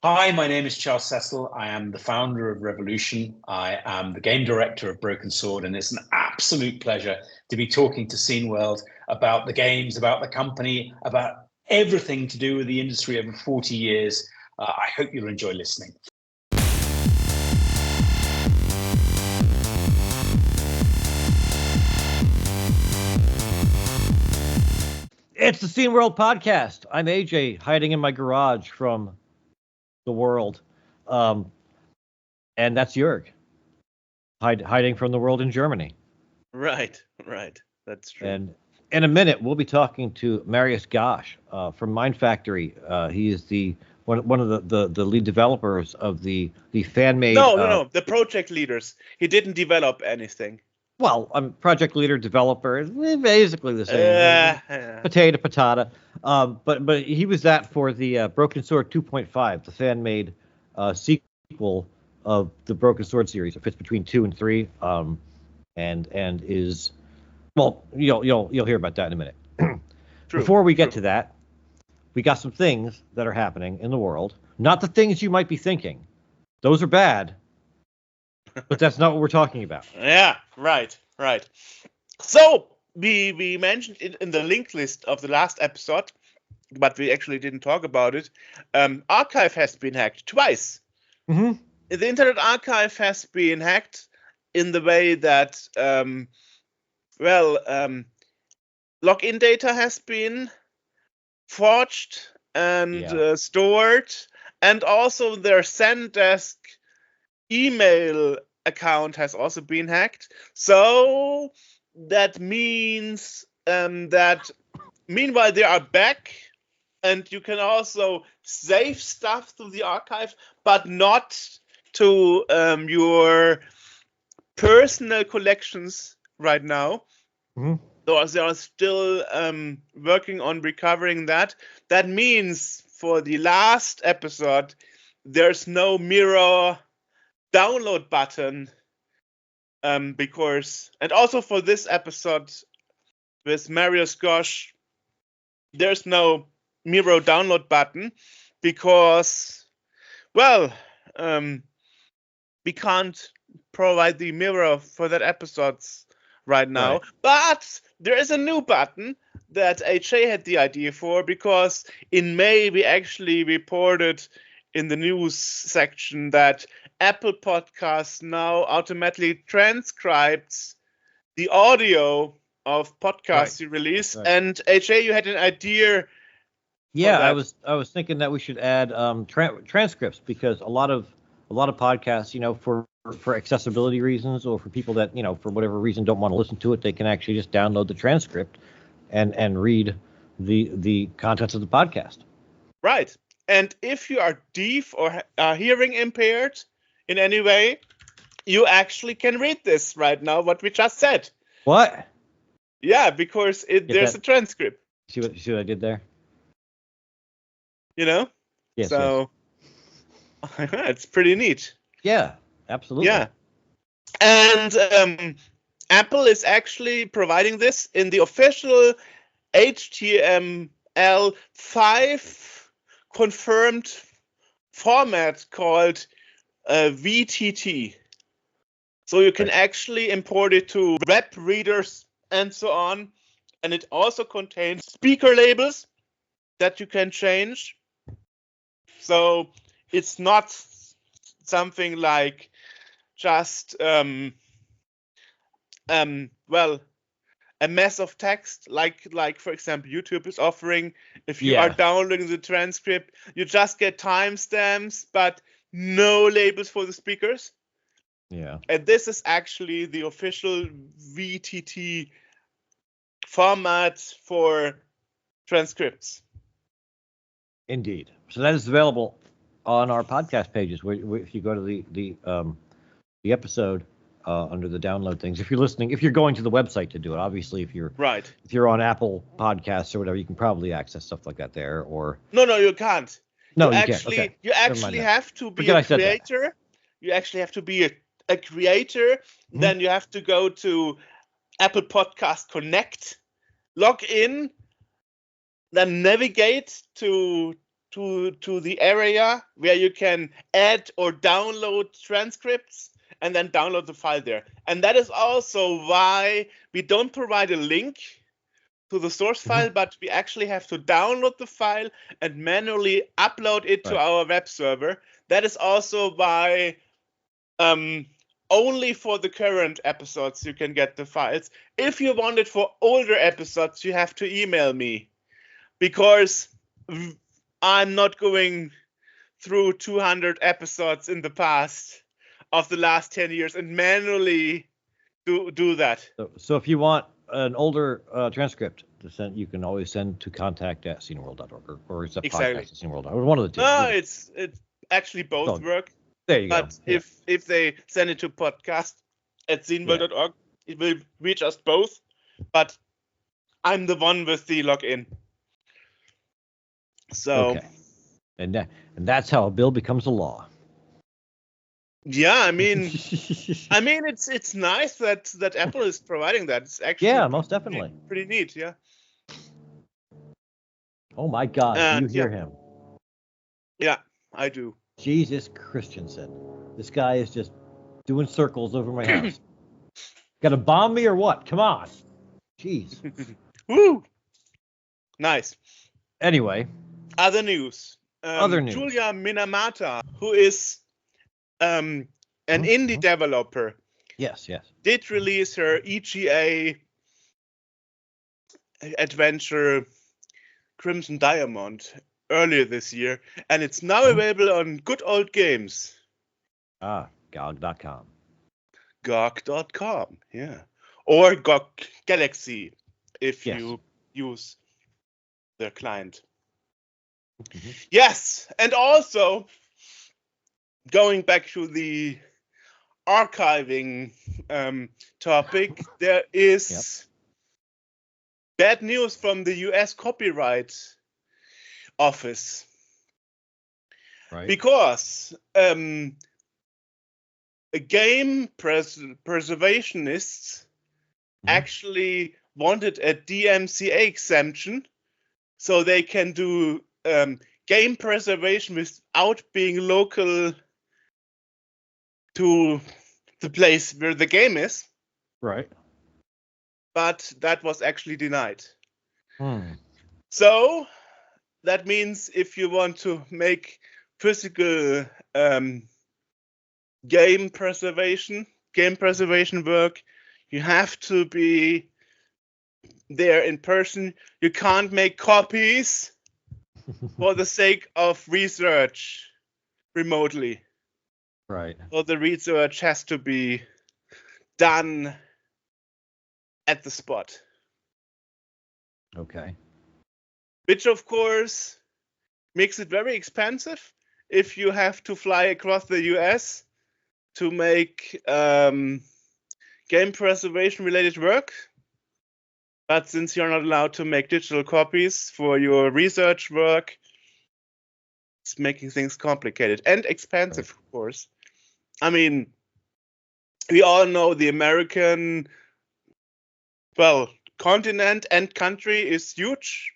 Hi, my name is Charles Cecil. I am the founder of Revolution. I am the game director of Broken Sword, and it's an absolute pleasure to be talking to Scene World about the games, about the company, about everything to do with the industry over 40 years. I hope you'll enjoy listening. It's the Scene World podcast. I'm AJ, hiding in my garage from the world. And that's Jörg, hiding from the world in Germany. Right. That's true. And in a minute, we'll be talking to Marius Gosch from Mind Factory. He is one of the lead developers of the fan-made... No, the project leaders. He didn't develop anything. Well, I'm project leader, developer, basically the same. Potato. But he was that for the Broken Sword 2.5, the fan-made sequel of the Broken Sword series. It fits between 2 and 3, and is, well, you'll hear about that in a minute. Before we get to that, we got some things that are happening in the world. Not the things you might be thinking; those are bad. But that's not what we're talking about. Yeah, right. So we mentioned it in the link list of the last episode, but we actually didn't talk about it. Archive has been hacked twice. Mm-hmm. The Internet Archive has been hacked in the way that, login data has been forged and stored, and also their Zendesk email account has also been hacked. So that means that meanwhile they are back, and you can also save stuff to the archive, but not to your personal collections right now. Mm-hmm. So they are still working on recovering that. That means for the last episode, there's no mirror download button, because, and also for this episode with Marius Gosch, there's no Miro download button because, we can't provide the Miro for that episodes right now. Right. But there is a new button that HA had the idea for, because in May we actually reported in the news section that Apple Podcasts now automatically transcribes the audio of podcasts you release. Right. And HA, you had an idea. Yeah, I was thinking that we should add transcripts, because a lot of podcasts, for accessibility reasons, or for people that, for whatever reason don't want to listen to it, they can actually just download the transcript and read the contents of the podcast. Right. And if you are deaf or are hearing impaired in any way, you actually can read this right now, what we just said. What? Yeah, because there's a transcript. See what I did there? Yes. So it's pretty neat. Yeah, absolutely. Yeah. And Apple is actually providing this in the official HTML5 confirmed format called VTT. So you can actually import it to web readers and so on. And it also contains speaker labels that you can change. So it's not something like just a mess of text, like for example YouTube is offering. If you are downloading the transcript, you just get timestamps, but no labels for the speakers. Yeah. And this is actually the official VTT format for transcripts. Indeed. So that is available on our podcast pages. If you go to the episode under the download things, if you're going to the website to do it, obviously if you're on Apple Podcasts or whatever, you can probably access stuff like that there. Or no, you can't. No, you can't. Okay. You actually have to be a creator. You actually have to be a creator. Mm-hmm. Then you have to go to Apple Podcast Connect, log in, then navigate to to the area where you can add or download transcripts and then download the file there. And that is also why we don't provide a link to the source file, but we actually have to download the file and manually upload it to our web server. That is also why only for the current episodes you can get the files. If you want it for older episodes, you have to email me, because I'm not going through 200 episodes in the past of the last 10 years and manually do that. So if you want an older transcript to send, you can always send to contact@sceneworld.org or it's a podcast@sceneworld.org, or one of the two. No, it's actually both work. There you go. But if they send it to podcast@sceneworld.org, it will reach us both. But I'm the one with the login. So, okay. And that's how a bill becomes a law. Yeah, I mean, it's nice that Apple is providing that. It's actually most definitely pretty neat. Yeah. Oh my God! Do you hear him? Yeah, I do. Jesus Christensen, this guy is just doing circles over my house. Got to bomb me or what? Come on. Jeez. Woo. Nice. Anyway. Other news. Other news. Julia Minamata, who is an indie developer. Yes. Did release her EGA adventure Crimson Diamond earlier this year, and it's now available on Good Old Games. GOG.com. GOG.com, yeah. Or GOG Galaxy, if you use their client. Yes, and also, going back to the archiving topic, there is bad news from the US Copyright Office. Right. Because game preservationists actually wanted a DMCA exemption so they can do game preservation without being local to the place where the game is. Right. But that was actually denied. So that means if you want to make physical game preservation work, you have to be there in person. You can't make copies for the sake of research remotely. Right. So the research has to be done at the spot. Okay. Which, of course, makes it very expensive if you have to fly across the US to make game preservation-related work. But since you're not allowed to make digital copies for your research work, it's making things complicated and expensive, of course. I mean, we all know the American, continent and country is huge.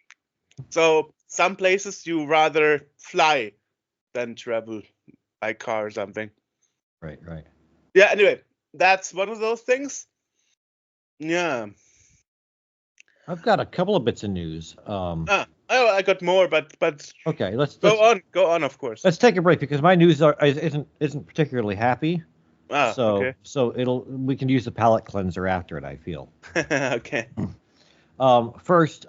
So some places you rather fly than travel by car or something. Right. Yeah, anyway, that's one of those things. Yeah. I've got a couple of bits of news. I got more, but okay, let's go on, of course. Let's take a break because my news isn't particularly happy. Okay. So we can use the palate cleanser after it, I feel. Okay. First,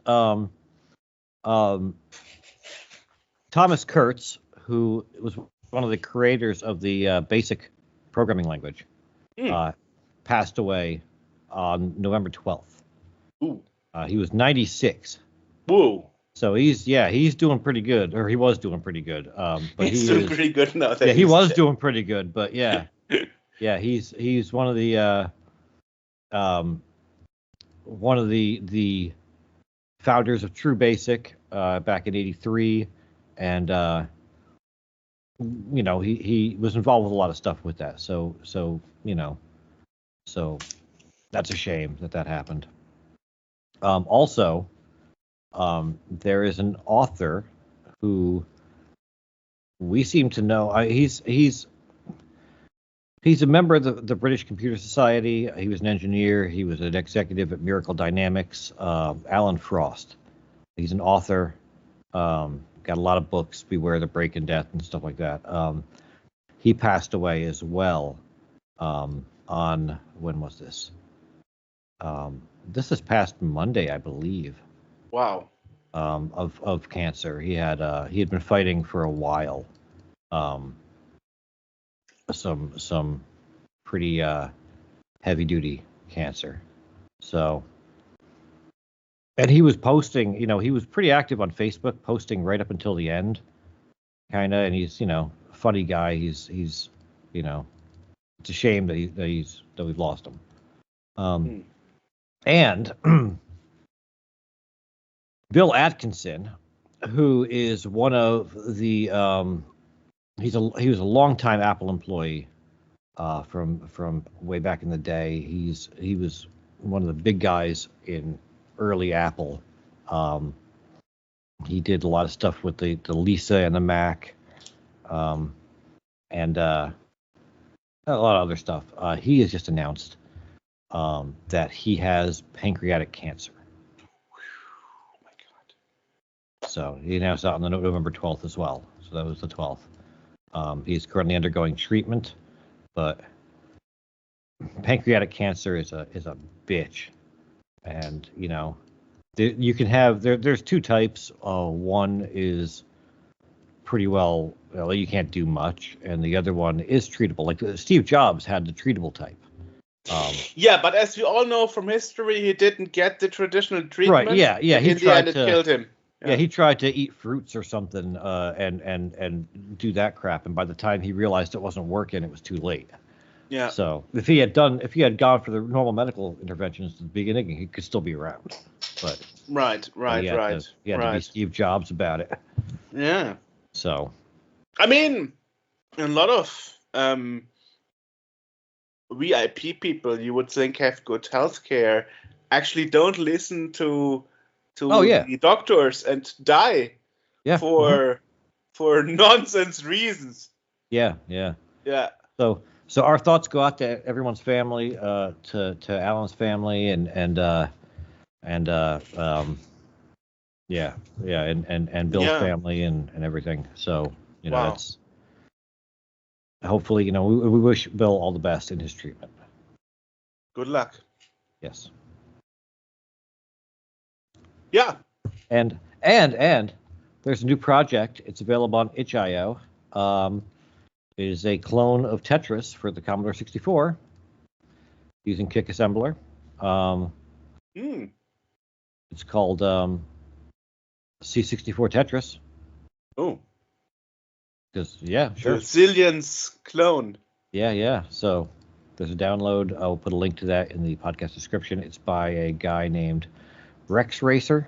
Thomas Kurtz, who was one of the creators of the BASIC programming language, passed away on November 12th. Ooh. He was 96. Woo. So he's doing pretty good, or he was doing pretty good. But he's doing pretty good now. Yeah, he was doing pretty good, but yeah, he's one of the founders of True Basic back in '83, and he was involved with a lot of stuff with that. So that's a shame that happened. Also, there is an author who we seem to know. He's a member of the British Computer Society. He was an engineer. He was an executive at Miracle Dynamics. Alan Frost. He's an author. Got a lot of books, Beware the Break in Death and stuff like that. He passed away as well. On when was this? This is past Monday, I believe. Wow. Of cancer. He had been fighting for a while. Some pretty heavy duty cancer. So, and he was posting, he was pretty active on Facebook, posting right up until the end, kind of. And he's, a funny guy. He's, it's a shame that we've lost him. And Bill Atkinson, who is one of the, he was a longtime Apple employee from way back in the day. He was one of the big guys in early Apple. He did a lot of stuff with the Lisa and the Mac, and a lot of other stuff. He has just announced that he has pancreatic cancer. Oh my God! So he announced that on the November 12th as well. So that was the 12th. He's currently undergoing treatment, but pancreatic cancer is a bitch, and you can have there's two types. One is pretty well, you can't do much, and the other one is treatable. Like Steve Jobs had the treatable type. Yeah, but as we all know from history, he didn't get the traditional treatment. Right? Yeah. In the end, it killed him. Yeah, he tried to eat fruits or something, and do that crap, and by the time he realized it wasn't working, it was too late. Yeah. So if he had gone for the normal medical interventions at the beginning, he could still be around. But Right. he had to be Steve Jobs about it. Yeah. So, I mean, a lot of VIP people you would think have good healthcare actually don't listen to the doctors and die for nonsense reasons. Yeah. So our thoughts go out to everyone's family, to Alan's family, and Bill's family and everything. So that's hopefully we wish Bill all the best in his treatment. Good luck. Yes. Yeah. And there's a new project. It's available on itch.io. It is a clone of Tetris for the Commodore 64 using Kick Assembler. It's called C64 Tetris. Oh. Because sure. Zillion's clone. Yeah. So there's a download. I'll put a link to that in the podcast description. It's by a guy named Rex Racer.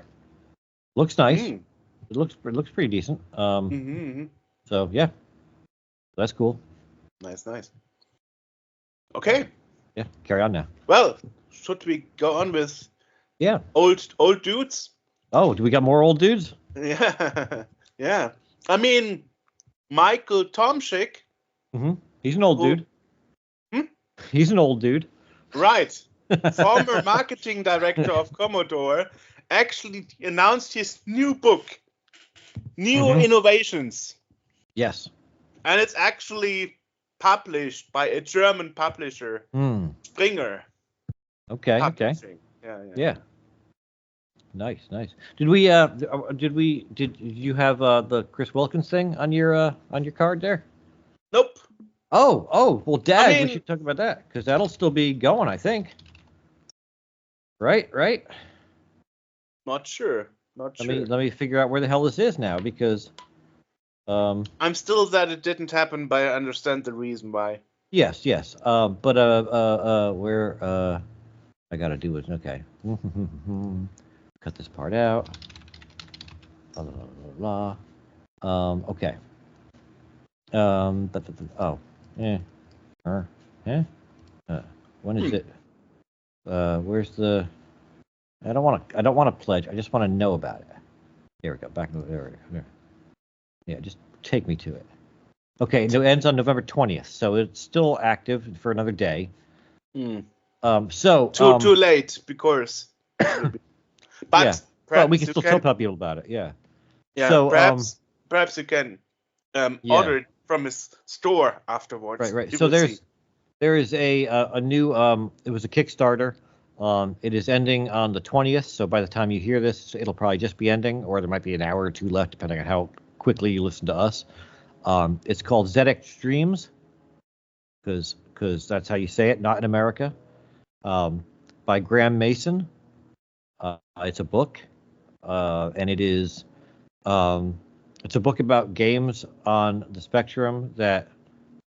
Looks nice. It looks pretty decent. So yeah, that's cool. Nice. Okay. Yeah, carry on now. Well, should we go on with old dudes? Oh, do we got more old dudes? Yeah. I mean, Michael Tomschick. He's an old dude. He's an old dude. Right. Former marketing director of Commodore actually announced his new book, New Innovations. Yes. And it's actually published by a German publisher, Springer. Okay. Yeah. Nice. Did you have the Chris Wilkins thing on your card there? Nope. Oh, well, Dad, we should talk about that because that'll still be going, I think. Right. Not sure. Let me figure out where the hell this is now because. I'm still that it didn't happen, but I understand the reason why. Yes. But where I gotta do it. Okay. Cut this part out. Blah. Okay. When is it? Where's the? I don't want to pledge. I just want to know about it. Here we go. Back there. Yeah, just take me to it. Okay, it ends on November 20th, so it's still active for another day. Too late, because but yeah, but we can still tell people about it. Yeah. Yeah. So perhaps you can order it from his store afterwards. Right. So there is a new it was a Kickstarter. It is ending on the 20th. So by the time you hear this, it'll probably just be ending, or there might be an hour or two left, depending on how quickly you listen to us. It's called ZX Dreams, because that's how you say it, not in America. By Graham Mason. It's a book, and it is it's a book about games on the spectrum that,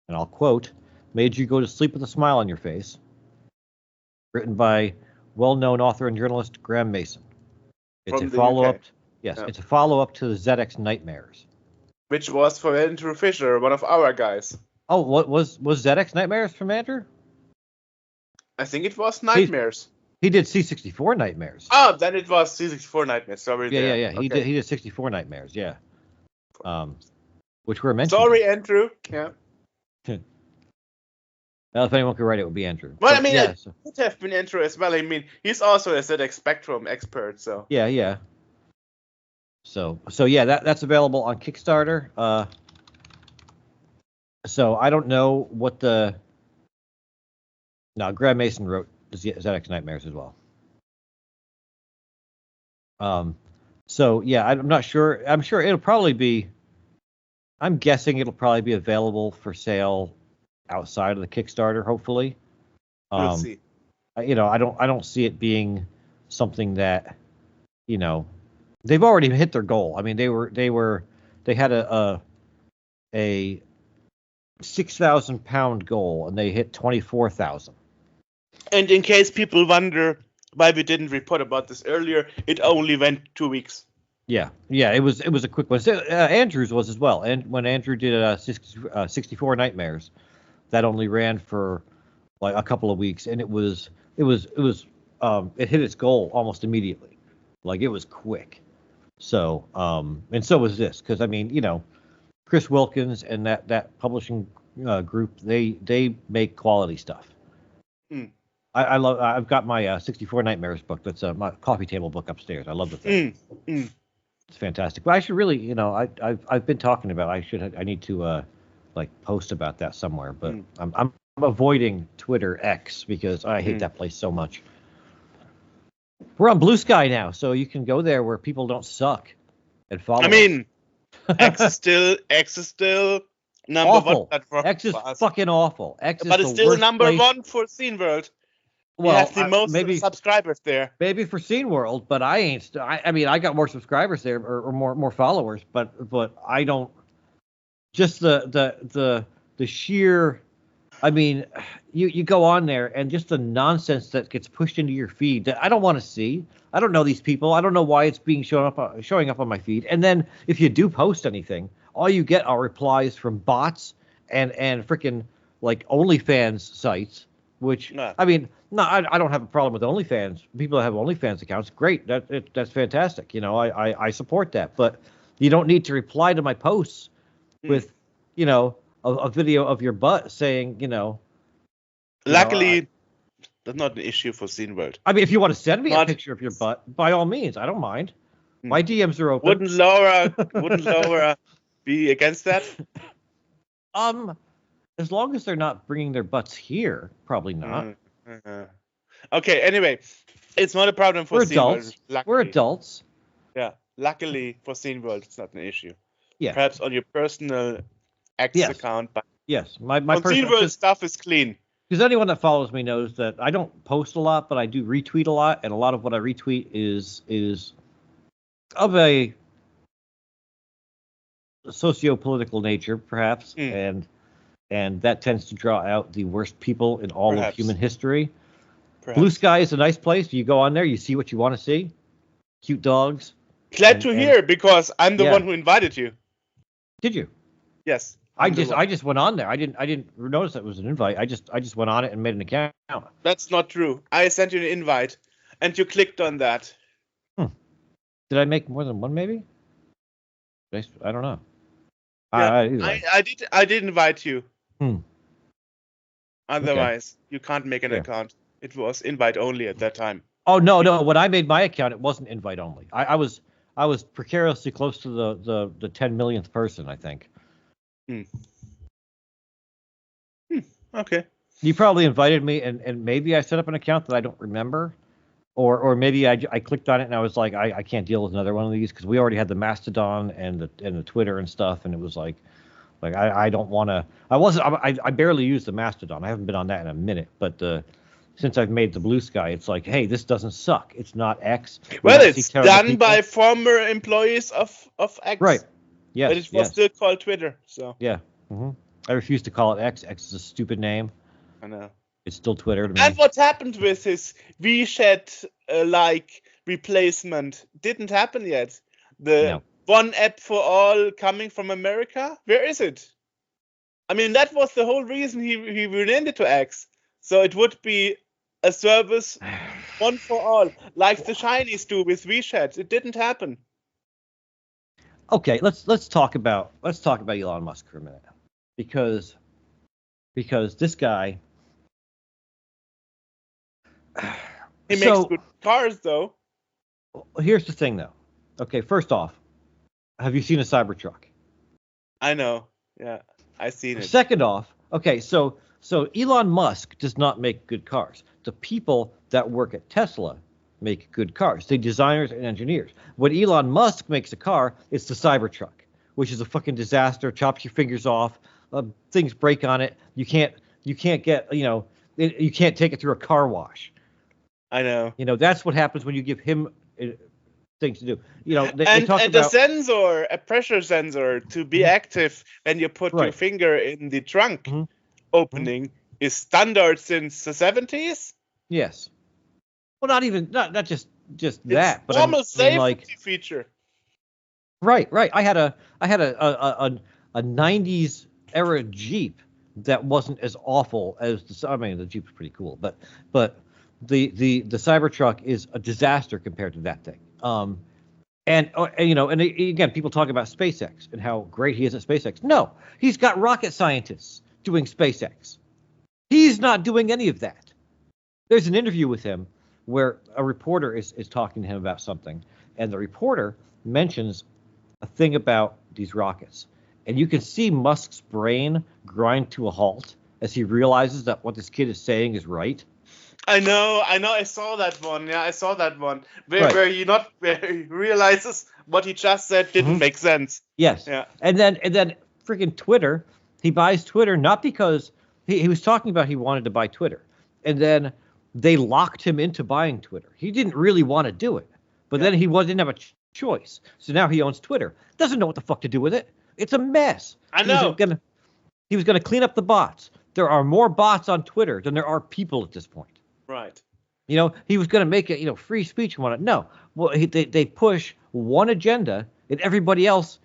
and I'll quote, made you go to sleep with a smile on your face. Written by well-known author and journalist Graham Mason. It's a follow-up. It's a follow-up to the ZX Nightmares, which was for Andrew Fisher, one of our guys. Oh, what was ZX Nightmares from Andrew? I think it was Nightmares. He did C64 Nightmares. Oh, then it was C64 Nightmares. Sorry. Yeah. Okay. He did 64 Nightmares. Yeah. Which were mentioned. Sorry, Andrew. Yeah. Well, if anyone could write it, would be Andrew. Well, I mean, it would have been Andrew as well. I mean, he's also a ZX Spectrum expert, so. Yeah. So yeah, that's available on Kickstarter. So I don't know what the. No, Graham Mason wrote the ZX Nightmares as well. So yeah, I'm not sure. I'm sure it'll probably be. I'm guessing it'll probably be available for sale outside of the Kickstarter, hopefully. We'll see. I don't see it being something that, they've already hit their goal. I mean, they had a 6,000 pound goal and they hit 24,000. And in case people wonder why we didn't report about this earlier, it only went 2 weeks. Yeah, it was a quick one. Andrew's was as well. And when Andrew did 64 Nightmares, that only ran for like a couple of weeks, and it hit its goal almost immediately. Like, it was quick. So and so was this, because I mean, Chris Wilkins and that publishing group, they make quality stuff. I've got my 64 Nightmares book. That's my coffee table book upstairs. I love the thing. It's fantastic. But I should really, I've been talking about. I need to post about that somewhere. But I'm avoiding Twitter X because I hate that place so much. We're on Blue Sky now, so you can go there where people don't suck and follow. I mean, X is still number awful. one platform. X is fucking awful. But it's still number one for Scene World. Well, you have the most subscribers there. Maybe for Scene World, but I ain't. I mean, I got more subscribers there or more followers, but I don't. Just the sheer. I mean, you go on there and just the nonsense that gets pushed into your feed that I don't want to see. I don't know these people. I don't know why it's being showing up on my feed. And then if you do post anything, all you get are replies from bots and freaking like OnlyFans sites. Which I mean, no, I don't have a problem with OnlyFans. People that have OnlyFans accounts, great. That's fantastic. I support that. But you don't need to reply to my posts with, a video of your butt saying, Luckily, that's not an issue for Scene World. I mean, if you want to send me a picture of your butt, by all means, I don't mind. My DMs are open. Wouldn't Laura be against that? As long as they're not bringing their butts here, probably not. Okay, anyway, it's not a problem for Scene World. We're adults. Yeah, luckily for Scene World, it's not an issue. Yeah. Perhaps on your personal X account. But yes, my personal Scene World stuff is clean. Because anyone that follows me knows that I don't post a lot, but I do retweet a lot, and a lot of what I retweet is of a socio-political nature, perhaps, and that tends to draw out the worst people in all of human history. Perhaps. Blue Sky is a nice place. You go on there, you see what you want to see. Cute dogs. Glad to hear, because I'm the one who invited you. Did you? Yes. I just went on there. I didn't notice that it was an invite. I just went on it and made an account. That's not true. I sent you an invite, and you clicked on that. Did I make more than one? Maybe. I don't know. I did invite you. Otherwise, Okay. you can't make an account. It was invite only at that time. Oh no! When I made my account, it wasn't invite only. I was precariously close to the 10 millionth person, I think. Okay. You probably invited me, and maybe I set up an account that I don't remember, or maybe I clicked on it and I was like, I can't deal with another one of these because we already had the Mastodon and the Twitter and stuff, and it was like I don't want to. I barely used the Mastodon. I haven't been on that in a minute, but since I've made the Blue Sky, it's like, hey, this doesn't suck. It's not X. Well, it's done by former employees of X. Right. Yes. But it was still called Twitter. So. Yeah. I refuse to call it X. X is a stupid name. I know. It's still Twitter to me. And what happened with his WeChat like replacement didn't happen yet. The one app for all coming from America. Where is it? I mean, that was the whole reason he renamed it to X. So it would be a service one for all, like the Chinese do with WeChat. It didn't happen. Okay, let's talk about Elon Musk for a minute, because this guy. He makes good cars, though. Here's the thing, though. Okay, first off, have you seen a Cybertruck? I know. Yeah, I've seen it. Second off, okay, so Elon Musk does not make good cars. The people that work at Tesla make good cars. The designers and engineers. When Elon Musk makes a car, it's the Cybertruck, which is a fucking disaster. Chops your fingers off. Things break on it. You can't get you can't take it through a car wash. I know. That's what happens when you give him things to do. They talk about a sensor, a pressure sensor, to be active when you put your finger in the trunk opening is standard since the 70s. Yes. Well, not just that, but normal safety feature. Right. I had a 90s era Jeep that wasn't as awful as the Jeep's pretty cool, but the Cybertruck is a disaster compared to that thing. And again, people talk about SpaceX and how great he is at SpaceX. No, he's got rocket scientists doing SpaceX. He's not doing any of that. There's an interview with him where a reporter is talking to him about something, and the reporter mentions a thing about these rockets. And you can see Musk's brain grind to a halt as he realizes that what this kid is saying is right. I know. I saw that one. Yeah, I saw that one where he realizes what he just said didn't make sense. Yes. Yeah. And then freaking Twitter. He buys Twitter not because he was talking about he wanted to buy Twitter, and then they locked him into buying Twitter. He didn't really want to do it, but then he didn't have a choice. So now he owns Twitter. Doesn't know what the fuck to do with it. It's a mess. I know. He was gonna clean up the bots. There are more bots on Twitter than there are people at this point. Right. He was going to make it, free speech and whatnot. No. Well, they push one agenda, and everybody else,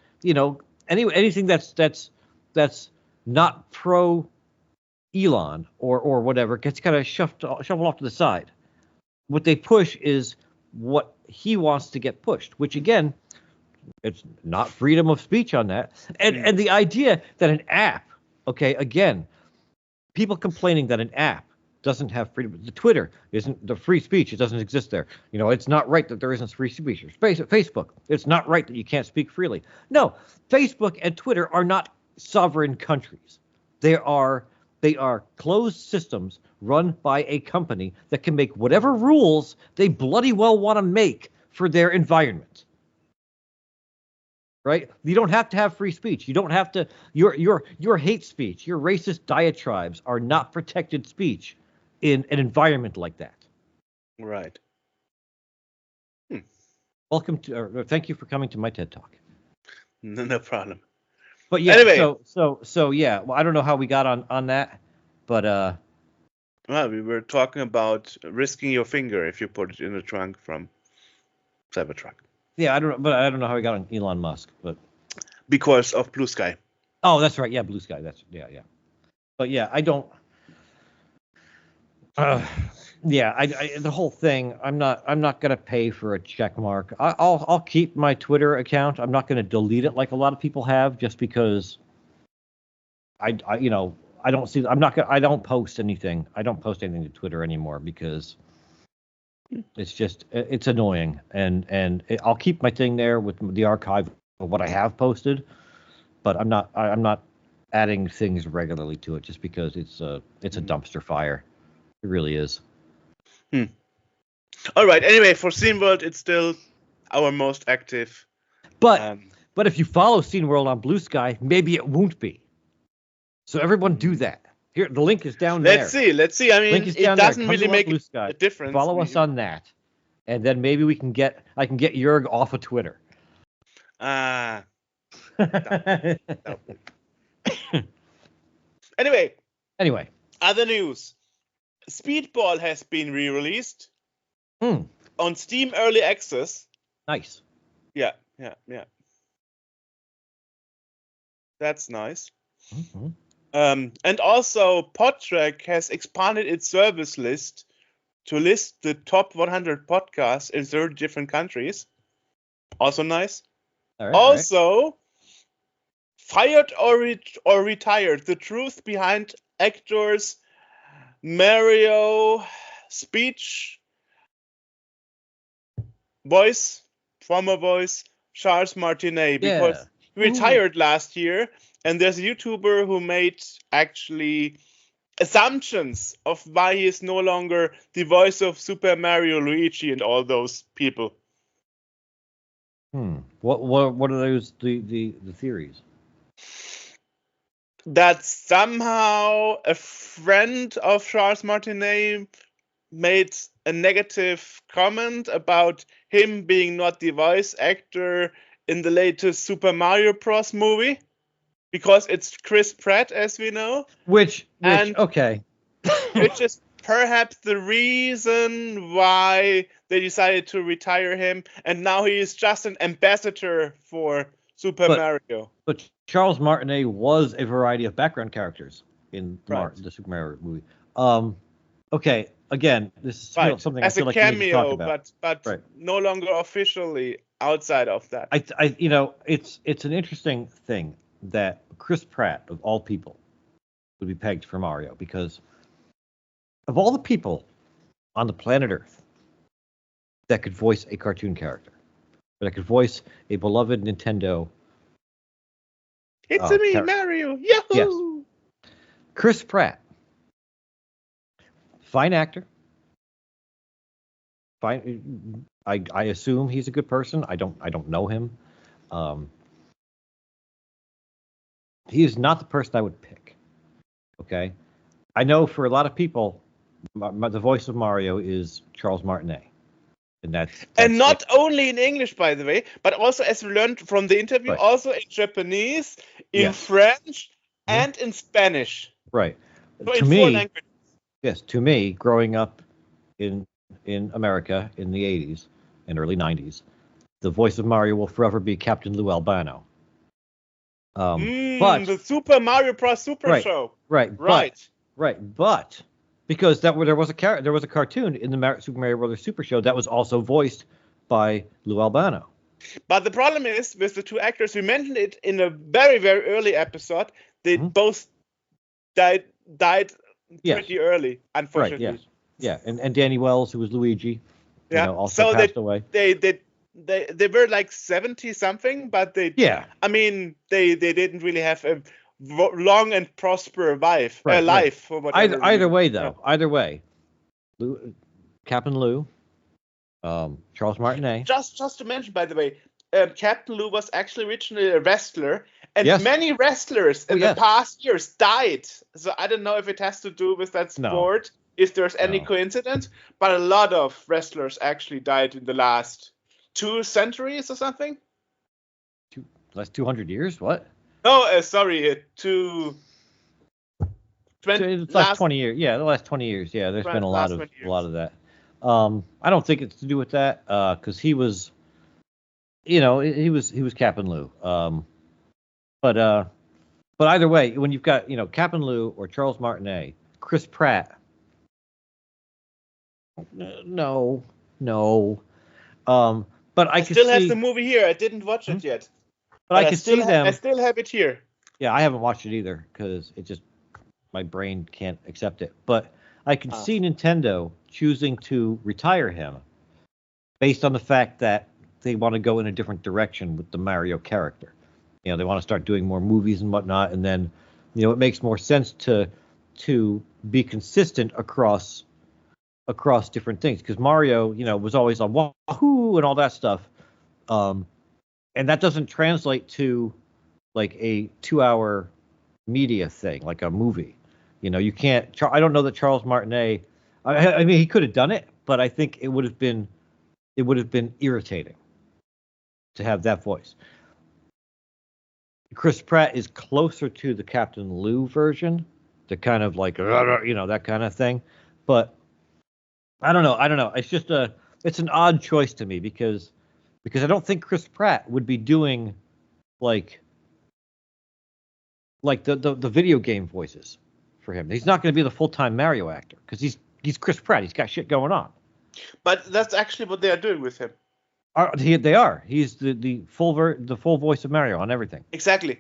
anything that's not pro Elon or whatever gets kind of shuffled off to the side. What they push is what he wants to get pushed, which again, it's not freedom of speech on that. And the idea that an app, okay, again, people complaining that an app doesn't have freedom. The Twitter isn't the free speech. It doesn't exist there. It's not right that there isn't free speech. Facebook, it's not right that you can't speak freely. No, Facebook and Twitter are not sovereign countries. They are closed systems run by a company that can make whatever rules they bloody well want to make for their environment. Right? You don't have to have free speech. You don't have to. Your hate speech, your racist diatribes are not protected speech in an environment like that. Right. Welcome to. Thank you for coming to my TED Talk. No problem. But yeah. Anyway. So yeah. Well, I don't know how we got on that, but well, we were talking about risking your finger if you put it in the trunk from Cybertruck. Yeah, I don't know how we got on Elon Musk, but because of Blue Sky. Oh, that's right. Yeah, Blue Sky. Yeah. But yeah, I don't. Yeah, the whole thing. I'm not gonna pay for a check mark. I'll keep my Twitter account. I'm not gonna delete it like a lot of people have, just because I don't see. I don't post anything. I don't post anything to Twitter anymore because it's annoying. I'll keep my thing there with the archive of what I have posted, but I'm not adding things regularly to it just because it's a dumpster fire. It really is. All right. Anyway, for Scene World, it's still our most active. But if you follow Scene World on Blue Sky, maybe it won't be. So everyone do that. Here, the link is down there. Let's see. I mean, it doesn't really make a difference. Follow us on that, and then maybe I can get Jörg off of Twitter. Anyway. Other news. Speedball has been re-released on Steam Early Access. Nice. Yeah. That's nice. Mm-hmm. And also, Podtrack has expanded its service list to list the top 100 podcasts in 30 different countries. Also nice. All right, Fired or Retired: The Truth Behind Actors Mario Speech Voice, former voice, Charles Martinet, because he retired last year, and there's a YouTuber who made actually assumptions of why he is no longer the voice of Super Mario, Luigi, and all those people. What are those the theories? That somehow a friend of Charles Martinet made a negative comment about him being not the voice actor in the latest Super Mario Bros. Movie, because it's Chris Pratt, as we know. Which is perhaps the reason why they decided to retire him, and now he is just an ambassador for Super Mario. But Charles Martinet was a variety of background characters in the Super Mario movie. Okay, again, this is something as I feel a like cameo, we need to talk about. but no longer officially outside of that. It's an interesting thing that Chris Pratt, of all people, would be pegged for Mario, because of all the people on the planet Earth that could voice a cartoon character, that could voice a beloved Nintendo. It's me, Mario! Yahoo! Yes. Chris Pratt, fine actor. Fine. I assume he's a good person. I don't know him. He is not the person I would pick. Okay, I know for a lot of people, the voice of Mario is Charles Martinet, and that's not only in English, by the way, but also, as we learned from the interview, also in Japanese, in French, and in Spanish. Right. So in 4 languages. Yes, to me, growing up in America in the 80s and early 90s, the voice of Mario will forever be Captain Lou Albano. But the Super Mario Bros. Super Show. Right. But because there was a cartoon in the Super Mario Brothers Super Show that was also voiced by Lou Albano. But the problem is with the two actors, we mentioned it in a very, very early episode. They both died pretty early, unfortunately. Right, yes. Yeah, and Danny Wells, who was Luigi, also passed away. They were like 70 something, but they didn't really have a long and prosperous life. For whatever either way, though, either way, Captain Lou, Charles Martinet. Just to mention, by the way, Captain Lou was actually originally a wrestler, and many wrestlers in the past years died. So I don't know if it has to do with that sport, if there's any coincidence, but a lot of wrestlers actually died in the last 2 centuries or something. Last 200 years? What? No, sorry, 20 last 20 years. Yeah, the last 20 years. Yeah, there's been a lot of that. I don't think it's to do with that, because he was, he was Captain Lou. But either way, when you've got Captain Lou or Charles Martinet, Chris Pratt No. But I could still have see. the movie here. I didn't watch it yet. But I could see them. I still have it here. Yeah, I haven't watched it either because my brain can't accept it. But I can see Nintendo choosing to retire him based on the fact that they want to go in a different direction with the Mario character. They want to start doing more movies and whatnot, and then, it makes more sense to be consistent across different things because Mario, was always on Wahoo and all that stuff, and that doesn't translate to like a 2-hour media thing, like a movie. You can't. I don't know that Charles Martinet. I mean, he could have done it, but I think it would have been irritating to have that voice. Chris Pratt is closer to the Captain Lou version, the kind of like that kind of thing. But I don't know. It's just it's an odd choice to me because I don't think Chris Pratt would be doing like the video game voices for him. He's not going to be the full-time Mario actor because he's Chris Pratt. He's got shit going on. But that's actually what they are doing with him. They are. He's the full voice of Mario on everything. Exactly.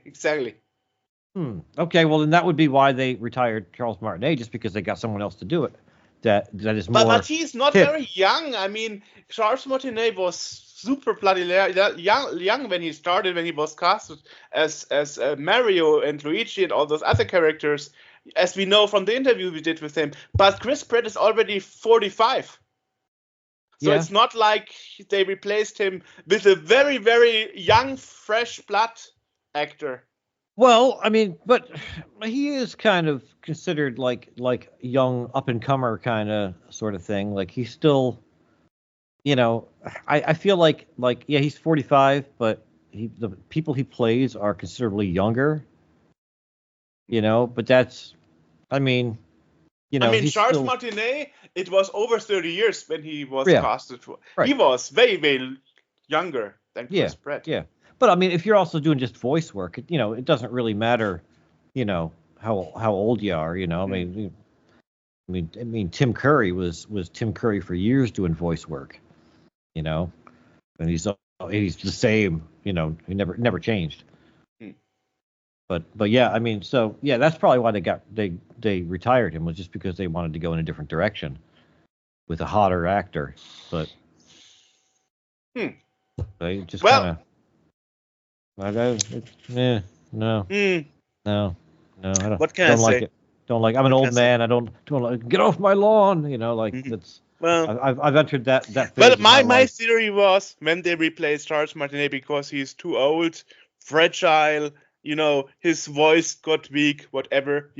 Okay, well then that would be why they retired Charles Martinet, just because they got someone else to do it. That is more. But he's not very young. I mean, Charles Martinet was super bloody young when he started, when he was casted as Mario and Luigi and all those other characters, as we know from the interview we did with him. But Chris Pratt is already 45. So it's not like they replaced him with a very, very young, fresh blood actor. Well, I mean, but he is kind of considered like young up and comer kind of sort of thing. Like he's still, I feel like he's 45, but the people he plays are considerably younger. But that's, I mean, Charles Martinet, it was over 30 years when he was casted for. Right. He was very, very younger than Chris Pratt. Yeah. But I mean, if you're also doing just voice work, it doesn't really matter, how old you are. I mean, Tim Curry was Tim Curry for years doing voice work, and he's the same. He never changed. But yeah, I mean, so yeah, that's probably why they retired him, was just because they wanted to go in a different direction with a hotter actor. But they just kind of. No. I don't. What can I say? Like it. Don't like. I'm an old man. I don't like. Get off my lawn. That's. Well, I've entered that phase. Well, my theory was when they replaced Charles Martinet because he's too old, fragile. His voice got weak. Whatever.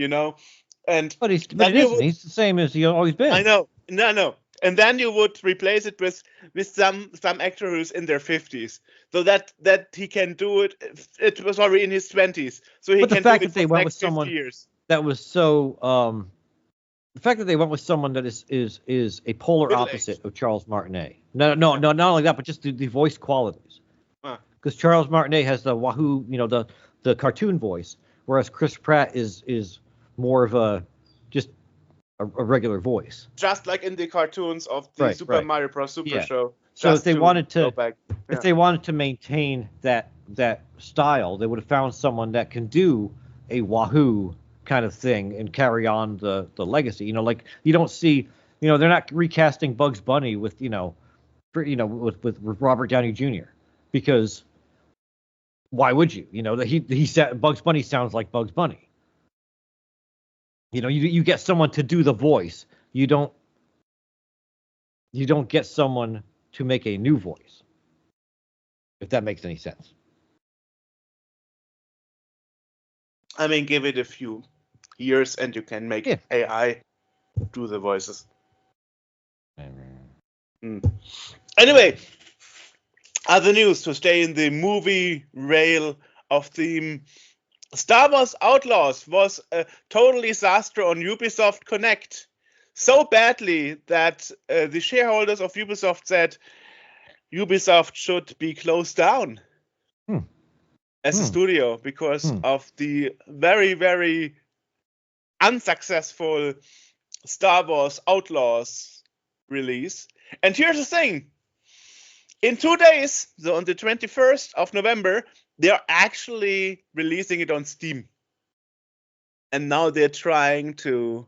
And but it isn't. He's the same as he's always been. I know. No. And then you would replace it with some actor who's in their 50s, so that he can do it. It was already in his 20s, so he can do it for the next 50 years. That was so. The fact that they went with someone that is a polar opposite of Charles Martinet. No, not only that, but just the voice qualities. Because Charles Martinet has the Wahoo, the cartoon voice, whereas Chris Pratt is more of a regular voice, just like in the cartoons of the Super Mario Bros. Super Show. So if they wanted to maintain that style, they would have found someone that can do a Wahoo kind of thing and carry on the legacy. Like you don't see, they're not recasting Bugs Bunny with with Robert Downey Jr. because why would you? He said Bugs Bunny sounds like Bugs Bunny. You get someone to do the voice. You don't get someone to make a new voice. If that makes any sense. I mean, give it a few years and you can make AI do the voices. Anyway, other news to stay in the movie rail of theme. Star Wars Outlaws was a total disaster on Ubisoft Connect. So badly that the shareholders of Ubisoft said Ubisoft should be closed down as a studio because of the very, very unsuccessful Star Wars Outlaws release. And here's the thing. In 2 days, so on the 21st of November, they're actually releasing it on Steam. And now they're trying to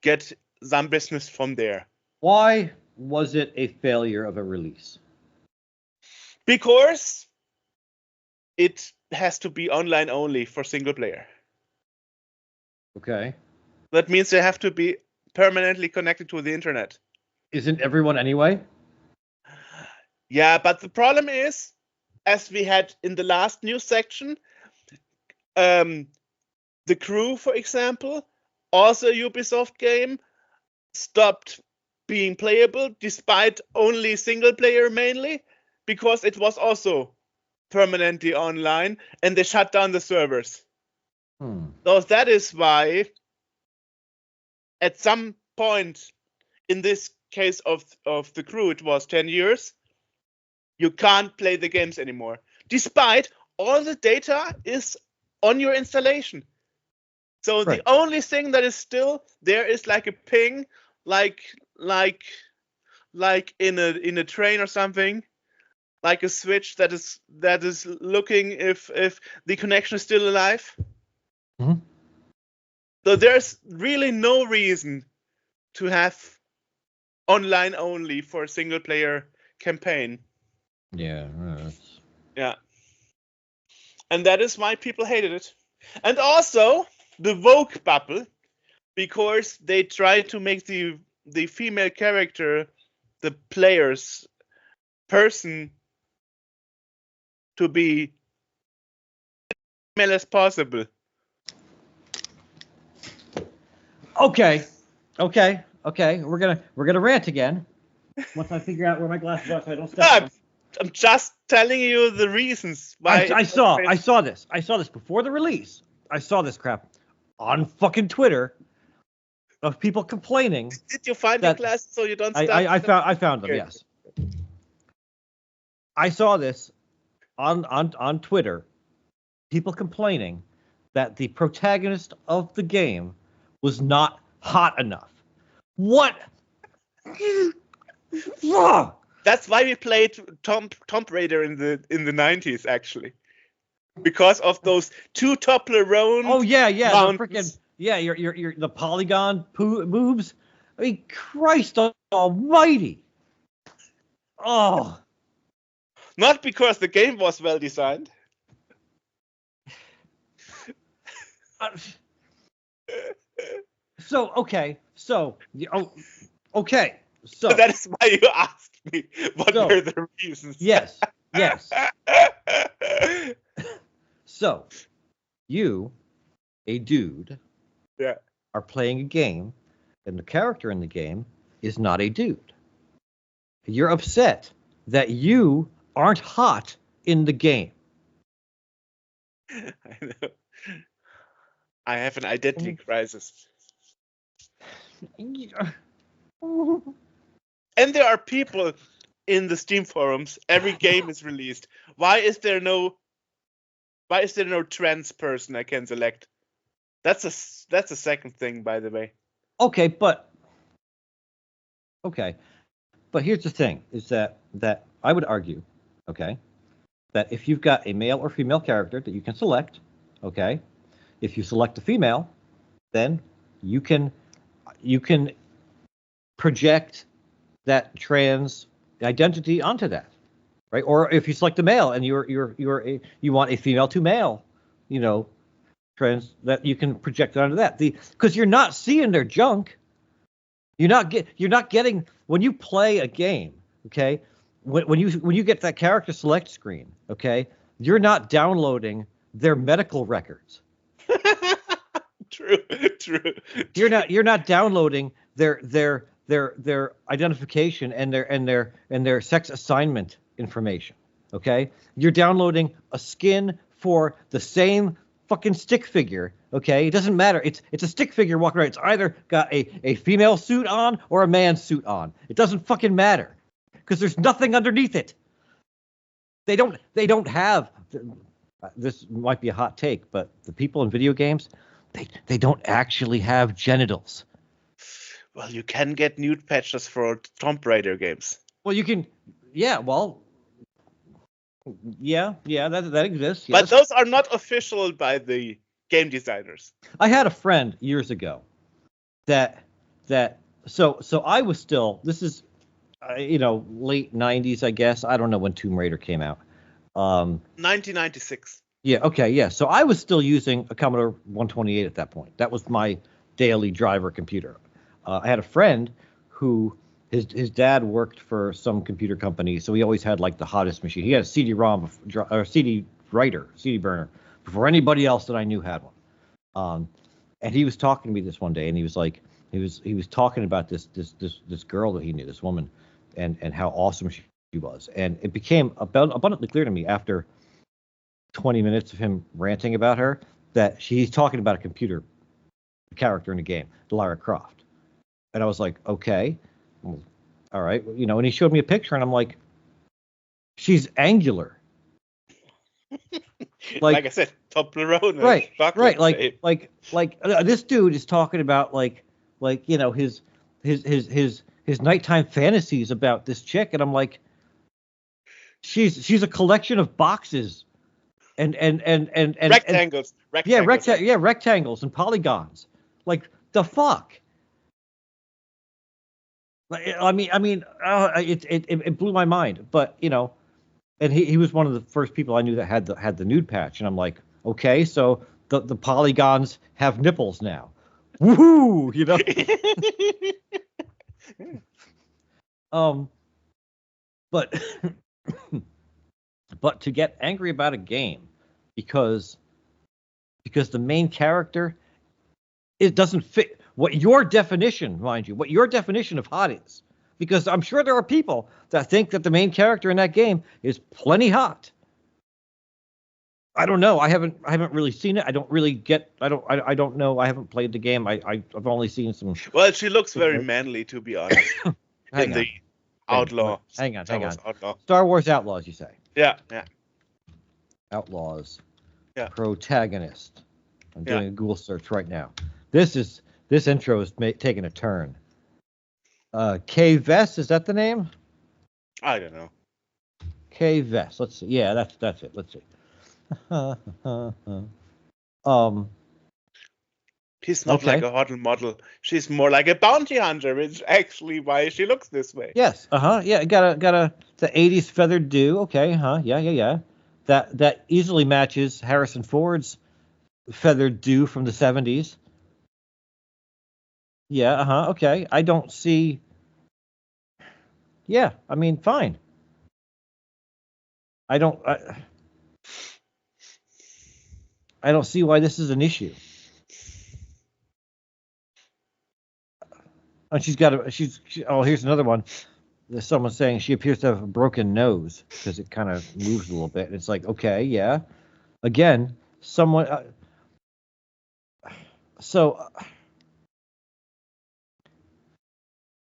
get some business from there. Why was it a failure of a release? Because it has to be online only for single player. Okay. That means they have to be permanently connected to the internet. Isn't everyone anyway? Yeah, but the problem is, as we had in the last news section, The Crew, for example, also a Ubisoft game, stopped being playable despite only single player mainly, because it was also permanently online and they shut down the servers. So that is why at some point in this case of The Crew, it was 10 years, you can't play the games anymore, despite all the data is on your installation. So Right. the only thing that is still there is like a ping, like in a train or something, like a switch that is looking if the connection is still alive. Mhm. So there's really no reason to have online only for a single player campaign. Yeah. Yeah. And that is why people hated it. And also the woke bubble, because they try to make the female character, the player's person, to be female as possible. Okay. We're gonna rant again. Once I figure out where my glasses are, so I don't step on. I'm just telling you the reasons why. I saw this before the release. I saw this crap on fucking Twitter of people complaining. Did you find the glasses so you don't stop? I found them. Yes. I saw this on Twitter. People complaining that the protagonist of the game was not hot enough. What? That's why we played Tomb Raider in the 90s, actually, because of those two Toblerone. Oh yeah, the mountains. freaking your the polygon boobs. I mean, Christ Almighty! Oh, not because the game was well designed. Okay. So that is why you asked me what were the reasons. Yes. So, you, a dude, are playing a game, and the character in the game is not a dude. You're upset that you aren't hot in the game. I know. I have an identity crisis. And there are people in the Steam forums. Every game is released. Why is there no trans person I can select? That's a second thing, by the way. Okay, but here's the thing: is that I would argue, okay, that if you've got a male or female character that you can select, okay, if you select a female, then you can project that trans identity onto that, right? Or if you select a male and you want a female to male, trans, that you can project it onto that. Because you're not seeing their junk. You're not getting when you play a game, okay? When you get that character select screen, okay, you're not downloading their medical records. True. You're not downloading their identification and their sex assignment information. Okay, you're downloading a skin for the same fucking stick figure. Okay, it doesn't matter. It's a stick figure walking around. It's either got a female suit on or a man's suit on. It doesn't fucking matter because there's nothing underneath it. They don't have. This might be a hot take, but the people in video games, they don't actually have genitals. Well, you can get nude patches for Tomb Raider games. Well, you can. Yeah. Well. Yeah. That exists. Yes. But those are not official by the game designers. I had a friend years ago that so I was still, this is late 90s, I guess. I don't know when Tomb Raider came out. 1996. Yeah, okay, yeah. So I was still using a Commodore 128 at that point. That was my daily driver computer. I had a friend who his dad worked for some computer company, so he always had like the hottest machine. He had a CD-ROM or CD writer, CD burner before anybody else that I knew had one. And he was talking to me this one day, and he was like, he was talking about this girl that he knew, this woman, and how awesome she was. And it became abundantly clear to me after 20 minutes of him ranting about her that he's talking about a computer character in a game, Lara Croft. And I was like, okay, well, all right, and he showed me a picture, and I'm like, she's angular. Like I said, Toblerone. Right. Like this dude is talking about his nighttime fantasies about this chick, and I'm like, she's a collection of boxes and rectangles. Rectangles and polygons. Like, the fuck. It blew my mind, but and he was one of the first people I knew that had the nude patch, and I'm like, okay, so the polygons have nipples now. Woohoo! But but to get angry about a game because the main character, it doesn't fit what your definition, mind you, what your definition of hot is. Because I'm sure there are people that think that the main character in that game is plenty hot. I don't know. I haven't really seen it. I don't really get. I don't know. I haven't played the game. I've only seen some. Well, she looks very manly, to be honest. Hang on. Outlaw. Star Wars Outlaws, you say? Yeah. Outlaws. Yeah. Protagonist. I'm doing a Google search right now. This intro is taking a turn. K Vest, is that the name? I don't know. K Vest. Let's see. Yeah, that's it. Let's see. She's not like a hot model. She's more like a bounty hunter, which is actually why she looks this way. Yes. Yeah. Got the 80s feathered dew. Okay. Yeah. That easily matches Harrison Ford's feathered dew from the 70s. Yeah. Okay. I don't see. Yeah. I mean, fine. I don't see why this is an issue. And here's another one. There's someone saying she appears to have a broken nose because it kind of moves a little bit. And it's like, okay, yeah. Again, someone.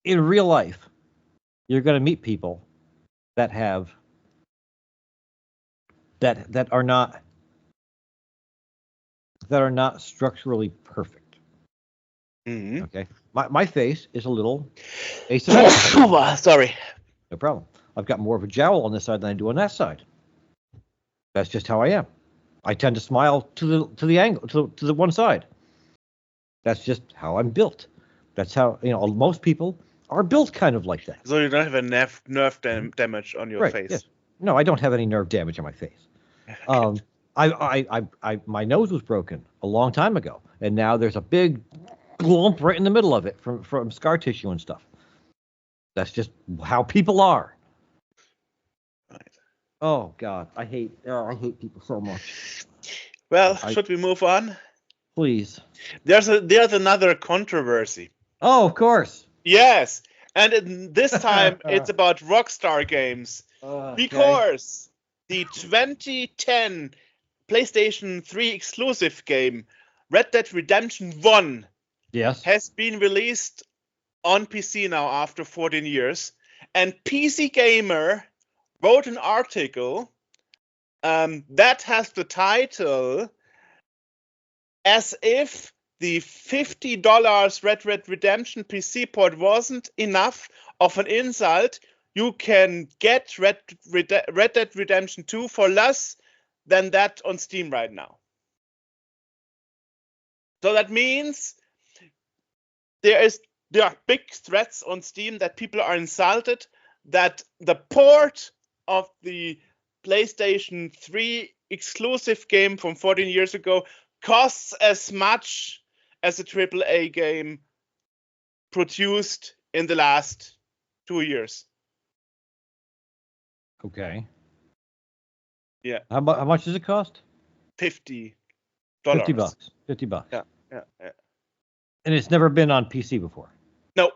In real life, you're going to meet people that have that are not structurally perfect. Mm-hmm. Okay, my face is a little asymmetrical. Sorry. No problem. I've got more of a jowl on this side than I do on that side. That's just how I am. I tend to smile to the angle to the one side. That's just how I'm built. That's how most people are built kind of like that. So you don't have a nerve damage on your face. Yes. No, I don't have any nerve damage on my face. My nose was broken a long time ago, and now there's a big glump right in the middle of it from scar tissue and stuff. That's just how people are. Right. Oh God, I hate people so much. Well, should we move on? Please. There's another controversy. Oh, of course. Yes, and this time it's about Rockstar Games because the 2010 PlayStation 3 exclusive game Red Dead Redemption 1 has been released on PC now after 14 years, and PC Gamer wrote an article that has the title "As if the $50 Red Dead Redemption PC port wasn't enough of an insult, you can get Red Dead Redemption 2 for less than that on Steam right now. So that means there are big threats on Steam that people are insulted that the port of the PlayStation 3 exclusive game from 14 years ago costs as much as a AAA game produced in the last 2 years. Okay. Yeah. How much does it cost? $50. $50. Yeah. And it's never been on PC before. No.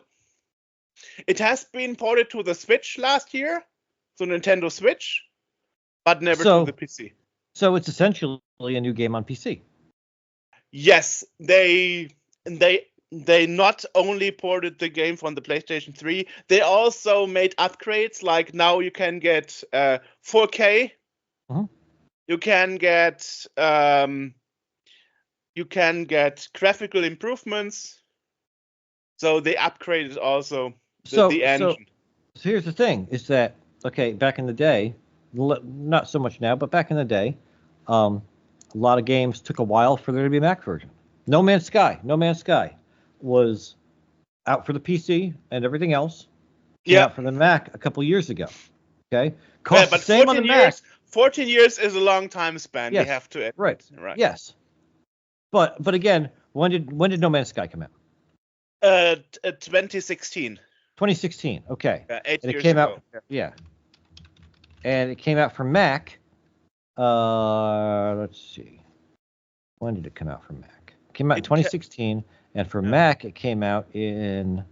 It has been ported to the Switch last year, so Nintendo Switch, but never to the PC. So it's essentially a new game on PC. Yes, they not only ported the game from the PlayStation 3, they also made upgrades. Like now you can get 4K. Uh-huh. You can get graphical improvements. So they upgraded also the engine. So here's the thing: is that back in the day, not so much now, but back in the day, a lot of games took a while for there to be a Mac version. No Man's Sky was out for the PC and everything else. Came out for the Mac a couple years ago. Okay, cost but the same on the Mac. 14 years is a long time span. Yes, we have to admit. Right. Yes, but again, when did No Man's Sky come out? 2016. 2016. Okay. 8 and years it came ago. out. Yeah. And it came out for Mac. Let's see. When did it come out for Mac? It came out in 2016, and for Mac it came out in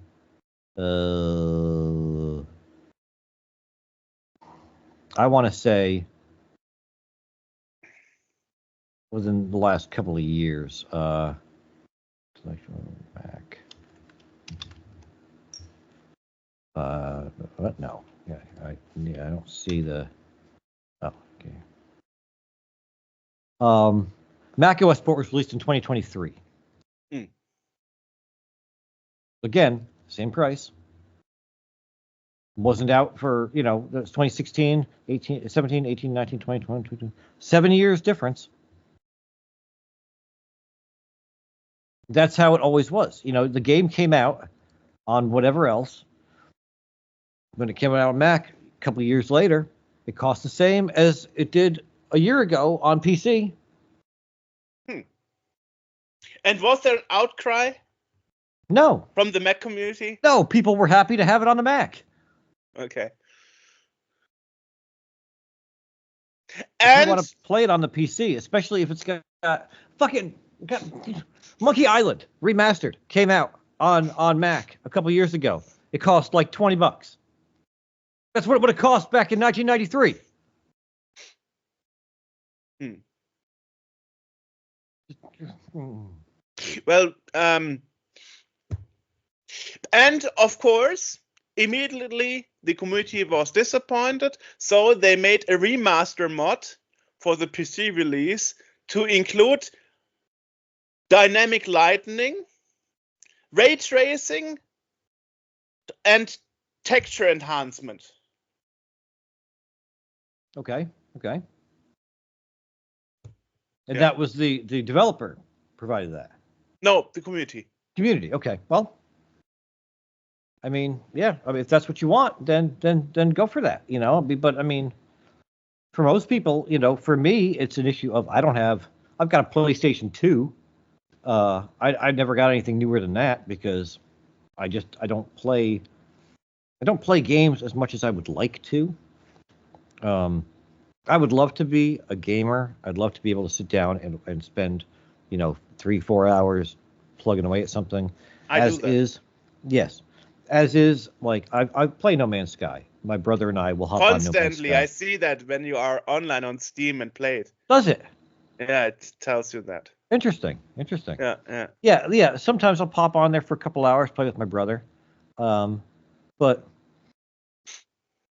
I want to say within the last couple of years. Mac. What? No. Yeah, I don't see the. Oh, okay. Mac OS port was released in 2023. Again, same price. Wasn't out for, that's 2016, 18, 17, 18, 19, 20, 21, 22. 7 years difference. That's how it always was. The game came out on whatever else. When it came out on Mac a couple of years later, it cost the same as it did a year ago on PC. And was there an outcry? No. From the Mac community? No, people were happy to have it on the Mac. Okay. And you want to play it on the PC, especially if it's got Monkey Island remastered came out on Mac a couple years ago. It cost like $20. That's what it would have cost back in 1993. Well, and of course, immediately the community was disappointed, so they made a remaster mod for the PC release to include dynamic lighting, ray tracing, and texture enhancement. Okay. And that was the developer provided that? No, the community. Okay. Well, I mean, if that's what you want, then go for that, But I mean, for most people, for me, it's an issue of I've got a PlayStation 2. I never got anything newer than that because I don't play games as much as I would like to. I would love to be a gamer. I'd love to be able to sit down and spend, 3-4 hours plugging away at something. Yes. As is, like, I play No Man's Sky. My brother and I will hop constantly. On No Man's Sky. I see that when you are online on Steam and play it. Does it? Yeah, it tells you that. Interesting. Yeah. Sometimes I'll pop on there for a couple hours, play with my brother.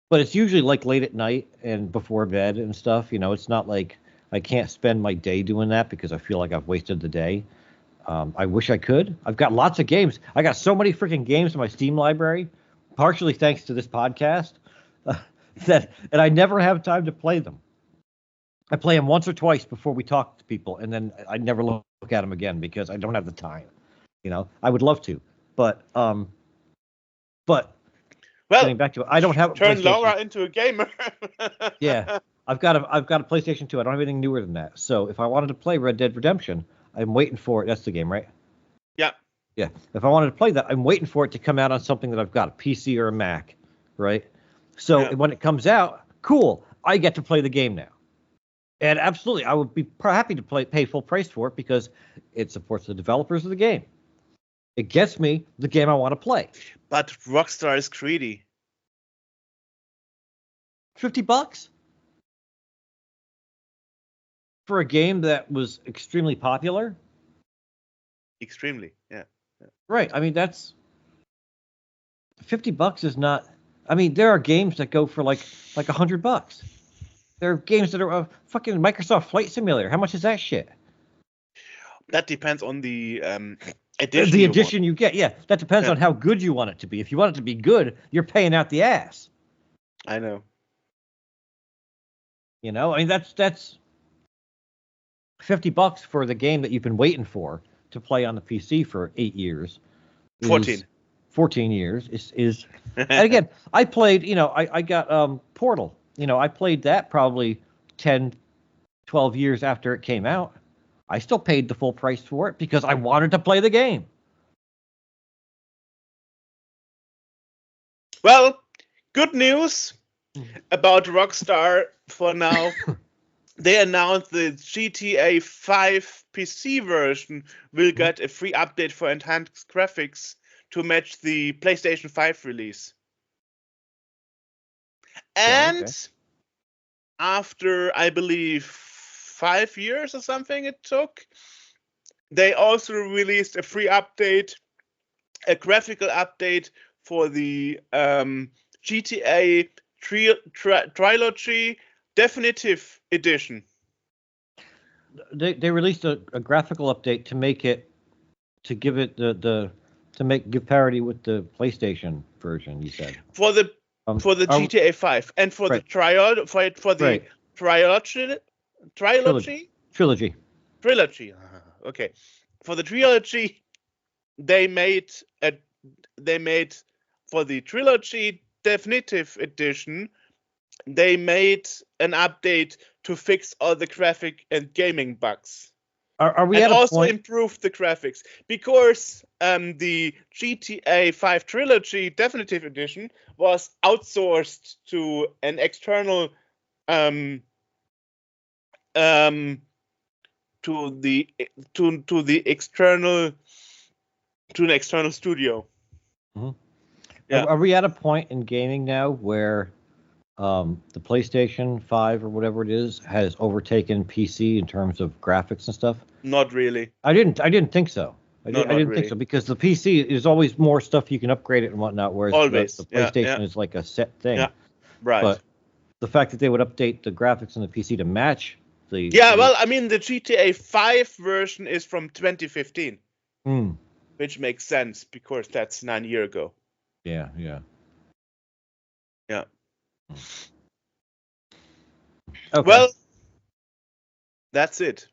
But it's usually like late at night and before bed and stuff. It's not like I can't spend my day doing that because I feel like I've wasted the day. I wish I could. I've got lots of games. I got so many freaking games in my Steam library, partially thanks to this podcast, and I never have time to play them. I play them once or twice before we talk to people, and then I never look at them again because I don't have the time. I would love to, but getting back to it, I don't have a turn PlayStation. Laura into a gamer. Yeah, I've got a PlayStation 2. I don't have anything newer than that. So if I wanted to play Red Dead Redemption, I'm waiting for it. That's the game, right? Yeah. Yeah. If I wanted to play that, I'm waiting for it to come out on something that I've got, a PC or a Mac, right? So when it comes out, cool, I get to play the game now. And absolutely, I would be happy to pay full price for it because it supports the developers of the game. It gets me the game I want to play. But Rockstar is greedy. $50 for a game that was extremely popular. Extremely, yeah. Right. I mean, that's $50 is not. I mean, there are games that go for like $100. There are games that are fucking Microsoft Flight Simulator. How much is that shit? That depends on the edition. The edition you get, yeah. That depends on how good you want it to be. If you want it to be good, you're paying out the ass. I know. I mean, that's $50 for the game that you've been waiting for to play on the PC for 8 years. 14 years is and again, I played, I got Portal. I played that probably 10, 12 years after it came out. I still paid the full price for it because I wanted to play the game. Well, good news about Rockstar for now. They announced the GTA 5 PC version will get a free update for enhanced graphics to match the PlayStation 5 release. And after, I believe, 5 years or something it took, they also released a free update, a graphical update for the GTA Trilogy Definitive Edition. They released a graphical update to make it, to give it give parity with the PlayStation version. You said for the GTA 5 and for the trilogy. Okay, for the trilogy, they made for the trilogy definitive edition. They made an update to fix all the graphic and gaming bugs. Are we and at a also point? Improve the graphics because the GTA 5 Trilogy Definitive Edition was outsourced to an external to an external studio. Mm-hmm. Yeah. Are we at a point in gaming now where the PlayStation 5 or whatever it is has overtaken PC in terms of graphics and stuff? Not really. I didn't think so. I didn't really think so because the PC is always more stuff you can upgrade it and whatnot, whereas the PlayStation is like a set thing. Yeah, right. But the fact that they would update the graphics on the PC to match the well, I mean the GTA 5 version is from 2015, which makes sense because that's 9 years ago. Yeah. Okay. Well, that's it.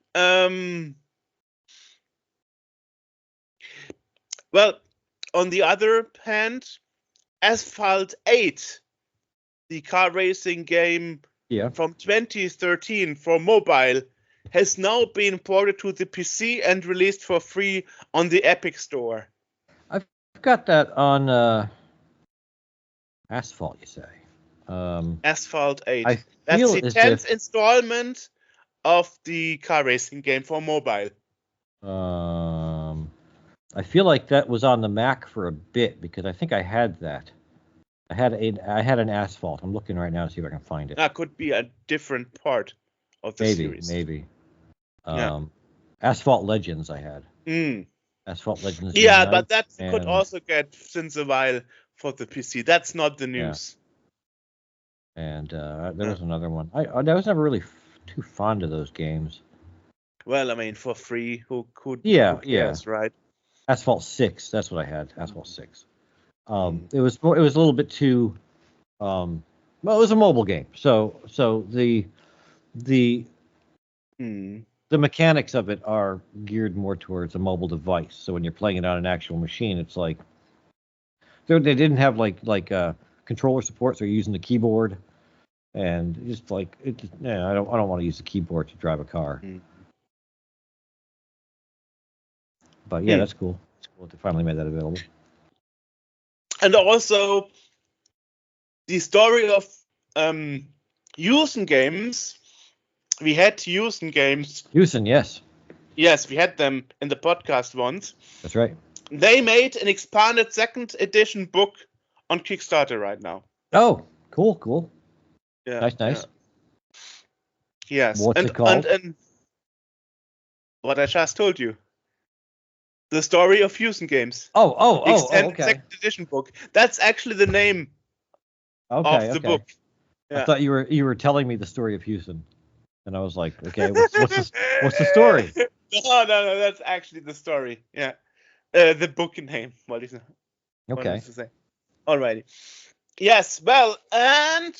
Well, on the other hand, Asphalt 8, the car racing game from 2013 for mobile, has now been ported to the PC and released for free on the Epic Store. I've got that on Asphalt, you say? Asphalt 8. That's the 10th installment of the car racing game for mobile. I feel like that was on the Mac for a bit because I think I had that. I had an Asphalt. I'm looking right now to see if I can find it. That could be a different part of the series. Maybe. Asphalt Legends I had. Asphalt Legends. Yeah, but that could also get since a while for the PC. That's not the news. Yeah. And there was another one. I was never really too fond of those games. Well, I mean, for free, who Yeah. cares, right? Asphalt 6, that's what I had. Asphalt 6. It was a little bit too well, it was a mobile game. So the mechanics of it are geared more towards a mobile device. So when you're playing it on an actual machine, it's like they didn't have like controller support, so you're using the keyboard, and just like it. Yeah, I don't want to use the keyboard to drive a car. But yeah, that's cool. It's cool that they finally made that available. And also, the story of Houston games. We had Houston games. Houston, yes. Yes, we had them in the podcast once. That's right. They made an expanded second edition book on Kickstarter right now. Oh, cool. Yeah, nice. Yeah. Yes. What's it called? And what I just told you. The story of Houston games. Okay. Second edition book. That's actually the name of the book. Yeah. I thought you were telling me the story of Houston, and I was like, okay, what's the story? No, that's actually the story. Yeah, the book name. What is it? Okay. What is to say? Alrighty. Yes. Well, and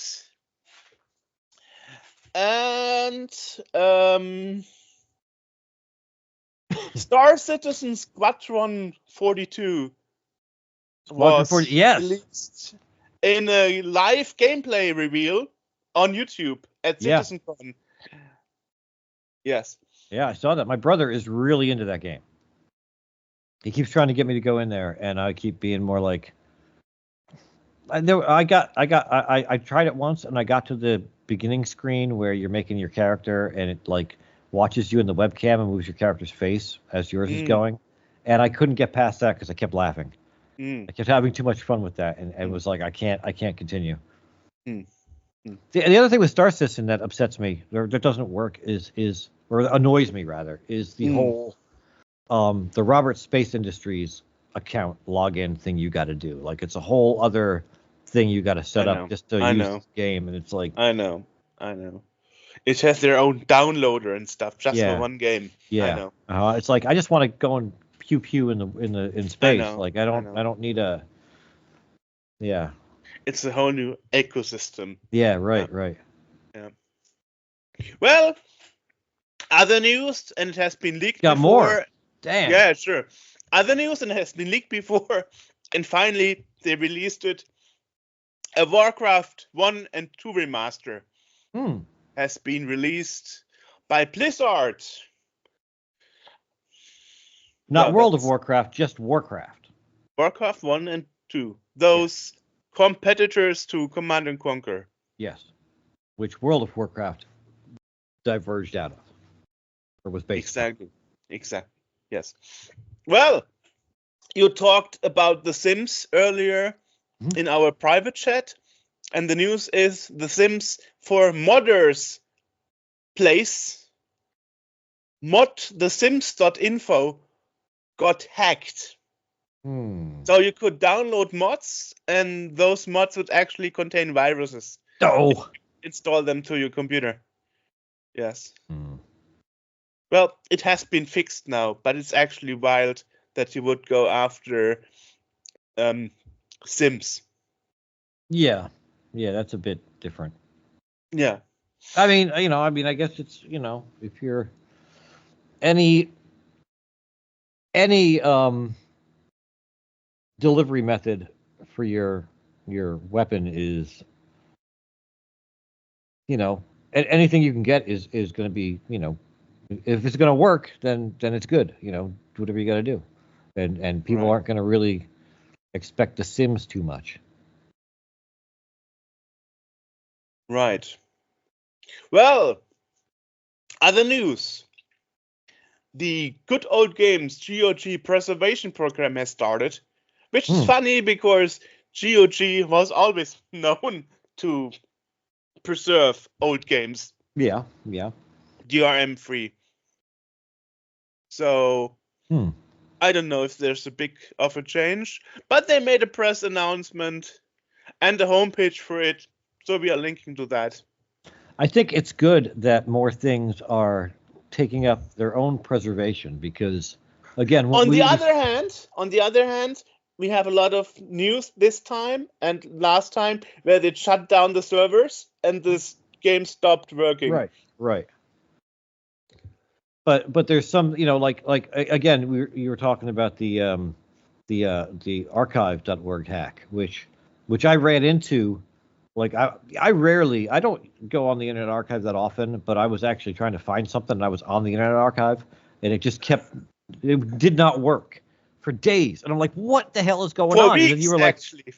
Star Citizen Squadron 42 was released in a live gameplay reveal on YouTube at CitizenCon. Yes. Yeah, I saw that. My brother is really into that game. He keeps trying to get me to go in there, and I keep being more like. I tried it once, and I got to the beginning screen where you're making your character, and it like watches you in the webcam and moves your character's face as yours is going, and I couldn't get past that because I kept laughing. I kept having too much fun with that, and it was like I can't continue. The other thing with Star Citizen that upsets me, or that doesn't work, is or annoys me rather, is the whole the Robert Space Industries account login thing you got to do. Like it's a whole other thing you got to set up just to use this game, and it's like I know. It has their own downloader and stuff just for one game. Yeah, I know. It's like I just want to go and pew in space. Like I don't need a. Yeah. It's a whole new ecosystem. Yeah. Right. Yeah. Well, other news, and it has been leaked before. More. Damn. Yeah, sure. Other news, and it has been leaked before, and finally they released it. A Warcraft 1 and 2 remaster has been released by Blizzard. Not World of Warcraft, just Warcraft. Warcraft 1 and 2. Those competitors to Command and Conquer. Yes. Which World of Warcraft diverged out of. Or was based on. Exactly. Yes. Well, you talked about The Sims earlier in our private chat, and the news is The Sims for Modders place modthesims.info got hacked. So you could download mods, and those mods would actually contain viruses. Oh. Install them to your computer. Yes. Well, it has been fixed now, but it's actually wild that you would go after Sims. Yeah, that's a bit different. Yeah. I mean, I guess it's, if you're any delivery method for your weapon is, anything you can get is going to be, if it's going to work, then it's good, do whatever you got to do. And people aren't going to really expect The Sims too much. Right. Well, other news. The Good Old Games GOG preservation program has started, which is funny because GOG was always known to preserve old games. Yeah. DRM free. So I don't know if there's a big of a change, but they made a press announcement and a homepage for it, so we are linking to that. I think it's good that more things are taking up their own preservation because, again, on the other hand, we have a lot of news this time and last time where they shut down the servers and this game stopped working. Right. But there's some, like again, you were talking about the archive.org hack, which I ran into. Like I don't go on the Internet Archive that often, but I was actually trying to find something and I was on the Internet Archive and it did not work for days. And I'm like, what the hell is going on? Weeks, and then you were like, weeks.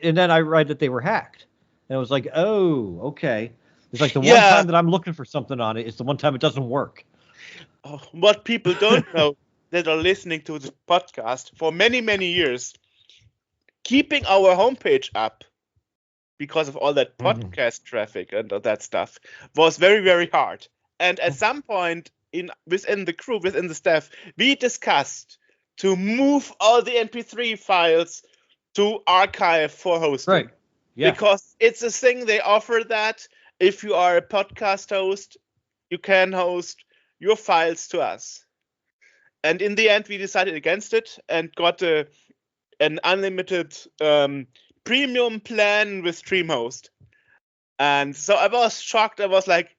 And then I read that they were hacked. And I was like, oh, okay. It's like the one time that I'm looking for something on it, it's the one time it doesn't work. Oh, what people don't know that are listening to this podcast for many, many years, keeping our homepage up because of all that podcast traffic and all that stuff was very, very hard. And at some point within the crew, within the staff, we discussed to move all the MP3 files to archive for hosting. Right. Yeah. Because it's a thing they offer that if you are a podcast host, you can host your files to us. And in the end, we decided against it and got an unlimited premium plan with StreamHost. And so I was shocked. I was like,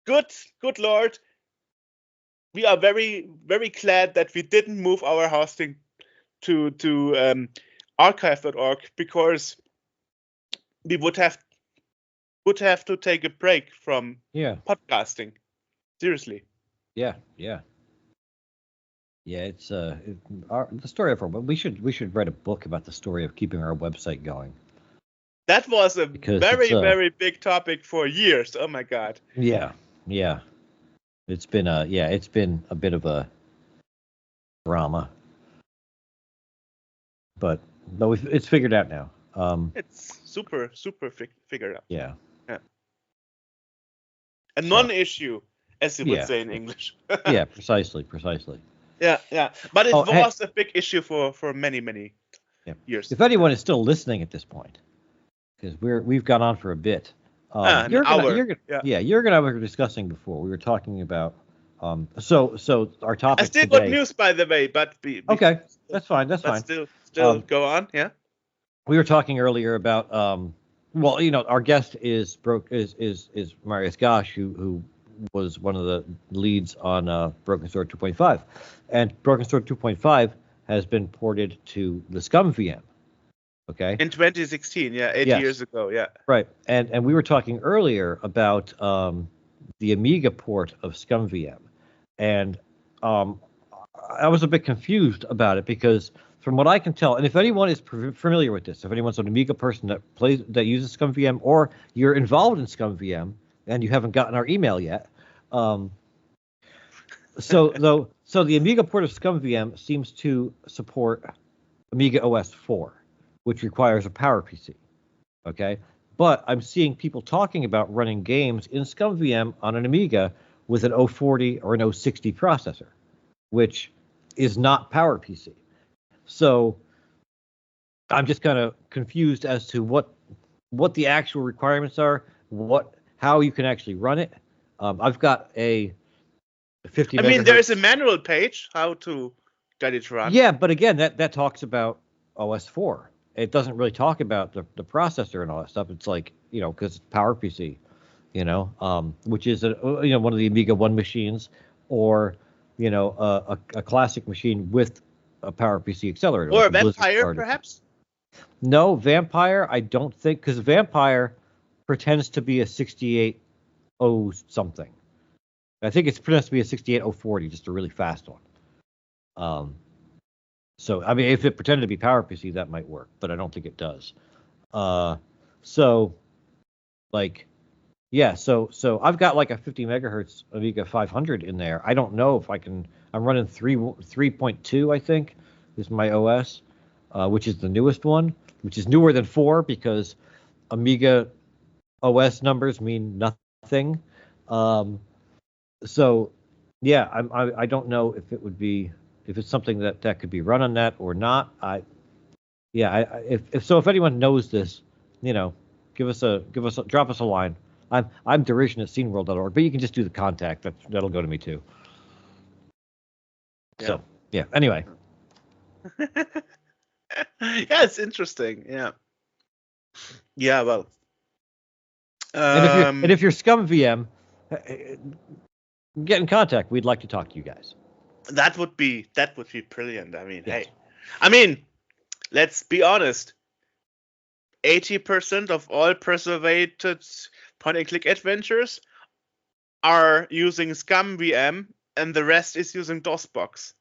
good Lord. We are very, very glad that we didn't move our hosting to archive.org because we would have to take a break from podcasting. Seriously. Yeah. It's the story of our. We should write a book about the story of keeping our website going. That was a very big topic for years. Oh my God. Yeah. It's been a bit of a drama, but no, it's figured out now. It's super figured out. Yeah. A non-issue, as you would say in English. Yeah, precisely. Yeah. But it was a big issue for many years. If anyone is still listening at this point, because we've gone on for a bit. You're gonna we were discussing before. We were talking about so our topic. I still today, got news, by the way, but okay, that's fine. Still go on, yeah. We were talking earlier about our guest is Marius Gosch, who was one of the leads on Broken Sword 2.5, and Broken Sword 2.5 has been ported to the Scum VM. Okay. In 2016, 8 years ago, yeah. Right, and we were talking earlier about the Amiga port of Scum VM, and I was a bit confused about it because, from what I can tell, and if anyone is familiar with this, if anyone's an Amiga person that uses Scum VM, or you're involved in Scum VM and you haven't gotten our email yet, so the Amiga port of Scum VM seems to support Amiga OS 4. Which requires a PowerPC, okay? But I'm seeing people talking about running games in ScumVM on an Amiga with an 040 or an 060 processor, which is not PowerPC. So I'm just kind of confused as to what the actual requirements are, how you can actually run it. I've got a 50 megahertz. I mean, there's a manual page how to get it run. Yeah, but again, that talks about OS 4. It doesn't really talk about the processor and all that stuff. It's like, because it's PowerPC, which is one of the Amiga 1 machines, or a classic machine with a PowerPC accelerator, or like a Vampire, perhaps. No, Vampire, I don't think, because Vampire pretends to be a 68 something. I think it pretends to be a 68040, just a really fast one. So, I mean, if it pretended to be PowerPC, that might work, but I don't think it does. So I've got like a 50 megahertz Amiga 500 in there. I don't know if I can. I'm running 3.2, I think, is my OS, which is the newest one, which is newer than 4 because Amiga OS numbers mean nothing. So, yeah, I don't know if it would be. If it's something that could be run on that or not, if anyone knows this, drop us a line. I'm derision@sceneworld.org, but you can just do the contact. That'll go to me too. Yeah. So yeah. Anyway. Yeah, it's interesting. Yeah. Yeah. Well. And if you're Scum VM, get in contact. We'd like to talk to you guys. That would be brilliant. I mean, Yes. hey, let's be honest. 80% of all preservated point-and-click adventures are using Scum VM, and the rest is using DOSBox.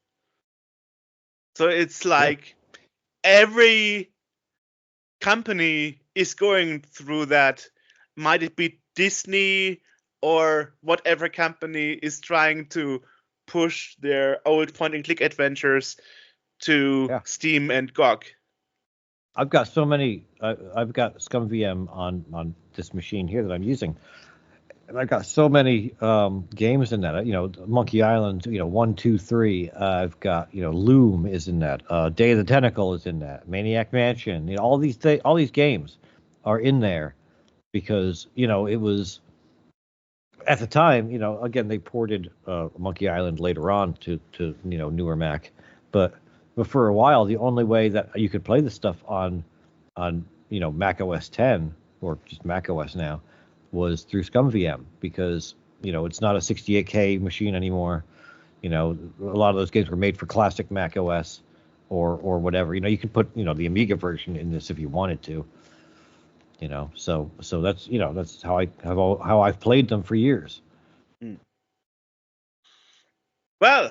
So it's like every company is going through that. Might it be Disney or whatever company is trying to push their old point-and-click adventures to Steam and GOG. I've got so many. I've got Scum VM on this machine here that I'm using, and I've got so many games in that. Monkey Island. 1, 2, 3. I've got Loom is in that. Day of the Tentacle is in that. Maniac Mansion. All these games are in there because it was at the time. Again, they ported Monkey Island later on to newer Mac, but for a while, the only way that you could play the stuff on Mac OS 10 or just Mac OS now was through Scum VM because it's not a 68K machine anymore. A lot of those games were made for classic Mac OS or whatever. You can put the Amiga version in this if you wanted to. So that's that's how I've played them for years. Well,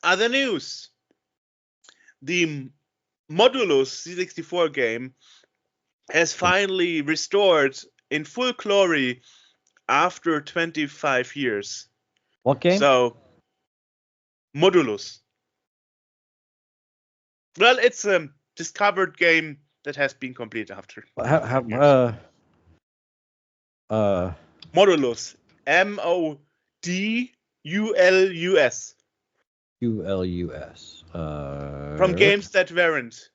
other news. The Modulus C64 game has finally restored in full glory after 25 years. What game? So, Modulus. Well, it's a discovered game that has been completed after. Modulus. MODULUS. ULUS. From games that weren't.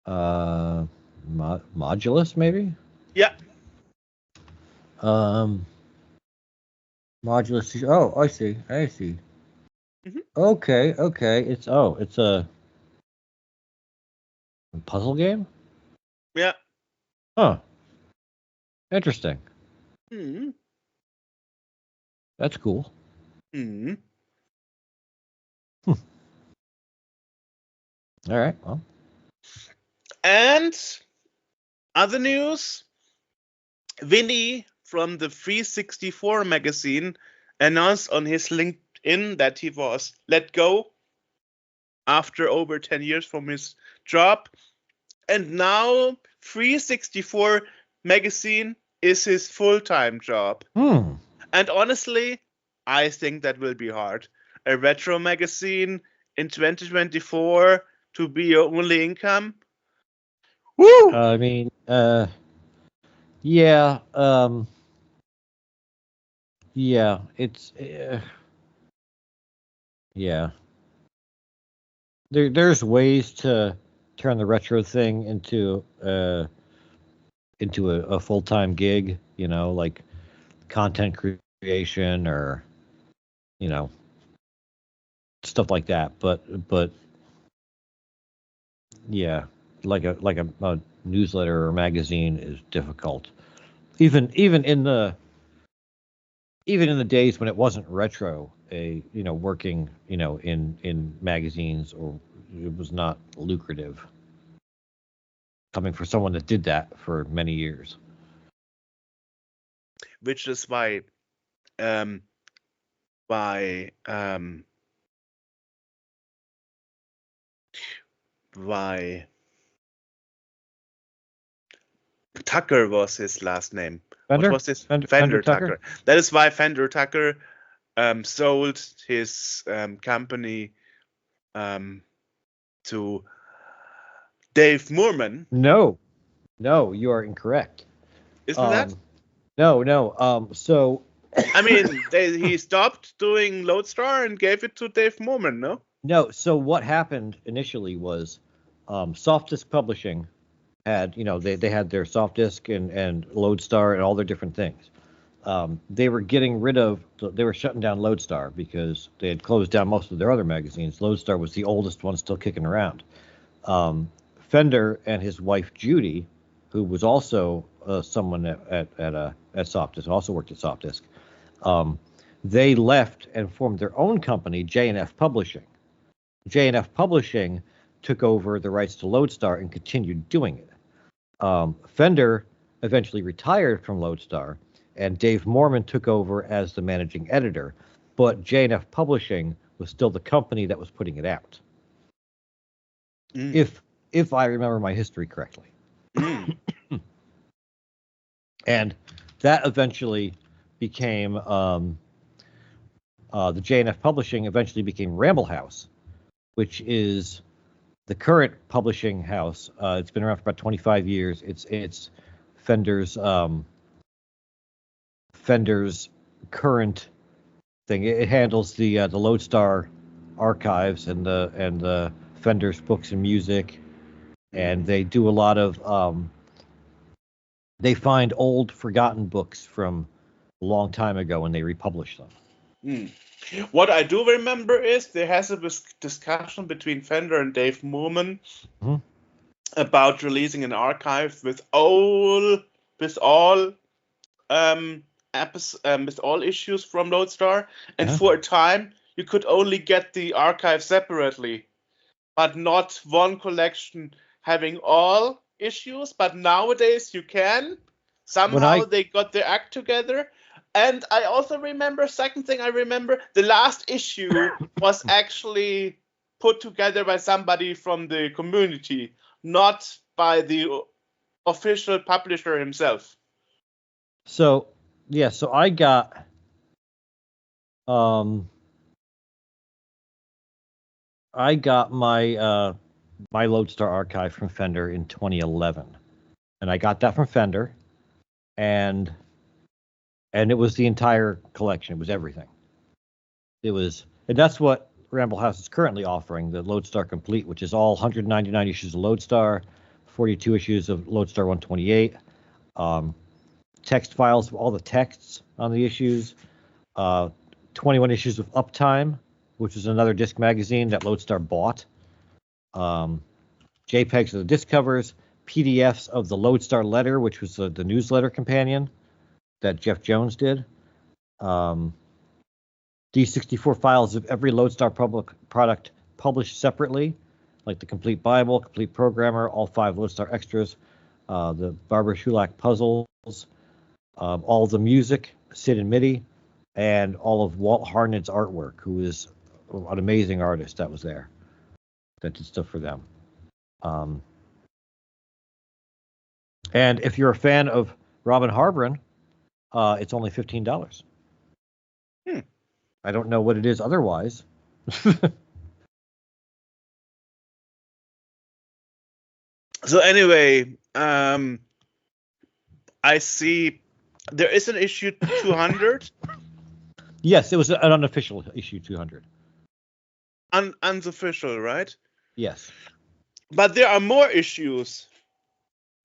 Modulus, maybe? Yeah. Modulus. Oh, I see. Mm-hmm. Okay. It's a puzzle game? Yeah. Huh. Interesting. Mm-hmm. That's cool. Mm-hmm. All right. Well. And other news, Vinny from the 364 magazine announced on his LinkedIn that he was let go after over 10 years from his job. And now 364 magazine is his full-time job. And honestly, I think that will be hard. A retro magazine in 2024 to be your only income. Woo! I mean, yeah, yeah, it's, yeah. There's ways to turn the retro thing into a full-time gig, like content creation or, stuff like that. But yeah, like a newsletter or magazine is difficult. Even in the days when it wasn't retro, working in magazines, or it was not lucrative. Coming for someone that did that for many years. Which is why Tucker was his last name. Fender? What was this? Fender Tucker? That is why Fender Tucker sold his company to Dave Moorman. No, you are incorrect. Isn't that? No. So, I mean, he stopped doing Lodestar and gave it to Dave Moorman, no? No. So what happened initially was Soft Disk Publishing had, they had their soft disk and Lodestar and all their different things. They were shutting down Lodestar because they had closed down most of their other magazines. Lodestar was the oldest one still kicking around. Fender and his wife Judy, who was also someone at Softdisk, also worked at Softdisk, they left and formed their own company, J&F Publishing. J&F Publishing took over the rights to Lodestar and continued doing it. Fender eventually retired from Lodestar, and Dave Moorman took over as the managing editor, but J&F Publishing was still the company that was putting it out. If I remember my history correctly. And that eventually became the J&F Publishing eventually became Ramble House, which is the current publishing house. It's been around for about 25 years. It's Fender's current thing. It handles the Lodestar archives and the Fender's books and music, and they do a lot of they find old forgotten books from a long time ago and they republish them. What I do remember is there has a discussion between Fender and Dave Moorman about releasing an archive with all issues from Lodestar, and for a time you could only get the archive separately, but not one collection having all issues. But nowadays you can. Somehow they got their act together. And I also remember, the last issue was actually put together by somebody from the community, not by the official publisher himself. So I got my my Lodestar archive from Fender in 2011, and I got that from Fender, and it was the entire collection. It was everything. And that's what Ramble House is currently offering, the Lodestar Complete, which is all 199 issues of Lodestar, 42 issues of Lodestar 128, text files of all the texts on the issues, 21 issues of Uptime, which is another disc magazine that Lodestar bought, JPEGs of the disc covers, PDFs of the Lodestar Letter, which was the newsletter companion that Jeff Jones did, D64 files of every Lodestar product published separately, like the Complete Bible, Complete Programmer, all 5 Lodestar extras, the Barbara Shulak puzzles, all the music, Sid and MIDI, and all of Walt Harned's artwork, who is an amazing artist that was there, that did stuff for them. And if you're a fan of Robin Harbron, it's only $15. I don't know what it is otherwise. So anyway, I see there is an issue 200. Yes, it was an unofficial issue 200. Unofficial, right? Yes. But there are more issues.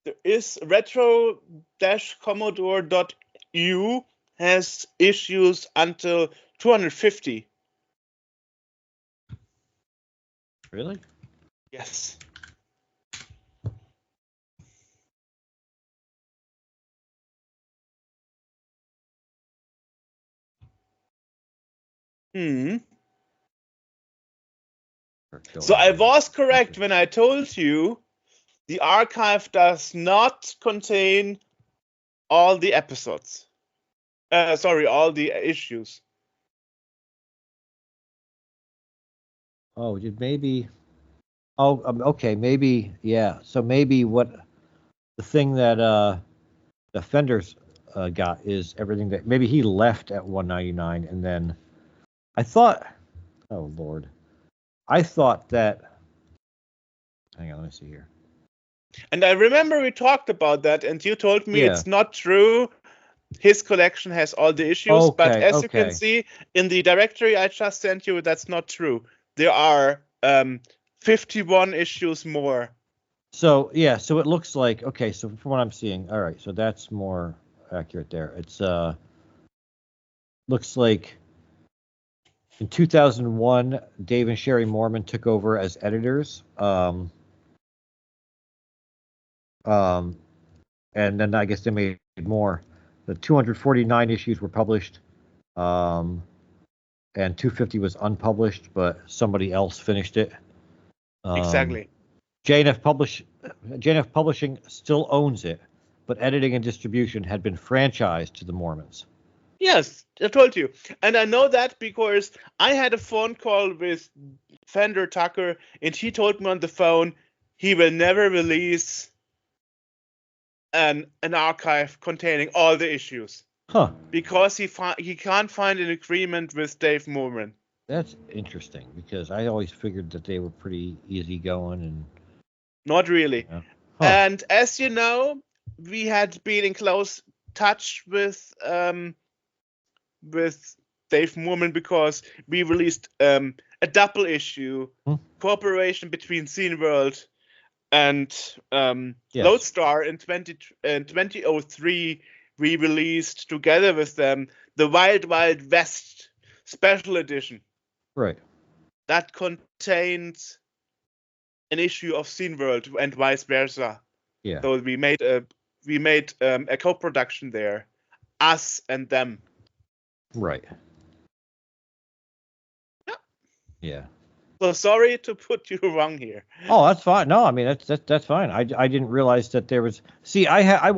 There is retro-commodore.eu has issues until 250. Really? Yes. So I was correct when I told you the archive does not contain all the episodes. All the issues. Oh, maybe. Oh, okay, maybe. Yeah. So maybe what the thing that the Fender's got is everything that maybe he left at 199, and then I thought, oh Lord, I thought that. Hang on, let me see here. And I remember we talked about that, and you told me it's not true. His collection has all the issues, but as you can see in the directory I just sent you, that's not true. There are 51 issues more. So yeah, so it looks like okay. So from what I'm seeing, all right. So that's more accurate there. It's looks like in 2001, Dave and Sherry Mormon took over as editors. And then I guess they made more. The 249 issues were published, and 250 was unpublished, but somebody else finished it. Exactly. J&F Publishing still owns it, but editing and distribution had been franchised to the Mormons. Yes, I told you. And I know that because I had a phone call with Fender Tucker, and he told me on the phone he will never release an archive containing all the issues. Huh. Because he can't find an agreement with Dave Mormon. That's interesting, because I always figured that they were pretty easygoing and... Not really. Huh. And as you know, we had been in close touch with Dave Moorman because we released a double issue cooperation between Scene World and Yes. Lodestar in 2003. We released together with them the Wild Wild West Special Edition. Right. That contained an issue of Scene World and vice versa. Yeah. So we made a co-production there, us and them. Right. Yeah. Yeah. So sorry to put you wrong here. Oh, that's fine. No, I mean that's fine. I didn't realize that there was. See, I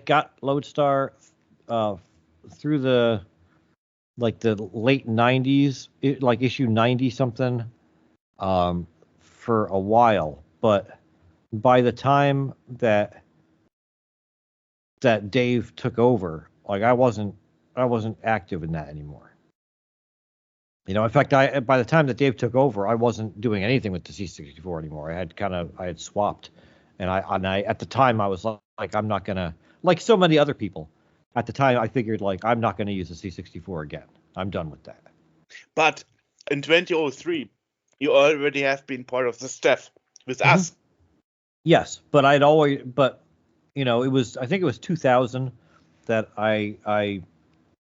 got Lodestar through the late 90s, like issue 90 something, for a while, but by the time that Dave took over, like I wasn't active in that anymore. You know, in fact, by the time that Dave took over, I wasn't doing anything with the C64 anymore. I had swapped, and I at the time I was like I'm not gonna, like so many other people. At the time, I figured like I'm not gonna use the C64 again. I'm done with that. But in 2003, you already have been part of the staff with us. Yes, but you know, I think it was 2000 that my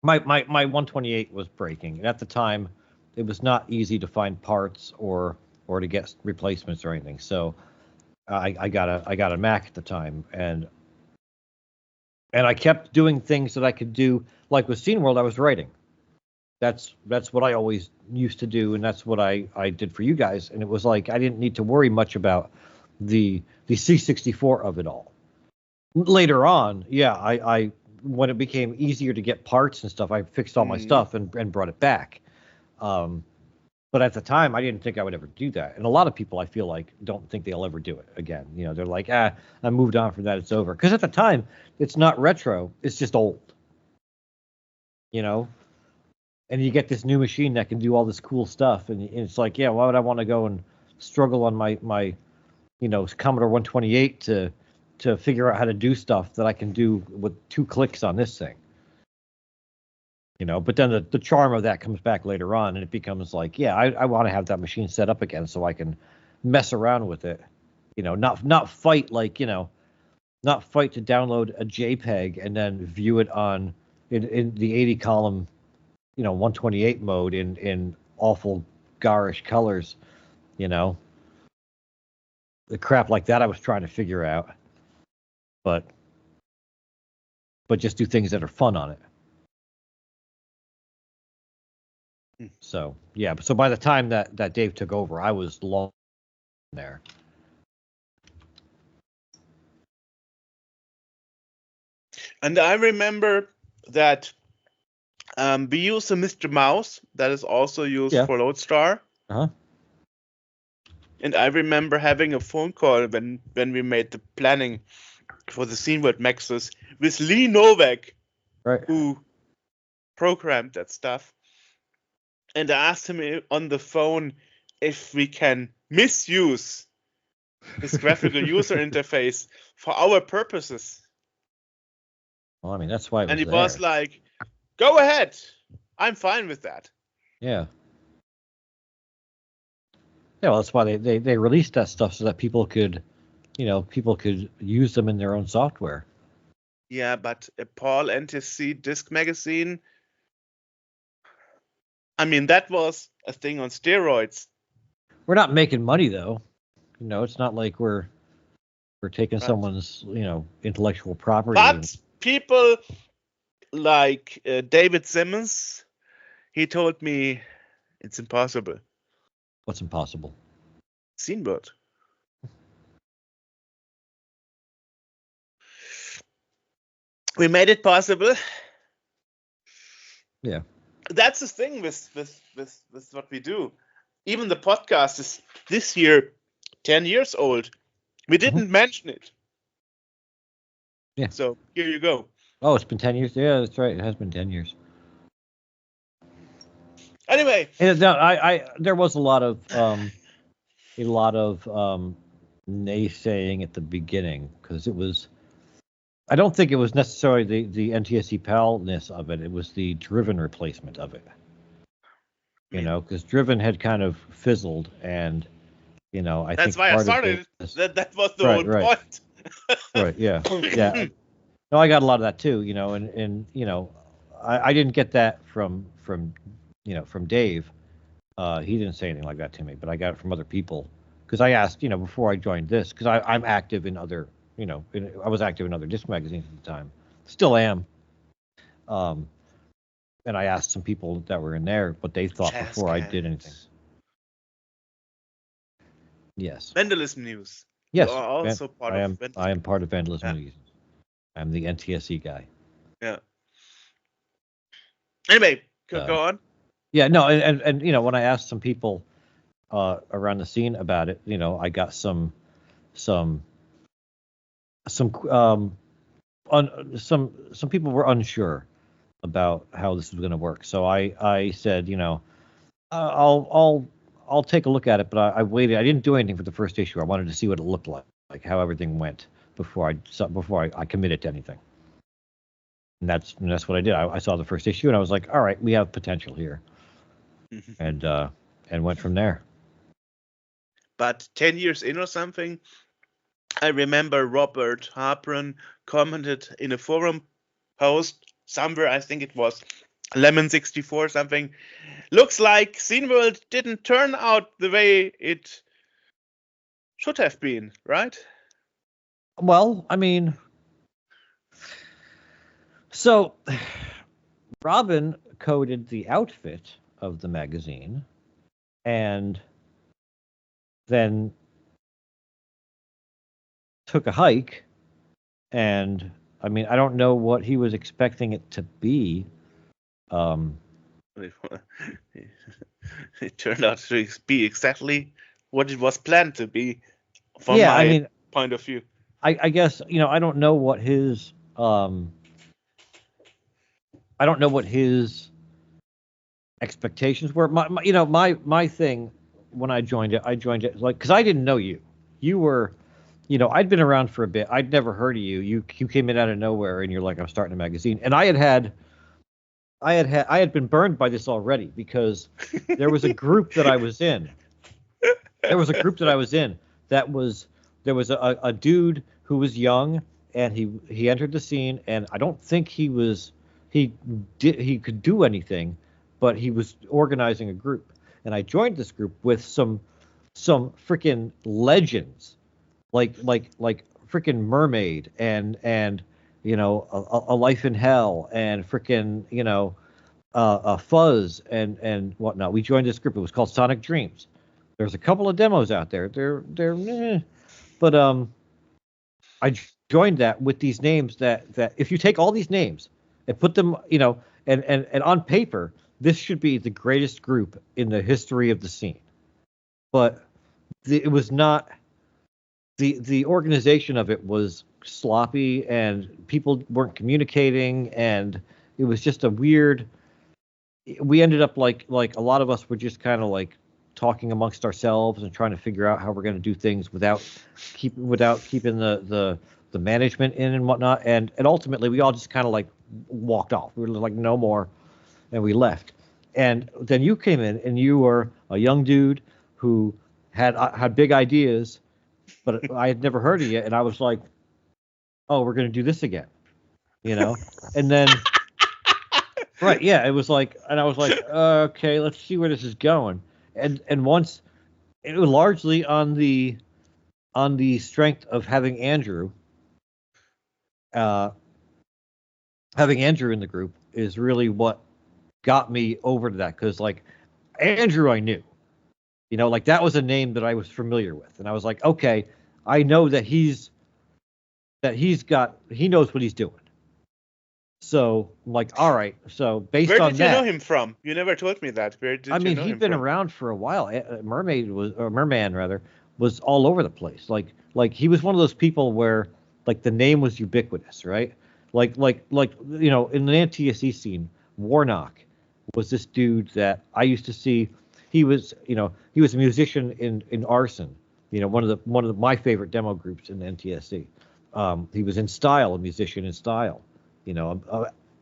128 was breaking, and at the time it was not easy to find parts or to get replacements or anything. So I got a Mac at the time, and I kept doing things that I could do, like with Scene World. I was writing. That's what I always used to do, and that's what I did for you guys. And it was like I didn't need to worry much about the C64 of it all. Later on, yeah, I when it became easier to get parts and stuff, I fixed all my stuff and brought it back. But at the time, I didn't think I would ever do that. And a lot of people, I feel like, don't think they'll ever do it again. You know, they're like, I moved on from that. It's over. Because at the time, it's not retro. It's just old. You know? And you get this new machine that can do all this cool stuff. And it's like, yeah, why would I want to go and struggle on my Commodore 128 to figure out how to do stuff that I can do with 2 clicks on this thing? You know, but then the charm of that comes back later on, and it becomes like, yeah, I want to have that machine set up again so I can mess around with it. You know, not fight like, not fight to download a JPEG and then view it in the 80 column, 128 mode in awful garish colors. You know, the crap like that I was trying to figure out, but just do things that are fun on it. So yeah, so by the time that Dave took over, I was long there. And I remember that we used a Mr. Mouse that is also used for Lodestar. And I remember having a phone call when we made the planning for the Scene World Maxus with Lee Novak, right, who programmed that stuff. And I asked him on the phone if we can misuse his graphical user interface for our purposes. Well, I mean, that's why it was and he there. was like, go ahead. I'm fine with that. Yeah. Yeah, well, that's why they released that stuff so that people could use them in their own software. Yeah, but Paul and his disc magazine, I mean, that was a thing on steroids. We're not making money though. It's not like we're taking someone's intellectual property. But people like David Simmons, he told me it's impossible. What's impossible? Scene World. We made it possible. Yeah. That's the thing with what we do. Even the podcast is this year 10 years old. We didn't mention it. Yeah. So here you go. Oh, it's been 10 years. Yeah, that's right. It has been 10 years. Anyway, there was a lot of naysaying at the beginning because it was. I don't think it was necessarily the NTSC PAL-ness of it. It was the Driven replacement of it. Because Driven had kind of fizzled, and I that's think why I started. That was the whole point. Right. Yeah. Yeah. No, I got a lot of that too. And I didn't get that from Dave. He didn't say anything like that to me, but I got it from other people because I asked, before I joined this, because I'm active in other. I was active in other disc magazines at the time. Still am. And I asked some people that were in there what they thought before I did anything. Yes. Vandalism News. Yes. You are also part of I am part of Vandalism News. I'm the NTSC guy. Yeah. Anyway, go on. Yeah, no, and when I asked some people around the scene about it, I got some people were unsure about how this was going to work. So I said, I'll take a look at it, but I waited. I didn't do anything for the first issue. I wanted to see what it looked like how everything went before I committed to anything. And that's what I did. I saw the first issue and I was like, all right, we have potential here, and went from there. But 10 years in or something, I remember Robert Harpern commented in a forum post somewhere, I think it was Lemon 64 something. Looks like Scene World didn't turn out the way it should have been, right? Well, I mean, so Robin coded the outfit of the magazine and then took a hike, and I mean, I don't know what he was expecting it to be. It turned out to be exactly what it was planned to be from my point of view. I guess, I don't know what his expectations were. My thing when I joined it like, because I didn't know you. You were, I'd been around for a bit. I'd never heard of you. You came in out of nowhere, and you're like, I'm starting a magazine. And I had been burned by this already because there was a group that I was in. There was a dude who was young, and he entered the scene, and I don't think he could do anything, but he was organizing a group, and I joined this group with some freaking legends, like freaking Mermaid and a Life in Hell and freaking Fuzz and whatnot. We joined this group. It was called Sonic Dreams. There's a couple of demos out there. But I joined that with these names that if you take all these names and put them, and on paper, this should be the greatest group in the history of the scene. But it was not. The organization of it was sloppy, and people weren't communicating, and it was just a weird. We ended up like a lot of us were just kind of like talking amongst ourselves and trying to figure out how we're going to do things without keeping the management in and whatnot, and ultimately we all just kind of like walked off. We were like, no more, and we left. And then you came in, and you were a young dude who had big ideas, but I had never heard of it, and I was like, oh, we're gonna do this again, and then. Right, yeah, it was like, and I was like, okay, let's see where this is going, and once it was largely on the strength of having Andrew in the group is really what got me over to that, because like Andrew I knew, like that was a name that I was familiar with, and I was like, okay, I know that he knows what he's doing. So I'm like, all right. So based on that, where did you know him from? You never told me that. Where did you know him from? He'd been around for a while. Merman rather was all over the place. Like he was one of those people where like the name was ubiquitous, right? Like in the NTSC scene, Warnock was this dude that I used to see. He was a musician in Arson, one of my favorite demo groups in the NTSC. He was in Style, a musician in Style. An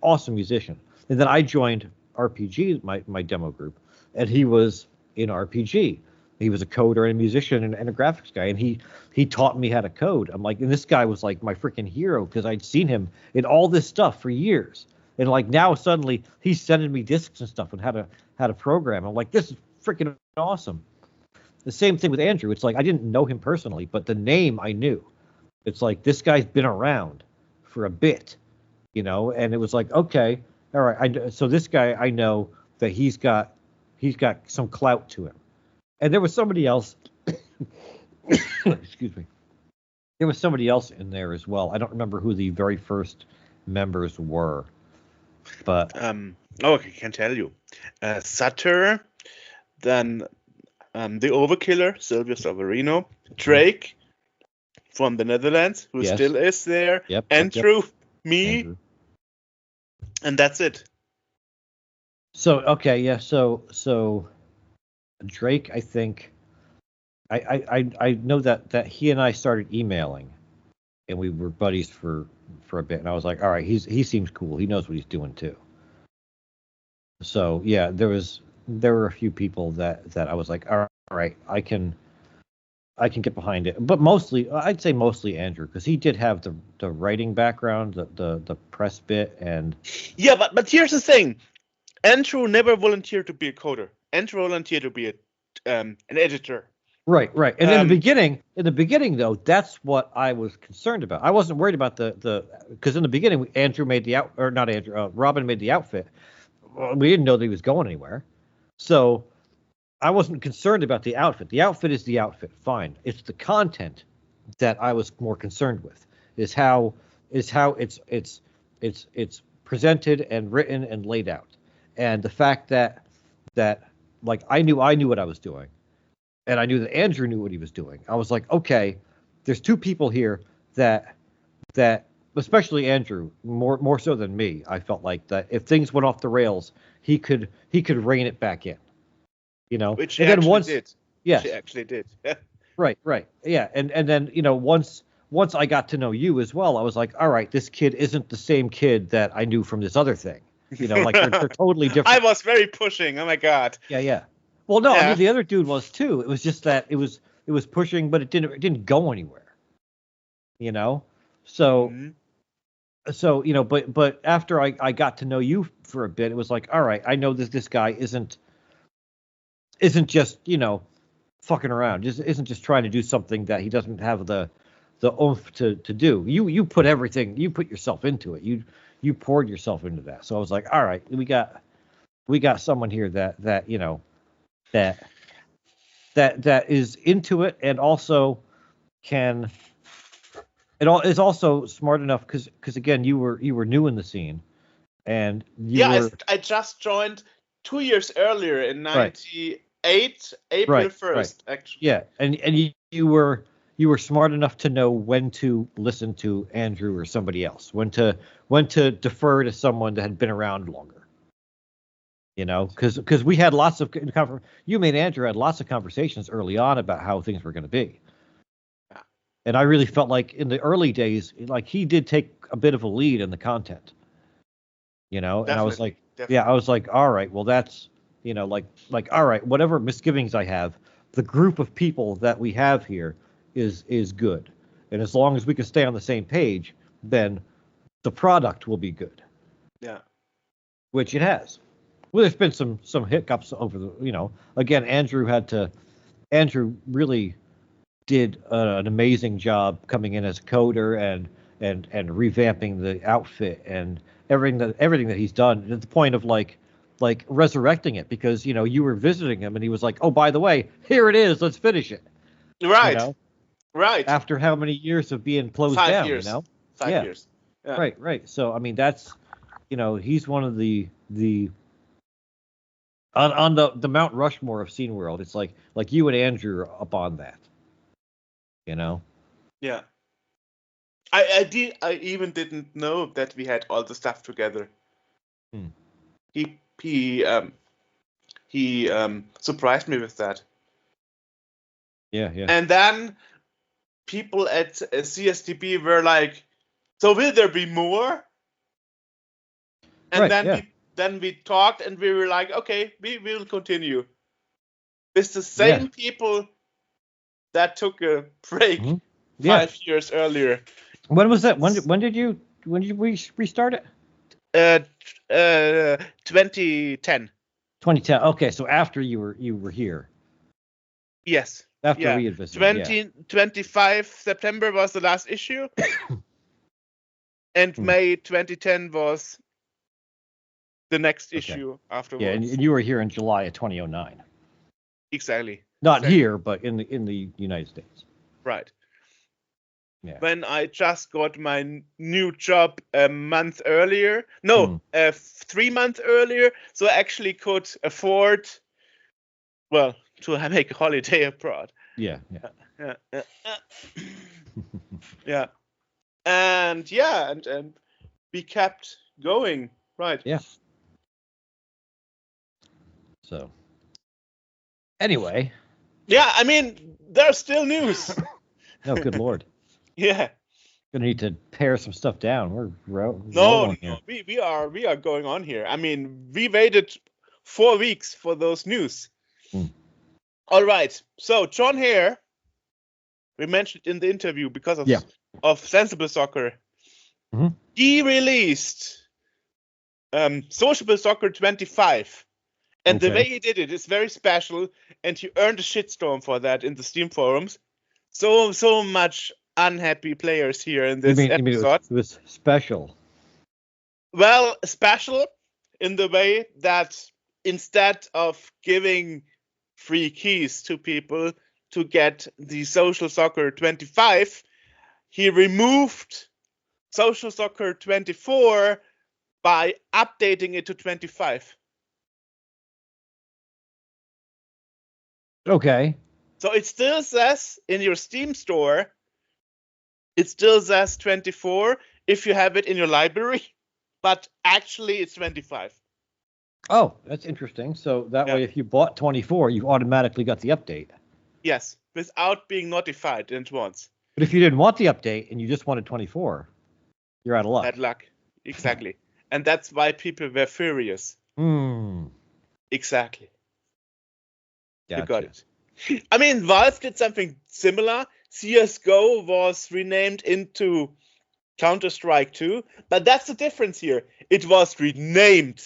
awesome musician. And then I joined RPG, my demo group, and he was in RPG. He was a coder and a musician and a graphics guy, and he taught me how to code. I'm like, and this guy was like my freaking hero because I'd seen him in all this stuff for years. And like now suddenly he's sending me discs and stuff on how to program. I'm like, this is freaking awesome. The same thing with Andrew. It's like I didn't know him personally, but the name I knew. It's like this guy's been around for a bit. And it was like, okay, all right. So this guy, I know that he's got some clout to him. And there was somebody else. Excuse me. There was somebody else in there as well. I don't remember who the very first members were, but I can tell you, Sutter, then the Overkiller, Silvio Savarino, Drake from the Netherlands, who still is there, Andrew. Me, Andrew. And that's it. So okay, yeah. So Drake, I think, I know that he and I started emailing, and we were buddies for a bit. And I was like, all right, he seems cool. He knows what he's doing too. So yeah, there were a few people that I was like, all right, I can get behind it, but I'd say mostly Andrew, because he did have the writing background, the press bit, and yeah, but here's the thing, Andrew never volunteered to be a coder. Andrew volunteered to be an editor. Right, and in the beginning though, that's what I was concerned about. I wasn't worried about the because in the beginning Andrew made Robin made the outfit. We didn't know that he was going anywhere, so I wasn't concerned about the outfit. The outfit is the outfit. Fine. It's the content that I was more concerned with. Is how it's presented and written and laid out. And the fact that like I knew what I was doing, and I knew that Andrew knew what he was doing. I was like, okay, there's two people here that especially Andrew, more so than me. I felt like that if things went off the rails, he could rein it back in. Which he actually did. Yeah, she actually did. Right. Yeah, and then once I got to know you as well, I was like, all right, this kid isn't the same kid that I knew from this other thing. Like they're totally different. I was very pushing. Oh my god. Yeah. Well, no, I mean the other dude was too. It was just that it was pushing, but it didn't go anywhere. So. Mm-hmm. So but after I got to know you for a bit, it was like, all right, I know this guy isn't just fucking around, isn't just trying to do something that he doesn't have the oomph to do. You put yourself into it. You poured yourself into that. So I was like, all right, we got someone here that is into it, and also is also smart enough because again you were new in the scene, and I just joined 2 years earlier in 98, April 1st, actually. Yeah, and you were smart enough to know when to listen to Andrew or somebody else, when to defer to someone that had been around longer. Because we had lots of you and Andrew had lots of conversations early on about how things were going to be. And I really felt like in the early days, like he did take a bit of a lead in the content, and I was like, definitely. Yeah, I was like, all right, well, that's, like, all right, whatever misgivings I have, the group of people that we have here is good, and as long as we can stay on the same page, then the product will be good. Yeah. Which it has. Well, there's been some hiccups over the, again, Andrew really did an amazing job coming in as a coder and revamping the outfit and everything that he's done, to the point of like resurrecting it, because you were visiting him and he was like, oh, by the way, here it is, let's finish it. Right. Right. After how many years of being closed 5 down, years. 5 Yeah. years. Yeah. Right. So I mean, that's he's one of the on the Mount Rushmore of Scene World. It's like you and Andrew are up on that. Yeah. I even didn't know that we had all the stuff together. He surprised me with that. Yeah. And then people at CSTB were like, so will there be more? And right, then we talked and we were like, okay, we will continue. It's the same people that took a break 5 years earlier. When was that? When did we restart it? 2010. 2010. Okay, so after you were here. Yes. After we had visited. 25 September was the last issue. And May 2010 was the next issue afterwards. Yeah, and you were here in July of 2009. Exactly. Not here, but in the United States. Right. Yeah. When I just got my new job a month earlier. No, 3 months earlier. So I actually could afford, to make a holiday abroad. Yeah. Yeah. And we kept going. Right. Yeah. So. Anyway. Yeah, I mean, there's still news. Oh, good Lord. Yeah. Gonna need to pare some stuff down. We're no, we are going on here. I mean, we waited 4 weeks for those news. All right. So John Hare, we mentioned in the interview because of Sensible Soccer. He released Sociable Soccer 25. And the way he did it is very special, and he earned a shitstorm for that in the Steam forums. So much unhappy players here in this episode. You mean it was special? Well, special in the way that instead of giving free keys to people to get the Social Soccer 25, he removed Social Soccer 24 by updating it to 25. Okay. So it still says in your Steam store, it still says 24 if you have it in your library, but actually it's 25. Oh, that's interesting. So that way, if you bought 24, you automatically got the update. Yes, without being notified in advance. But if you didn't want the update and you just wanted 24, you're out of luck. Bad luck. Exactly. And that's why people were furious. Exactly. Gotcha. You got it. I mean, Valve did something similar. CSGO was renamed into Counter-Strike 2, but that's the difference here. It was renamed.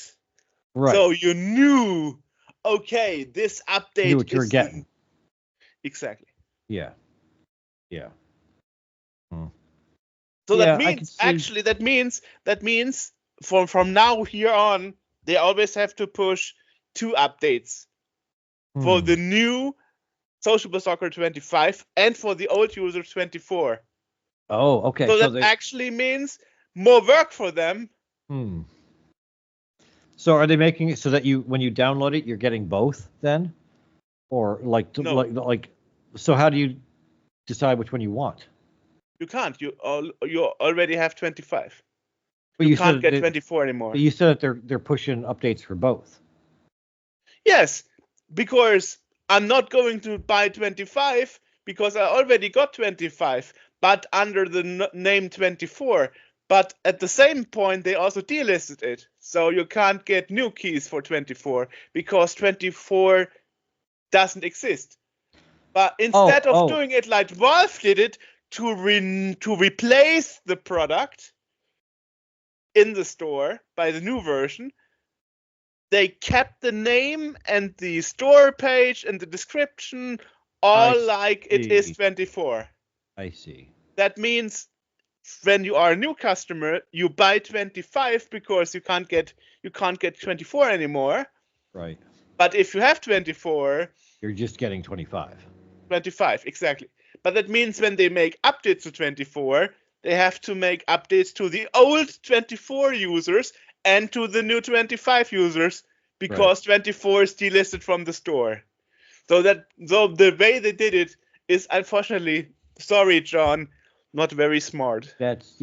Right. So you knew, okay, this update knew what you were getting. Exactly. Yeah. So that means that means from now here on, they always have to push 2 updates for the new Sociable Soccer 25 and for the old users 24. Oh, okay. So that actually means more work for them. So are they making it so that when you download it, you're getting both then? Or no. So how do you decide which one you want? You can't. You already have 25. But you can't get 24 anymore. But you said that they're pushing updates for both. Yes, because I'm not going to buy 25 because I already got 25, but under the name 24. But at the same point, they also delisted it. So you can't get new keys for 24 because 24 doesn't exist. But instead of doing it like Valve did it to replace the product in the store by the new version, they kept the name and the store page and the description all like it is 24. I see. That means when you are a new customer, you buy 25 because you can't get 24 anymore. Right. But if you have 24, you're just getting 25. 25, exactly. But that means when they make updates to 24, they have to make updates to the old 24 users and to the new 25 users because 24 is delisted from the store. So the way they did it is unfortunately, sorry, John, not very smart. That's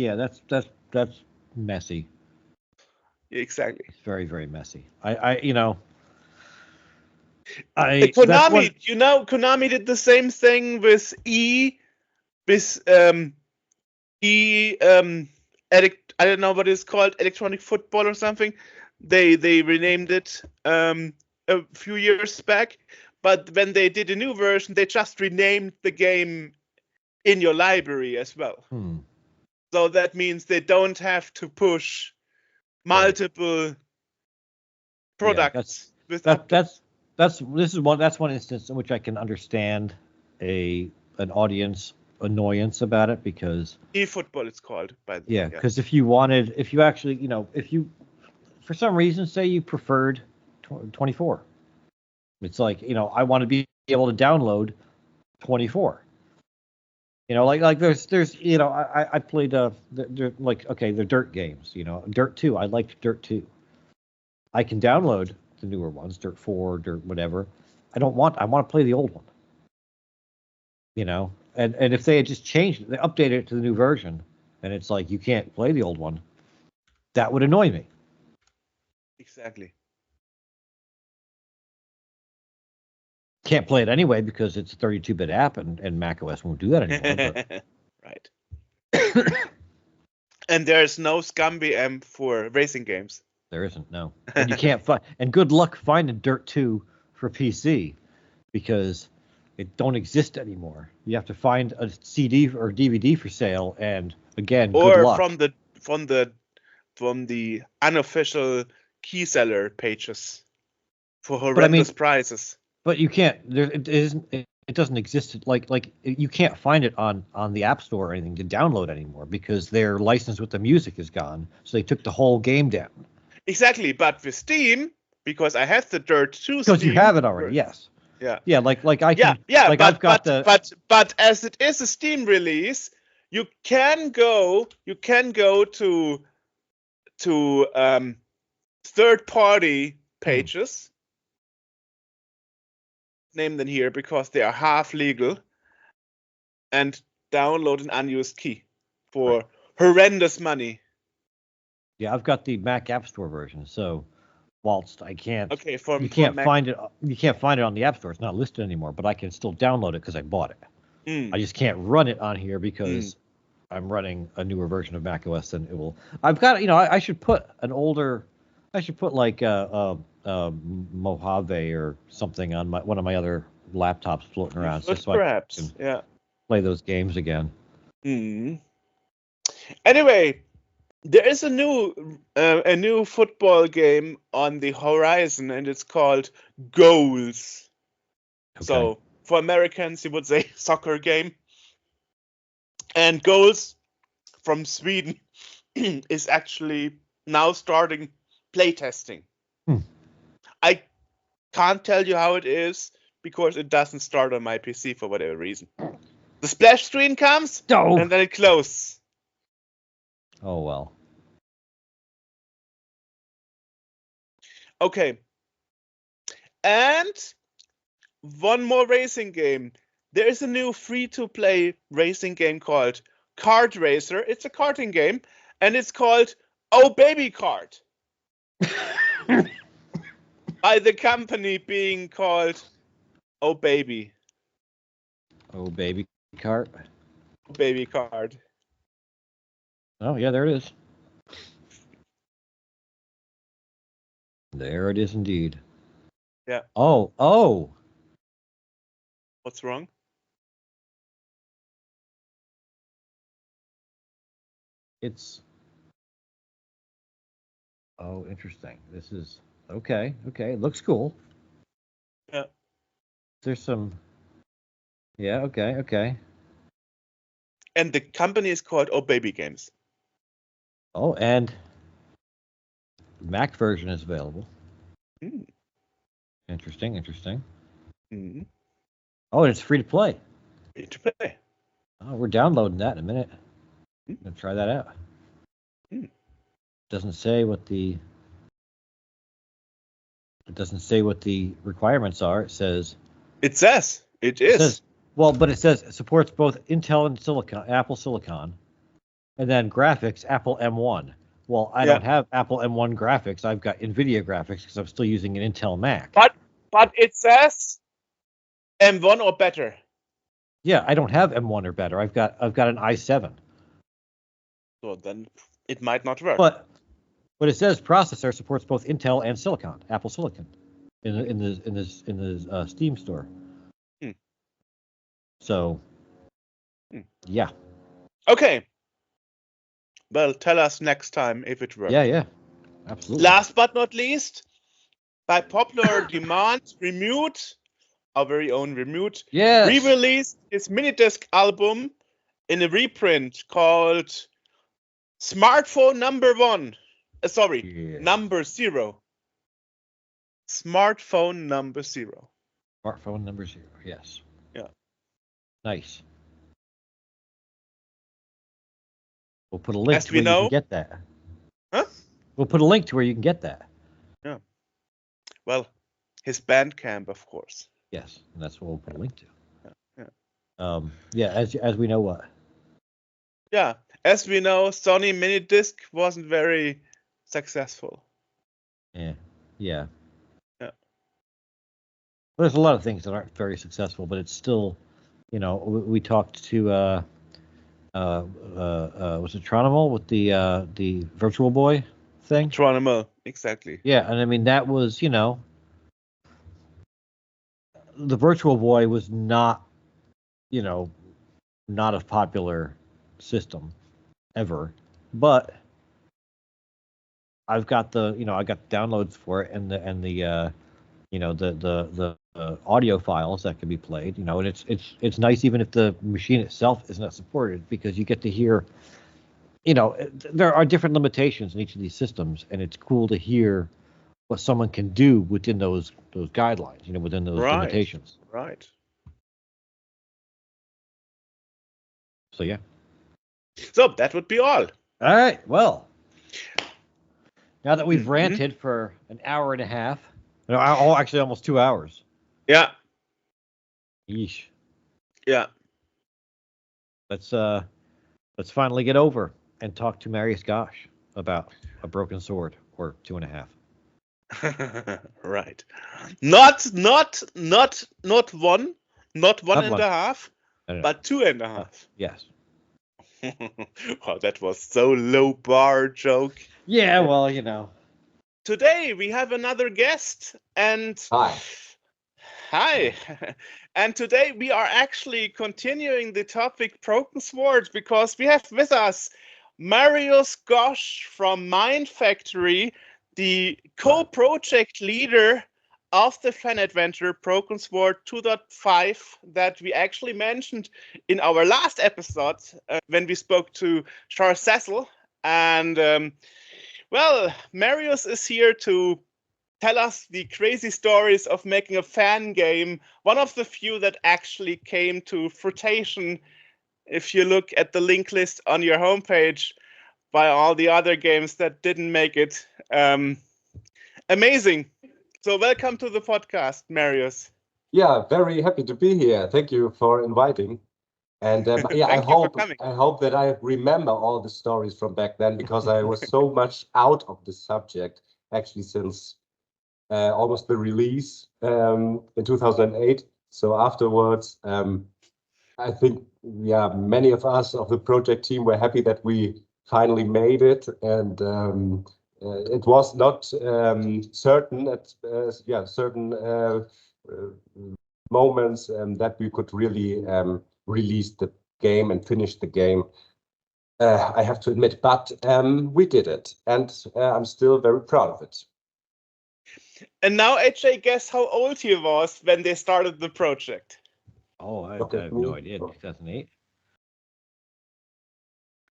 messy. Exactly. It's very, very messy. Konami did the same thing with I don't know what it's called, electronic football or something. They renamed it a few years back, but when they did a new version, they just renamed the game in your library as well. So that means they don't have to push multiple products. That's one instance in which I can understand an audience annoyance about it, because eFootball it's called, by the way. Because if you for some reason say you preferred 24, it's like, I want to be able to download 24. Like there's I played the Dirt games, Dirt 2. I liked Dirt 2. I can download the newer ones, Dirt 4, Dirt whatever. I want to play the old one. And if they had just changed it, they updated it to the new version, and it's like you can't play the old one, that would annoy me. Exactly. Can't play it anyway because it's a 32-bit app, and macOS won't do that anymore. Right. And there's no ScumbM for racing games. There isn't, no. And you can't find. And good luck finding Dirt 2 for PC, because it don't exist anymore. You have to find a CD or DVD for sale, and again, good luck. from the unofficial key seller pages for horrendous prices. But you can't. It doesn't exist. Like you can't find it on the App Store or anything to download anymore, because their license with the music is gone. So they took the whole game down. Exactly, but with Steam, because I have the Dirt 2. Because you have it already, yes. Yeah. Like I can. But as it is a Steam release, you can go to third-party pages. Name them here because they are half legal, and download an unused key for horrendous money. Yeah, I've got the Mac App Store version, so whilst I can't, you can't find it on the App Store. It's not listed anymore, but I can still download it because I bought it. I just can't run it on here because I'm running a newer version of macOS, and it will. I've got, I should put like Mojave or something on one of my other laptops floating around, so I can play those games again. Anyway, there is a new football game on the horizon, and it's called Goals. Okay. So for Americans, you would say soccer game. And Goals from Sweden is actually now starting playtesting. I can't tell you how it is because it doesn't start on my PC for whatever reason. The splash screen comes and then it closes. Oh, well. Okay. And one more racing game. There is a new free-to-play racing game called Kart Racer. It's a karting game, and it's called Oh Baby Kart. By the company being called Oh Baby. Oh Baby Kart. Oh Baby Kart. Oh yeah, there it is. There it is indeed. Yeah. Oh. What's wrong? It's oh, interesting. This is okay. Okay, it looks cool. Yeah. There's some. Yeah. Okay. Okay. And the company is called Oh Baby Games. Oh, and Mac version is available. Mm. Interesting. Interesting. Mm. Oh, and it's free to play. Free to play. Oh, we're downloading that in a minute. Mm. Gonna try that out. Mm. Doesn't say what the. It doesn't say what the requirements are. It says. It says it is. It says, well, but it says it supports both Intel and Silicon, Apple Silicon, and then graphics, Apple M1. Well, I don't have Apple M1 graphics. I've got NVIDIA graphics because I'm still using an Intel Mac. But it says M1 or better. Yeah, I don't have M1 or better. I've got an i7. So then it might not work. But it says processor supports both Intel and Silicon, Apple Silicon, in the Steam store. Hmm. So, yeah. Okay. Well, tell us next time if it works. Yeah, absolutely. Last but not least, by popular demand, Remote, our very own Remote, re-released his Minidisc album in a reprint called Smartphone Number 1. Number 0. Smartphone Number 0. Smartphone Number 0, yes. Yeah. Nice. We'll put a link As to we where you know, can get that. Huh? We'll put a link to where you can get that. Yeah. Well, his Bandcamp, of course. Yes, and that's what we'll put a link to. Yeah. As we know what. Yeah, as we know, Sony Minidisc wasn't very successful. Yeah. Yeah. There's a lot of things that aren't very successful, but it's still, we talked to was it Tronimal with the Virtual Boy thing? Tronimal, exactly. Yeah, and I mean that was, the Virtual Boy was not, not a popular system ever, but I've got I got downloads for it and the audio files that can be played, and it's nice even if the machine itself is not supported, because you get to hear, there are different limitations in each of these systems, and it's cool to hear what someone can do within those guidelines, within those limitations. Right. So yeah. So that would be all. All right. Well, now that we've ranted for an hour and a half, actually almost 2 hours. Yeah. Yeesh. Yeah. Let's finally get over and talk to Marius Gosch about A Broken Sword, or 2.5. Right. Not one and a half, but 2.5. Yes. Oh, that was so low bar joke. Yeah, well, Today we have another guest, and Hi. And today we are actually continuing the topic Broken Swords, because we have with us Marius Gosch from Mind Factory, the co-project leader of the fan adventure Broken Sword 2.5 that we actually mentioned in our last episode when we spoke to Charles Cecil. And Marius is here to tell us the crazy stories of making a fan game, one of the few that actually came to fruition if you look at the link list on your homepage, by all the other games that didn't make it. Amazing. So welcome to the podcast, Marius. Yeah, very happy to be here. Thank you for inviting. And I hope that I remember all the stories from back then, because I was so much out of the subject actually since almost the release in 2008. So afterwards, I think many of us of the project team were happy that we finally made it, and it was not certain at certain moments that we could really release the game and finish the game. I have to admit, but we did it, and I'm still very proud of it. And now, AJ, guess how old he was when they started the project? Oh, I have no idea. 2008.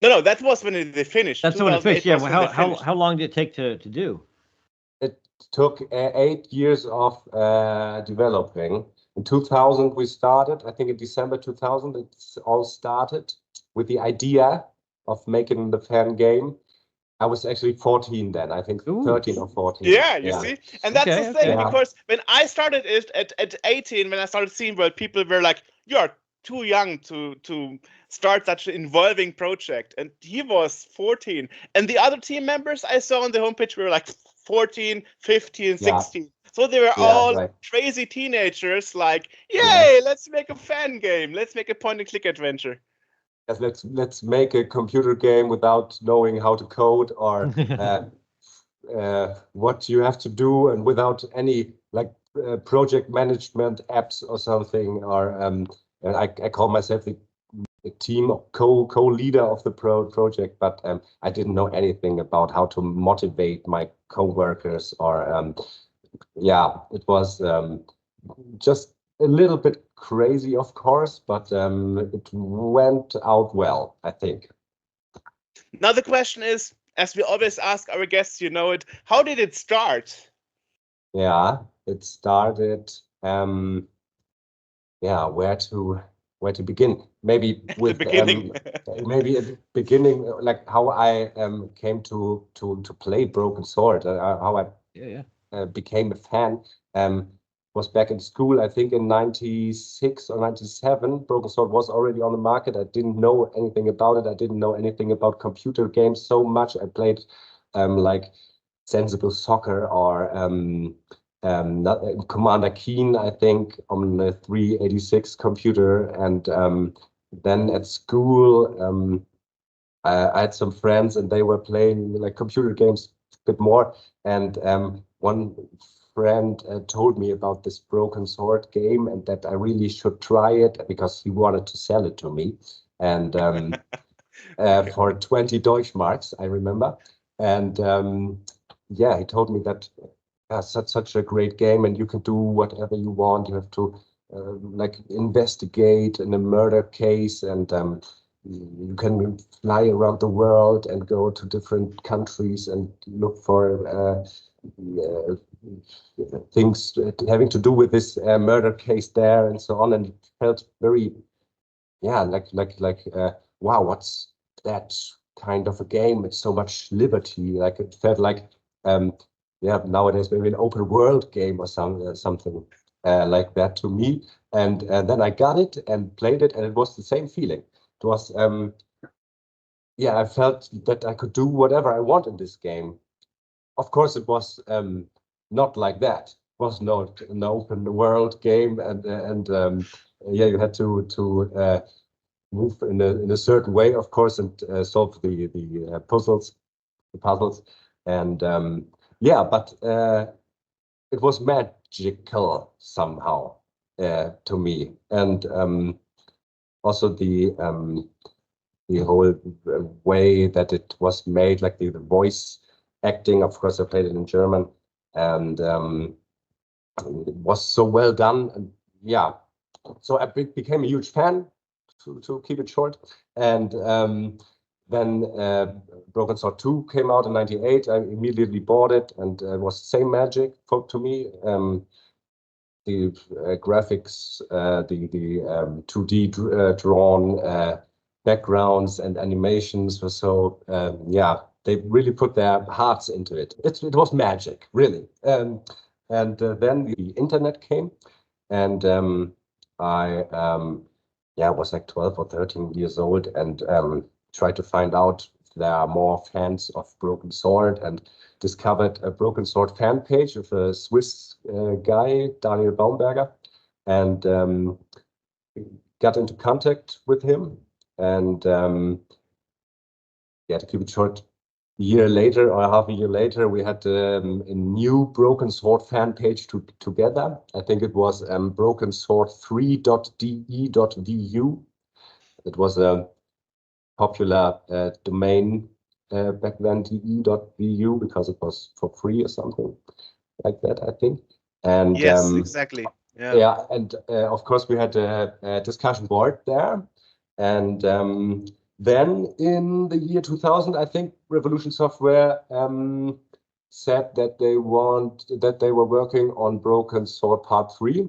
No, that was when they finished. That's when it finished. Yeah. Well, how long did it take to do? It took 8 years of developing. In 2000, we started. I think in December 2000, it's all started with the idea of making the fan game. I was actually 14 then, I think. Ooh. 13 or 14. Yeah, you see? And that's the thing, because when I started it at 18, when I started seeing World, people were like, you're too young to start such an involving project. And he was 14. And the other team members I saw on the homepage were like 14, 15, 16. So they were all crazy teenagers like, yay, let's make a fan game. Let's make a point-and-click adventure. Let's make a computer game without knowing how to code or what you have to do, and without any like project management apps or something. Or I call myself the team co-leader of the project, but I didn't know anything about how to motivate my co-workers, or it was just a little bit crazy, of course, but it went out well, I think. Now the question is, as we always ask our guests, you know it, how did it start? Yeah, it started, where to begin? Maybe with the beginning. Maybe at the beginning, like how I came to play Broken Sword, how I became a fan. Was back in school, I think in 96 or 97. Broken Sword was already on the market. I didn't know anything about it. I didn't know anything about computer games so much. I played like Sensible Soccer or Commander Keen, I think, on the 386 computer. And then at school, I had some friends and they were playing like computer games a bit more. And one friend told me about this Broken Sword game and that I really should try it because he wanted to sell it to me. And for 20 Deutschmarks, I remember. And he told me that such a great game and you can do whatever you want. You have to like investigate in a murder case, and you can fly around the world and go to different countries and look for things having to do with this murder case there and so on. And it felt very, wow, what's that kind of a game? It's so much liberty. Like it felt like, nowadays maybe an open world game or something like that to me. And then I got it and played it, and it was the same feeling. It was, I felt that I could do whatever I want in this game. Of course, it was not like that. It was not an open world game, and you had to move in a certain way, of course, and solve the puzzles, and but it was magical somehow to me, and also the whole way that it was made, like the voice acting. Of course, I played it in German, and it was so well done. And so I became a huge fan, to keep it short. And then Broken Sword 2 came out in 98. I immediately bought it, and it was the same magic to me. The graphics, the 2D drawn backgrounds and animations were so, they really put their hearts into it. It was magic, really. And then the internet came, and I was like 12 or 13 years old, and tried to find out if there are more fans of Broken Sword, and discovered a Broken Sword fan page of a Swiss guy, Daniel Baumberger, and got into contact with him. And to keep it short, a year later or half a year later, we had a new Broken Sword fan page together. I think it was brokensword3.de.vu. It was a popular domain back then, de.vu, because it was for free or something like that, I think. And yes, exactly. Yeah. Yeah, and of course we had a discussion board there, and then in the year 2000, I think Revolution Software said that they were working on Broken Sword Part 3,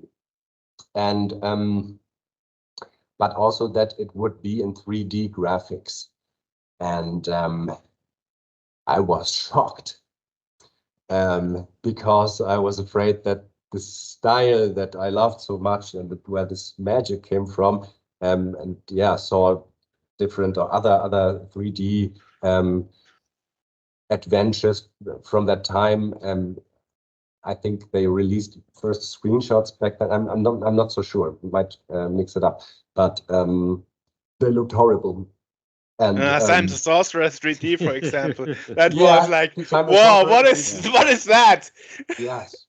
and but also that it would be in 3D graphics, and I was shocked because I was afraid that the style that I loved so much and where this magic came from, and yeah, saw different or other 3D adventures from that time. I think they released first screenshots back then. I'm not so sure. We might mix it up, but they looked horrible. And Simon the Sorcerer 3D, for example, that was like, wow, what is that? Yes.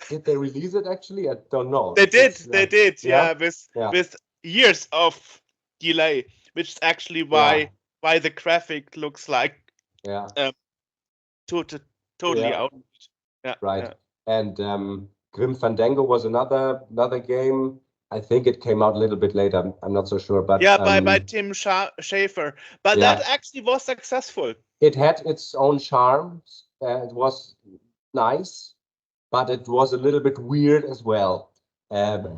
Did they release it actually? I don't know. They did, yeah, with years of delay, which is actually why the graphic looks like totally out. Yeah, right. Yeah. And Grim Fandango was another game. I think it came out a little bit later. I'm not so sure, but yeah, by Tim Schafer. But that actually was successful. It had its own charms. It was nice, but it was a little bit weird as well.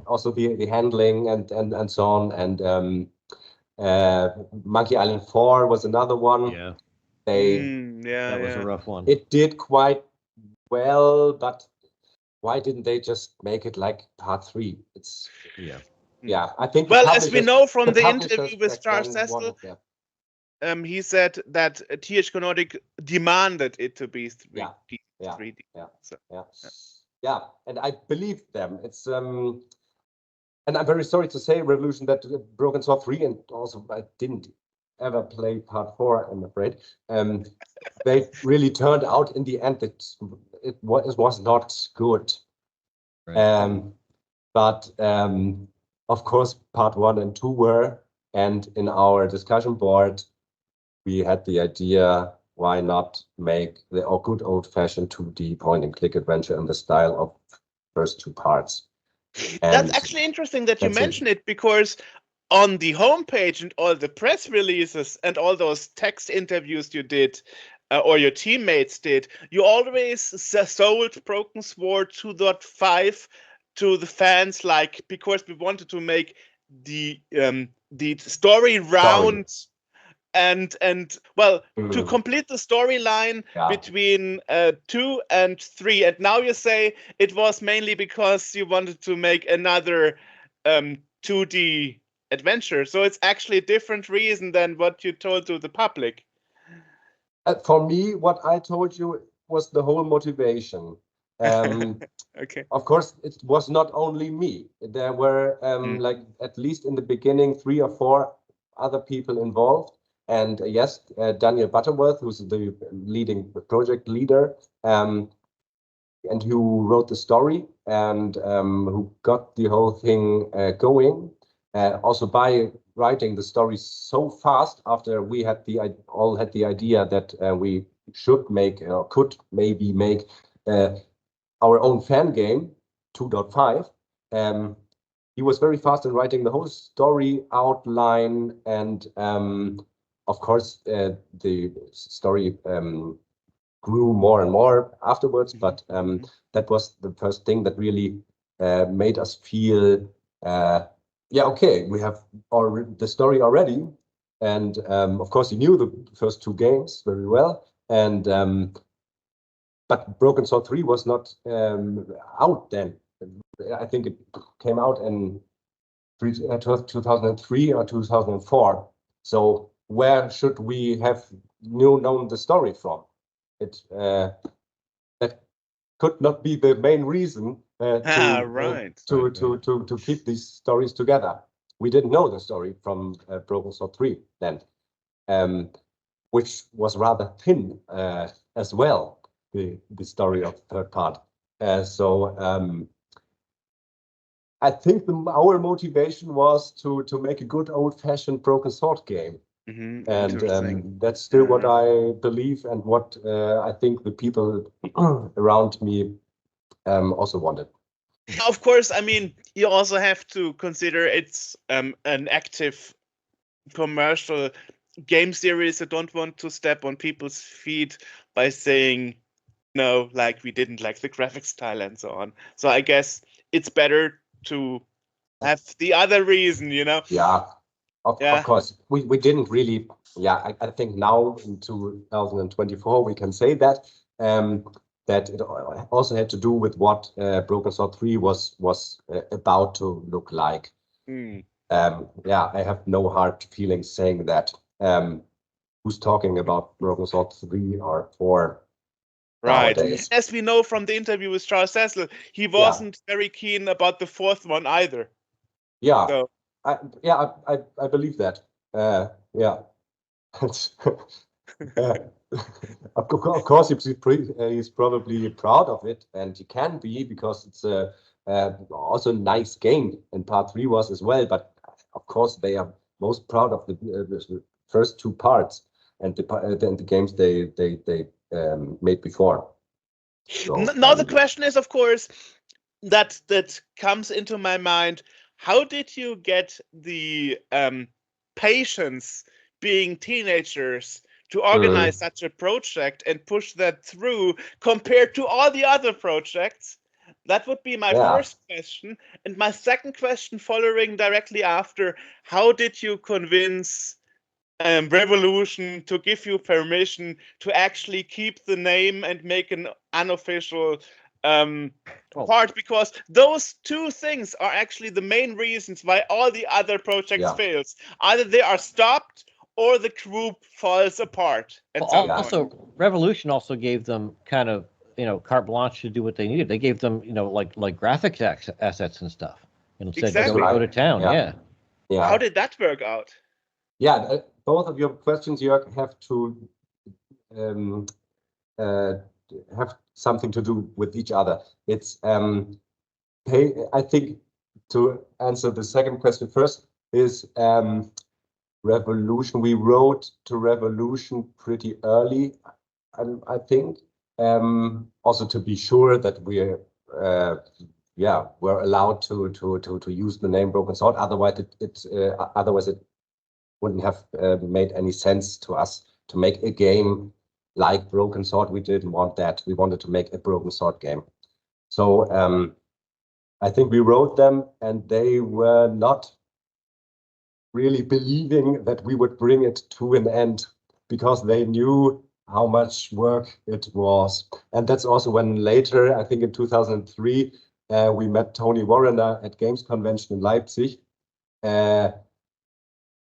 Also the handling and so on. And Monkey Island 4 was another one. Yeah. That was a rough one. It did quite well, but why didn't they just make it like Part 3? It's I think. Well, as we know from the interview with Charles Cecil, he said that THQ Nordic demanded it to be 3D. Yeah, and I believe them. It's and I'm very sorry to say, Revolution, that Broken Sword 3, and also I didn't ever play Part 4, I'm afraid. They really turned out in the end that it was not good. Right. But of course, Part 1 and 2 were, and in our discussion board, we had the idea, why not make the good old-fashioned 2D point-and-click adventure in the style of first two parts. That's actually interesting that you mention it, because on the homepage and all the press releases and all those text interviews you did, or your teammates did, you always sold Broken Sword 2.5 to the fans, like, because we wanted to make the story round and well, to complete the storyline between 2 and 3. And now you say it was mainly because you wanted to make another 2D adventure. So it's actually a different reason than what you told to the public. For me, what I told you was the whole motivation. Okay. Of course, it was not only me. There were like, at least in the beginning, 3 or 4 other people involved. And yes, Daniel Butterworth, who's the leading project leader, and who wrote the story and who got the whole thing going. Also by writing the story so fast after we had all had the idea that we should make or could maybe make our own fan game 2.5. He was very fast in writing the whole story outline, and of course the story grew more and more afterwards, but that was the first thing that really made us feel okay, we have the story already. And of course he knew the first 2 games very well, and but Broken Sword 3 was not out then. I think it came out in 2003 or 2004. So where should we have known the story from? That could not be the main reason to keep these stories together. We didn't know the story from Broken Sword 3 then, which was rather thin as well, the story of the third part. So I think our motivation was to make a good old-fashioned Broken Sword game. And that's still what I believe and what I think the people around me also wanted. Of course, I mean, you also have to consider it's an active commercial game series. I don't want to step on people's feet by saying, no, like we didn't like the graphic style and so on. So I guess it's better to have the other reason, you know? Yeah, of course. We didn't really, I think now in 2024 we can say that. That it also had to do with what Broken Sword 3 was about to look like. I have no hard feelings saying that. Who's talking about Broken Sword 3 or 4 nowadays? As we know from the interview with Charles Cecil, he wasn't very keen about the 4th one either. Yeah, so. I believe that. Of course, he's probably proud of it, and he can be, because it's also a nice game, and part 3 was as well. But of course, they are most proud of the first 2 parts and the games they made before. So, now the question is, of course, that comes into my mind. How did you get the patience, being teenagers, to organize such a project and push that through compared to all the other projects? That would be my first question. And my second question, following directly after, how did you convince Revolution to give you permission to actually keep the name and make an unofficial part? Because those 2 things are actually the main reasons why all the other projects fails. Either they are stopped or the group falls apart. Also, Revolution also gave them kind of, carte blanche to do what they needed. They gave them, like graphics assets and stuff. And said, go to town. Yeah. How did that work out? Yeah, both of your questions, Jörg, have to have something to do with each other. It's I think, to answer the second question first, is Revolution. We wrote to Revolution pretty early, I think, also to be sure that we're allowed to use the name Broken Sword. Otherwise, it wouldn't have made any sense to us to make a game like Broken Sword. We didn't want that. We wanted to make a Broken Sword game. So I think we wrote them, and they were not really believing that we would bring it to an end, because they knew how much work it was. And that's also when later, I think in 2003, we met Tony Warrener at Games Convention in Leipzig.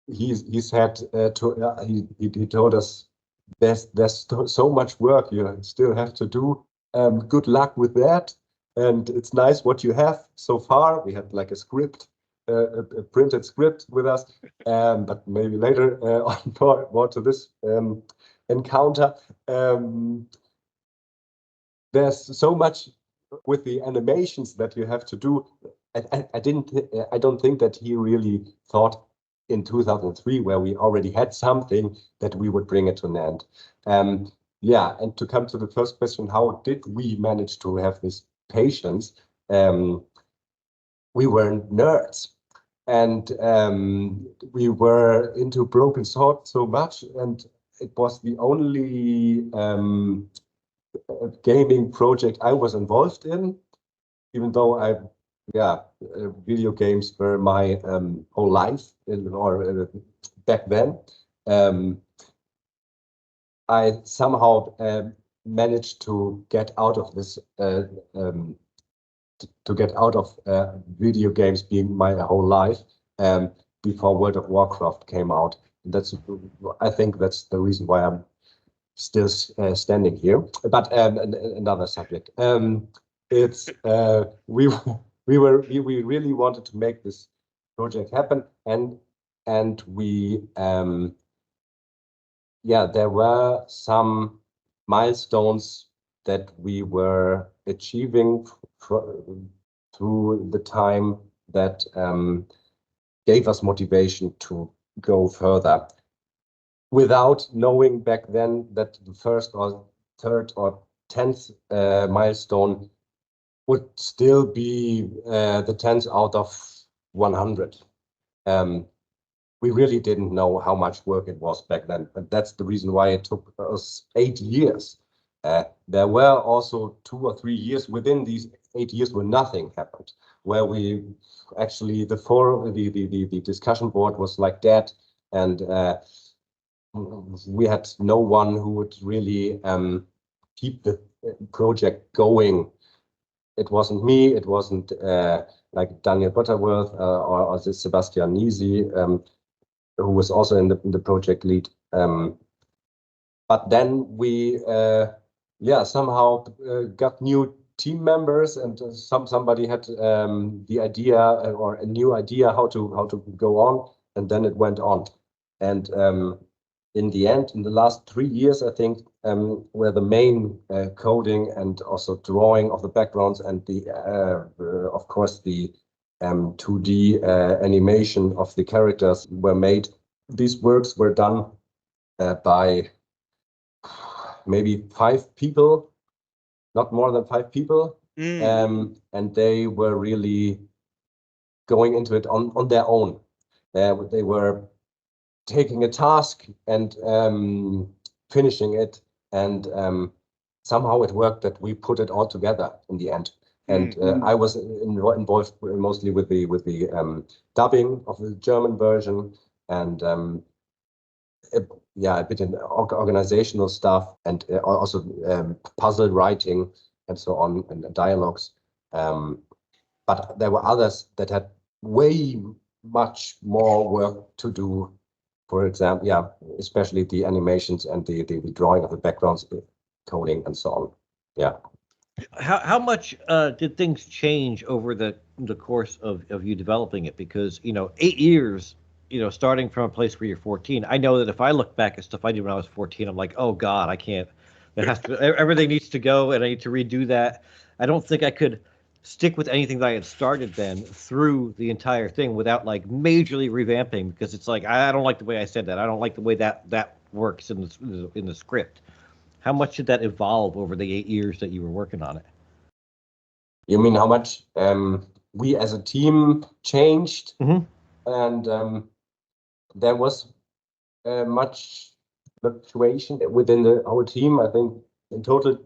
He said he told us, there's so much work you still have to do. Good luck with that. And it's nice what you have so far. We had like a script, a printed script with us, but maybe later on more to this encounter. There's so much with the animations that you have to do. I don't think that he really thought in 2003, where we already had something, that we would bring it to an end. And to come to the first question, how did we manage to have this patience? We were nerds, and we were into Broken Sword so much, and it was the only gaming project I was involved in, even though video games were my whole life, back then. I somehow managed to get out of this, video games being my whole life, before World of Warcraft came out. I think that's the reason why I'm still standing here. But another subject. It's we really wanted to make this project happen, and we there were some milestones that we were achieving through the time that gave us motivation to go further. without knowing back then that the first or third or 10th milestone would still be the 10th out of 100. We really didn't know how much work it was back then, but that's the reason why it took us 8 years. There were also 2 or 3 years within these 8 years where nothing happened, where we actually the discussion board was like that, and we had no one who would really keep the project going. It wasn't me, it wasn't like Daniel Butterworth or Sebastian Nisi, who was also in the project lead. But then we somehow got new team members, and somebody had the idea or a new idea how to go on, and then it went on. And in the end, in the last 3 years, I think, were the main coding and also drawing of the backgrounds and the of course the 2D animation of the characters were made. These works were done by maybe 5 people, not more than 5 people, and they were really going into it on their own. They were taking a task and finishing it, and somehow it worked that we put it all together in the end. And I was involved mostly with the dubbing of the German version, and a bit in organizational stuff, and also puzzle writing and so on, and dialogues. But there were others that had way much more work to do. For example, especially the animations and the drawing of the backgrounds, coding and so on. Yeah. How much did things change over the course of you developing it? Because 8 years, starting from a place where you're 14. I know that if I look back at stuff I did when I was 14, I'm like, oh God, I can't. It has to. Everything needs to go, and I need to redo that. I don't think I could stick with anything that I had started then through the entire thing without like majorly revamping, because it's like I don't like the way I said that. I don't like the way that works in the script. How much did that evolve over the 8 years that you were working on it? You mean how much we as a team changed? Mm-hmm. And there was much fluctuation within our team. I think in total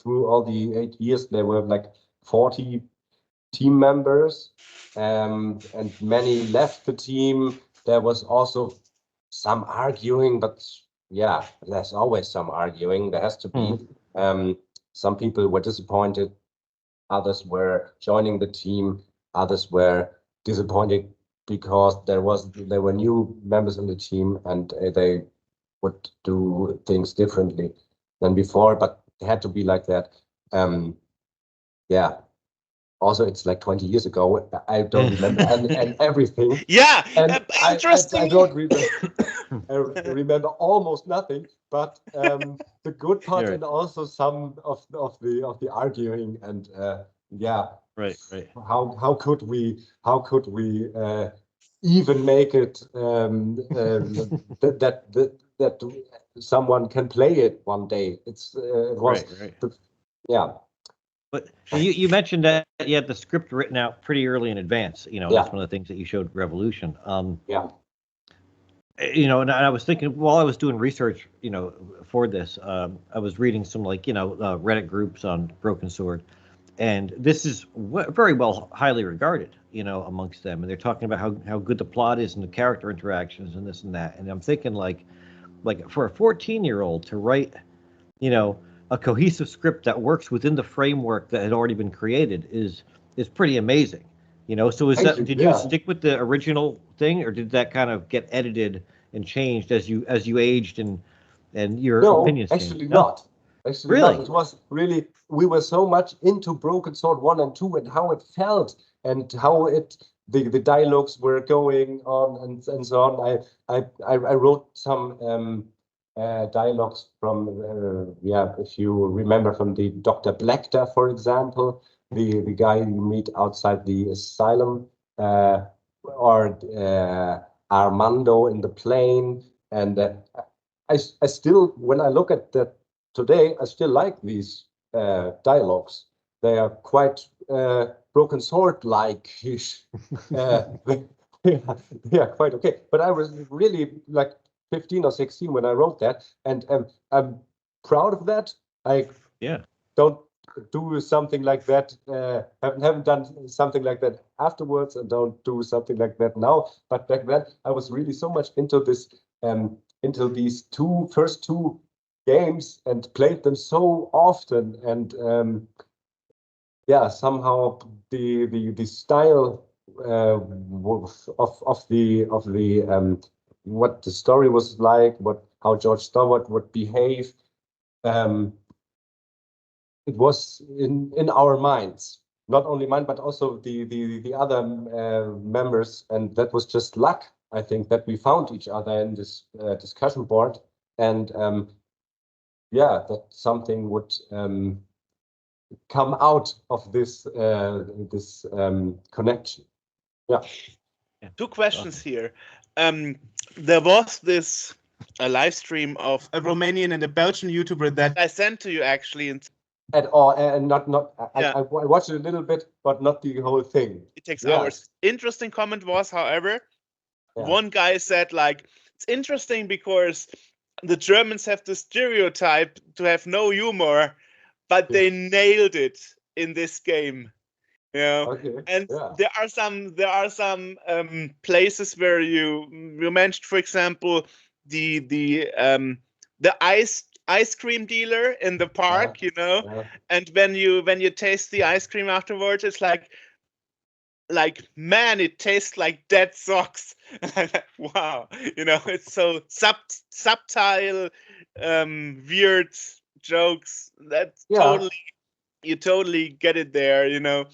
through all the 8 years there were like 40 team members, and many left the team. There was also some arguing, but yeah, there's always some arguing. There has to be. Some people were disappointed, others were joining the team, others were disappointed because there were new members in the team, and they would do things differently than before, but it had to be like that. Also, it's like 20 years ago. I don't remember and everything. Yeah, and interesting. I don't remember. I remember almost nothing, but the good part and also some of the arguing and Right. How could we even make it that someone can play it one day? It was right. But you mentioned that you had the script written out pretty early in advance. That's one of the things that you showed Revolution. And I was thinking while I was doing research, for this, I was reading some Reddit groups on Broken Sword, and this is very well highly regarded, amongst them. And they're talking about how good the plot is and the character interactions and this and that. And I'm thinking like for a 14-year-old to write, a cohesive script that works within the framework that had already been created is pretty amazing. So did you stick with the original thing, or did that kind of get edited and changed as you aged and your opinions changed? Actually not. Actually really? Not. It was really, we were so much into Broken Sword 1 and 2 and how it felt and how the dialogues were going on and so on. I wrote some dialogues from if you remember, from the Dr. Blackter, for example, the guy you meet outside the asylum, or Armando in the plane, And I still, when I look at that today, I still like these dialogues. They are quite Broken Sword-like. They are quite okay. But I was really like 15 or 16 when I wrote that, and I'm proud of that. I don't do something like that. Haven't done something like that afterwards, and don't do something like that now. But back then, I was really so much into this, into these first two games, and played them so often, and yeah, somehow the style of the what the story was like, how George Stowart would behave. It was in our minds, not only mine, but also the other members, and that was just luck. I think that we found each other in this discussion board, and yeah, that something would come out of this connection. Yeah. Two questions here. There was this a live stream of a Romanian and a Belgian YouTuber that I sent to you actually. At all, and not I watched it a little bit, but not the whole thing. It takes hours. Interesting comment was, however, one guy said like, it's interesting because the Germans have the stereotype to have no humor, but they nailed it in this game. You know, and there are some places where you mentioned, for example, the ice cream dealer in the park, you know, and when you taste the ice cream afterwards, it's like man, it tastes like dead socks. Wow, you know, it's so subtle, weird jokes. That's you totally get it there, you know.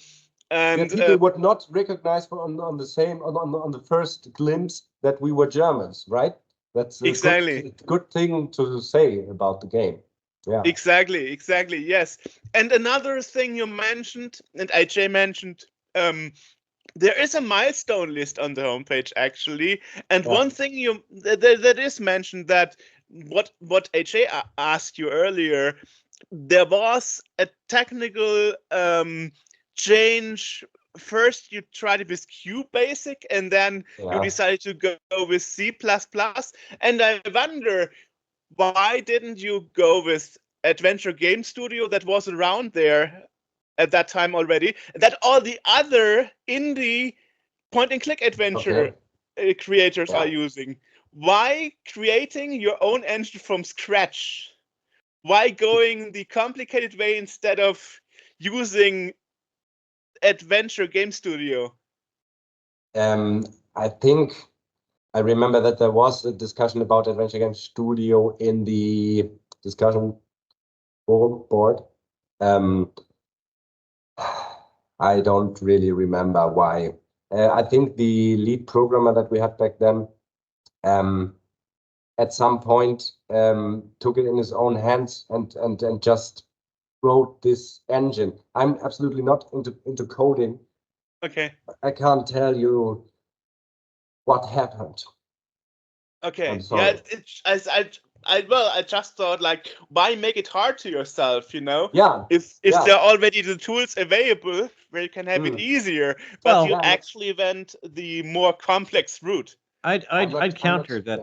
And people would not recognize on the first glimpse that we were Germans, right? That's a good thing to say about the game. Yeah. Exactly, yes. And another thing you mentioned, and AJ mentioned, there is a milestone list on the homepage actually, and one thing that is mentioned, that what AJ asked you earlier, there was a technical change. First you tried with QBasic, and then you decided to go with C++, and I wonder, why didn't you go with Adventure Game Studio that was around there at that time already, that all the other indie point-and-click adventure creators are using? Why creating your own engine from scratch? Why going the complicated way instead of using Adventure Game Studio? I think I remember that there was a discussion about Adventure Game Studio in the discussion board. I don't really remember why. I think the lead programmer that we had back then, at some point, took it in his own hands and just wrote this engine. I'm absolutely not into coding. Okay. I can't tell you what happened. Okay. Yeah. I just thought, like, why make it hard to yourself? You know. Yeah. If there are already the tools available where you can have it easier, but you actually went the more complex route. I'd counter that.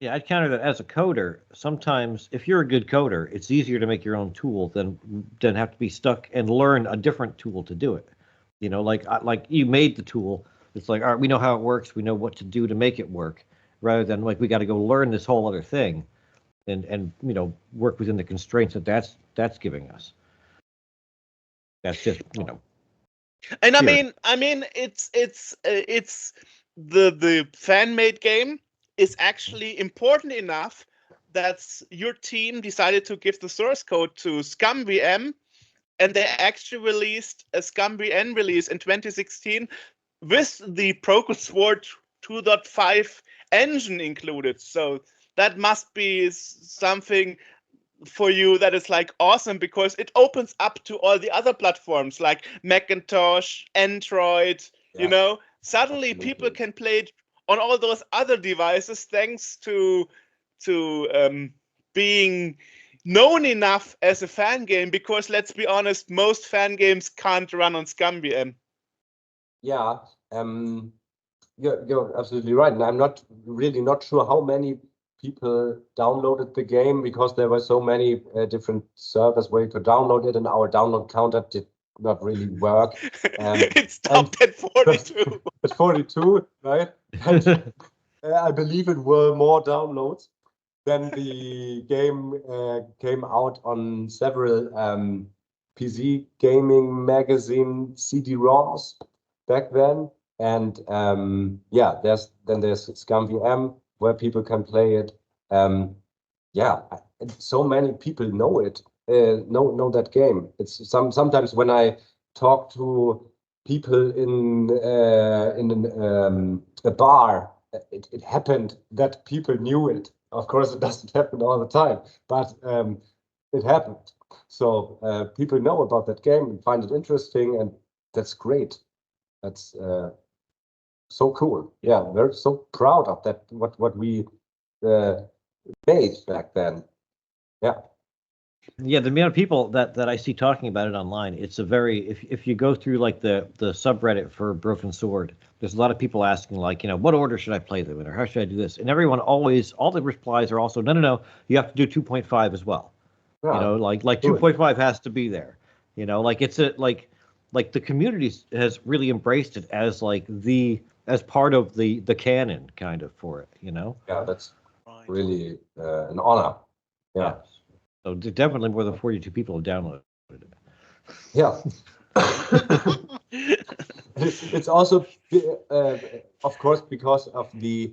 Yeah, I'd counter that as a coder. Sometimes, if you're a good coder, it's easier to make your own tool than have to be stuck and learn a different tool to do it. You know, like you made the tool. It's like, all right, we know how it works. We know what to do to make it work, rather than like we got to go learn this whole other thing, and you know, work within the constraints that's giving us. That's just, you know. And I mean, it's the fan-made game is actually important enough that your team decided to give the source code to ScumVM, and they actually released a ScumVM release in 2016 with the Broken Sword 2.5 engine included. So that must be something for you that is like awesome, because it opens up to all the other platforms like Macintosh, Android, you know. Suddenly people can play it on all those other devices, thanks to being known enough as a fan game. Because let's be honest, most fan games can't run on ScumVM. Yeah, you're absolutely right, and I'm not sure how many people downloaded the game, because there were so many different servers where you could download it, and our download counter did not really work. It stopped at 42. At 42, right? And I believe it were more downloads. Then the game came out on several PC gaming magazine CD-ROMs back then. And yeah, there's ScumVM where people can play it. Yeah, so many people know it, know that game. It's sometimes when I talk to people in a bar, it happened that people knew it. Of course, it doesn't happen all the time, but it happened. So people know about that game and find it interesting, and that's great. That's so cool. Yeah, we're so proud of that. What we made back then. Yeah. Yeah, the amount of people that I see talking about it online, it's a very, if you go through like the subreddit for Broken Sword, there's a lot of people asking, like, what order should I play them in, or how should I do this? And everyone always, all the replies are also, no, you have to do 2.5 as well. Yeah, like 2.5 has to be there. Like it's like the community has really embraced it as as part of the canon kind of for it. Yeah, that's really an honor. Yeah. So definitely more than 42 people have downloaded it. Yeah. It's also, of course, because of the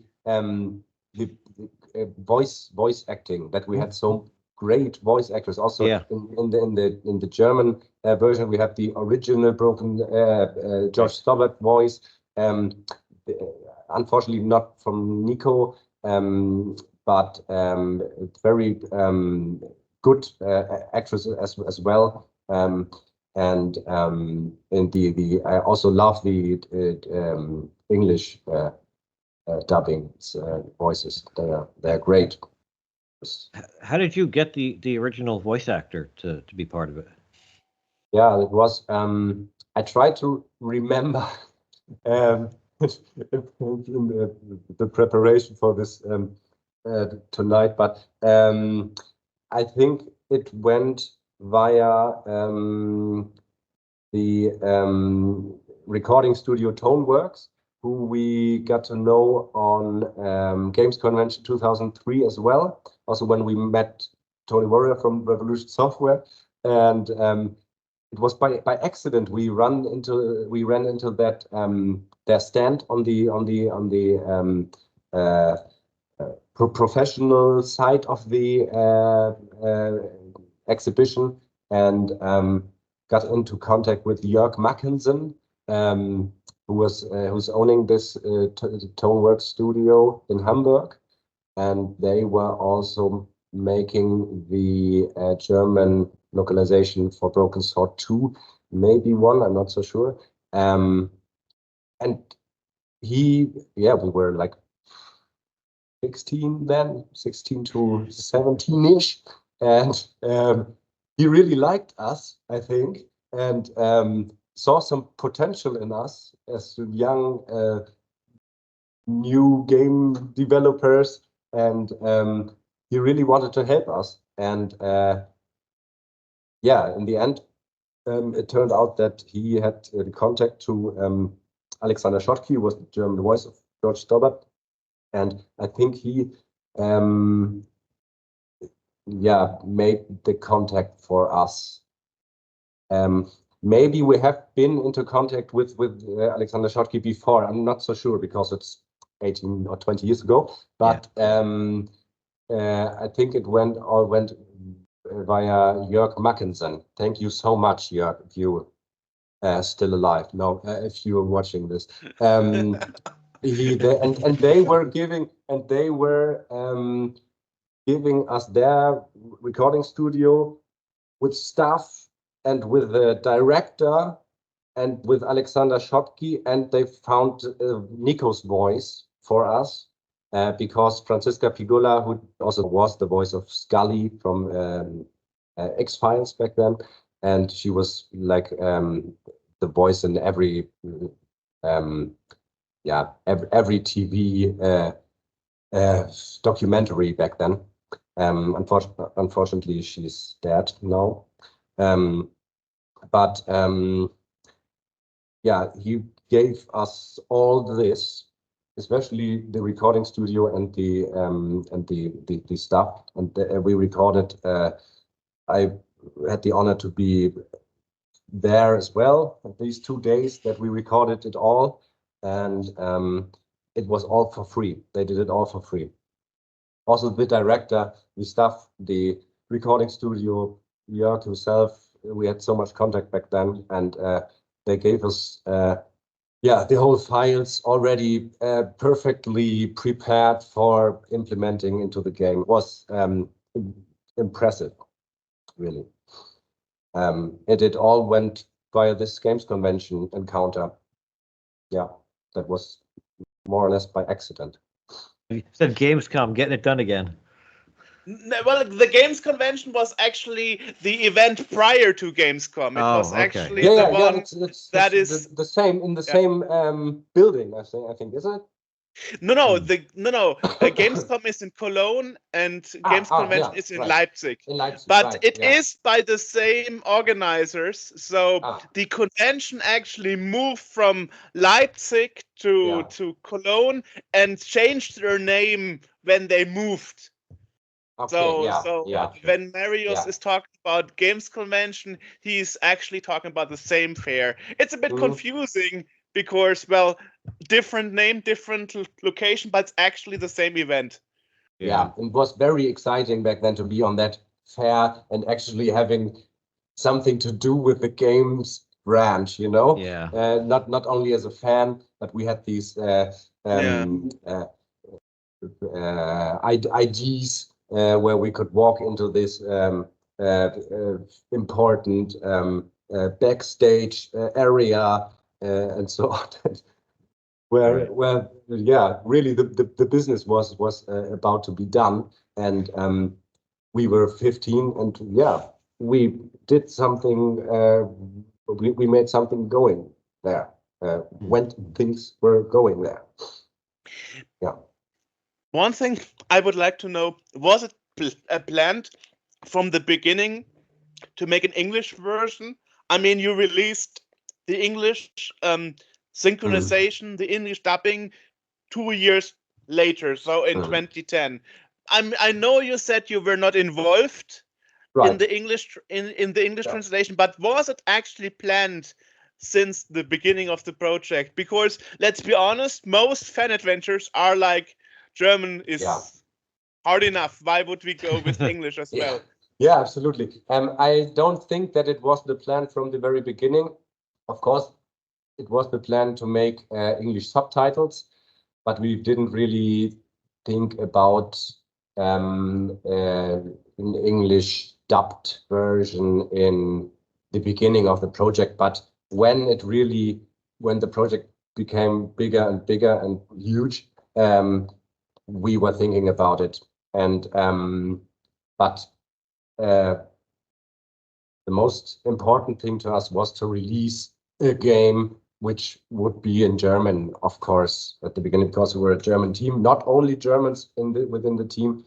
voice acting, that we had so great voice actors. Also, in the German version, we have the original Broken Josh Stobbart voice. Unfortunately, not from Nico, but very good actress as well. And I also love the English dubbing voices. They're great. How did you get the original voice actor to be part of it? Yeah, it was. I tried to remember in the preparation for this tonight, but I think it went via the recording studio Toneworks, who we got to know on Games Convention 2003 as well. Also, when we met Tony Warrior from Revolution Software, and it was by accident we ran into that their stand on the professional side of the exhibition, and got into contact with Jörg Mackensen, who's owning this Toneworks studio in Hamburg, and they were also making the German localization for Broken Sword 2, maybe 1, I'm not so sure. And we were like 16 to 17-ish, and he really liked us, I think, and saw some potential in us as young new game developers, and he really wanted to help us. And in the end, it turned out that he had contact to Alexander Schottky, who was the German voice of George Stobbart, and I think he made the contact for us. Maybe we have been into contact with Alexander Schottky before. I'm not so sure, because it's 18 or 20 years ago. But I think it went via Jörg Mackensen. Thank you so much, Jörg, if you still alive. No, if you are watching this. They were giving us their recording studio with staff and with the director and with Alexander Schottky, and they found Nico's voice for us because Franziska Pigula, who also was the voice of Scully from X-Files back then, and she was like the voice in every TV documentary back then. Unfortunately, she's dead now. But he gave us all this, especially the recording studio and the stuff. And we recorded. I had the honor to be there as well. These 2 days that we recorded it all, and it was all for free. They did it all for free. Also, the director, the stuff, the recording studio, Jörg himself, we had so much contact back then, and they gave us, the whole files already perfectly prepared for implementing into the game. It was impressive, really. It all went via this games convention encounter. Yeah, that was more or less by accident. You said Gamescom, getting it done again. Well, the Games Convention was actually the event prior to Gamescom. It was actually the one that is the same in the same building. I think, isn't it? No. Gamescom is in Cologne and Games Convention is in Leipzig. But it is by the same organizers. So the convention actually moved from Leipzig to Cologne and changed their name when they moved. When Marius is talking about Games Convention, he's actually talking about the same fair. It's a bit confusing because, well, different name, different location, but it's actually the same event. Yeah, it was very exciting back then to be on that fair and actually having something to do with the games branch, you know? Yeah. Not only as a fan, but we had these IDs where we could walk into this important backstage area and so on. where really the business was about to be done, and we were 15, and we did something. We made something going there when things were going there. Yeah. One thing I would like to know, was it planned from the beginning to make an English version? I mean, you released the English synchronization, the English dubbing 2 years later, so in 2010. I know you said you were not involved in the English translation, but was it actually planned since the beginning of the project? Because let's be honest, most fan adventures are like, German is hard enough. Why would we go with English as well? Yeah, absolutely. I don't think that it was the plan from the very beginning. Of course, it was the plan to make English subtitles, but we didn't really think about an English dubbed version in the beginning of the project. But when the project became bigger and bigger and huge, we were thinking about it, and but the most important thing to us was to release a game which would be in German, of course, at the beginning, because we were a German team, not only Germans within the team,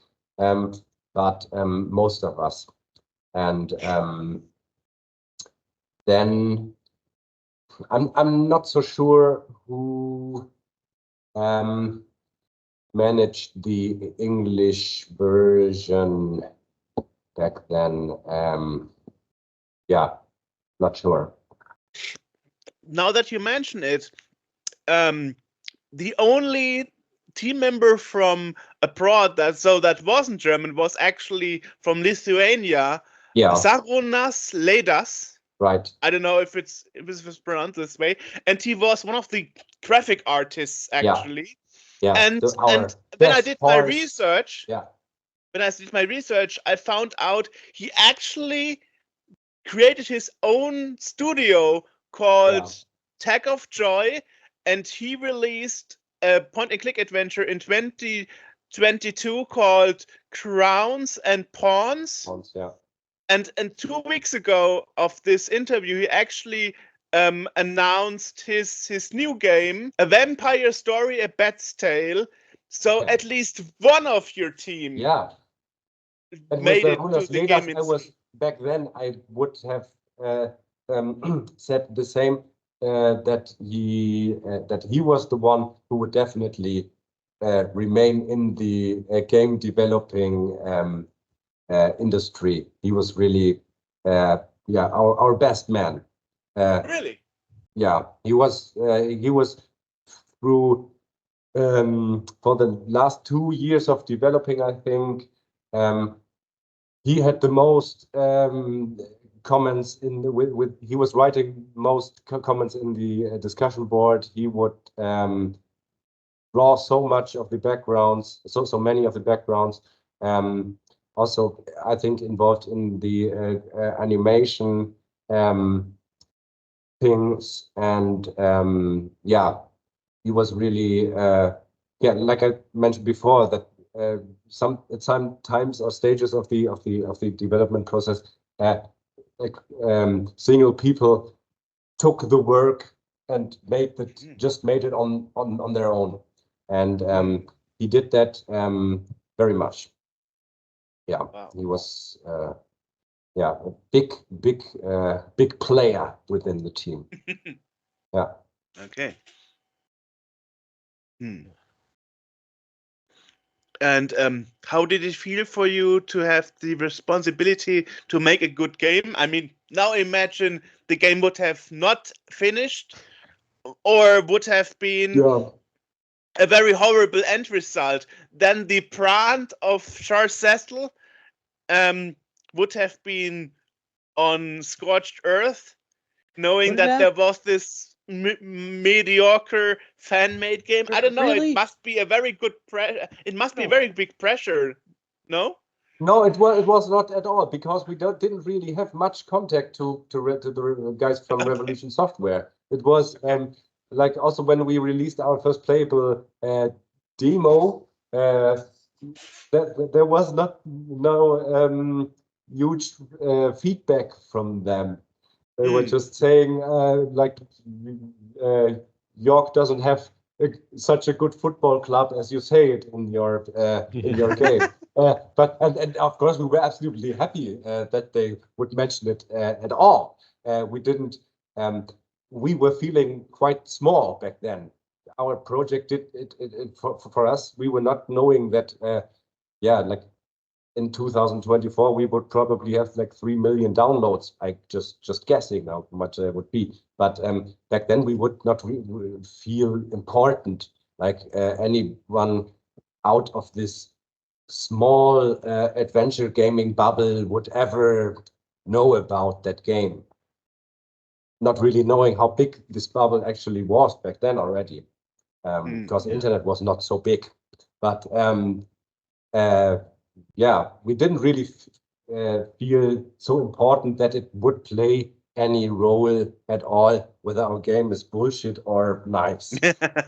but most of us. And then I'm not so sure who managed the English version back then. Not sure. Now that you mention it, the only team member from abroad that wasn't German was actually from Lithuania. Sarunas Leidas. Right. I don't know if it was pronounced this way, and he was one of the graphic artists actually. And when I did my research, I found out he actually created his own studio called Tag of Joy, and he released a point-and-click adventure in 2022 called Crowns and Pawns. Yeah. And 2 weeks ago of this interview, he actually announced his new game, A Vampire Story, A Bat's Tale. So at least one of your team made it to the game. Back then, I would have said the same, that he was the one who would definitely remain in the game developing industry. He was really our best man. Really? Yeah, he was through for the last 2 years of developing, I think. He had the most comments he was writing most comments in the discussion board. He would draw so much of the backgrounds, so many of the backgrounds. Also, I think involved in the animation things, and he was really like I mentioned before, that sometimes or stages of the development process, single people took the work and just made it on their own, and he did that very much. Yeah, wow. He was a big player within the team. Yeah. Okay. And how did it feel for you to have the responsibility to make a good game? I mean, now imagine the game would have not finished, or would have been a very horrible end result. Then the brand of Charles Cecil would have been on scorched earth, knowing that there was this mediocre fan-made game. I don't know. Really? It must be a very good it must be a very big pressure. No. No, it was not at all, because we didn't really have much contact to the guys from Revolution Software. It was like also when we released our first playable demo, there was no huge feedback from them. They were just saying like York doesn't have such a good football club as you say it in your game. But of course we were absolutely happy that they would mention it at all. We didn't. We were feeling quite small back then. Our project did it for us. We were not knowing that. Like in 2024 we would probably have like 3 million downloads. I just guessing how much it would be. But back then we would not feel important, like anyone out of this small adventure gaming bubble would ever know about that game. Not really knowing how big this bubble actually was back then already, because the internet was not so big. But we didn't really feel so important that it would play any role at all, whether our game is bullshit or nice.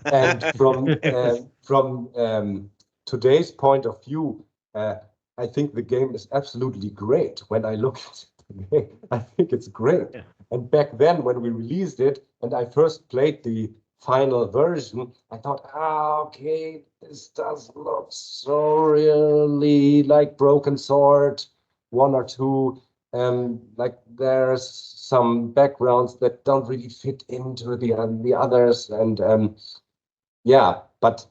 And from today's point of view, I think the game is absolutely great. When I look at the game, I think it's great. Yeah. And back then, when we released it, and I first played the final version, I thought, okay, this does look so really like Broken Sword 1 or 2. Like there's some backgrounds that don't really fit into the others, and but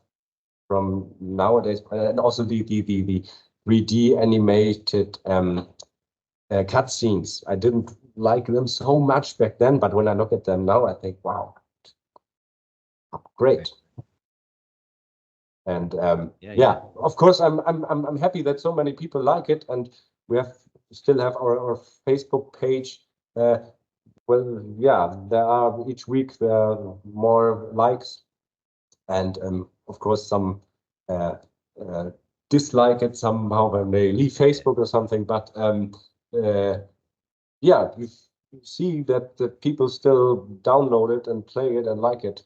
from nowadays, and also the 3D animated cutscenes, I didn't like them so much back then, but when I look at them now, I think, wow, great. And of course, I'm happy that so many people like it, and we still have our Facebook page. There are each week there are more likes, and of course some dislike it somehow when they leave Facebook or something. But you see that people still download it and play it and like it.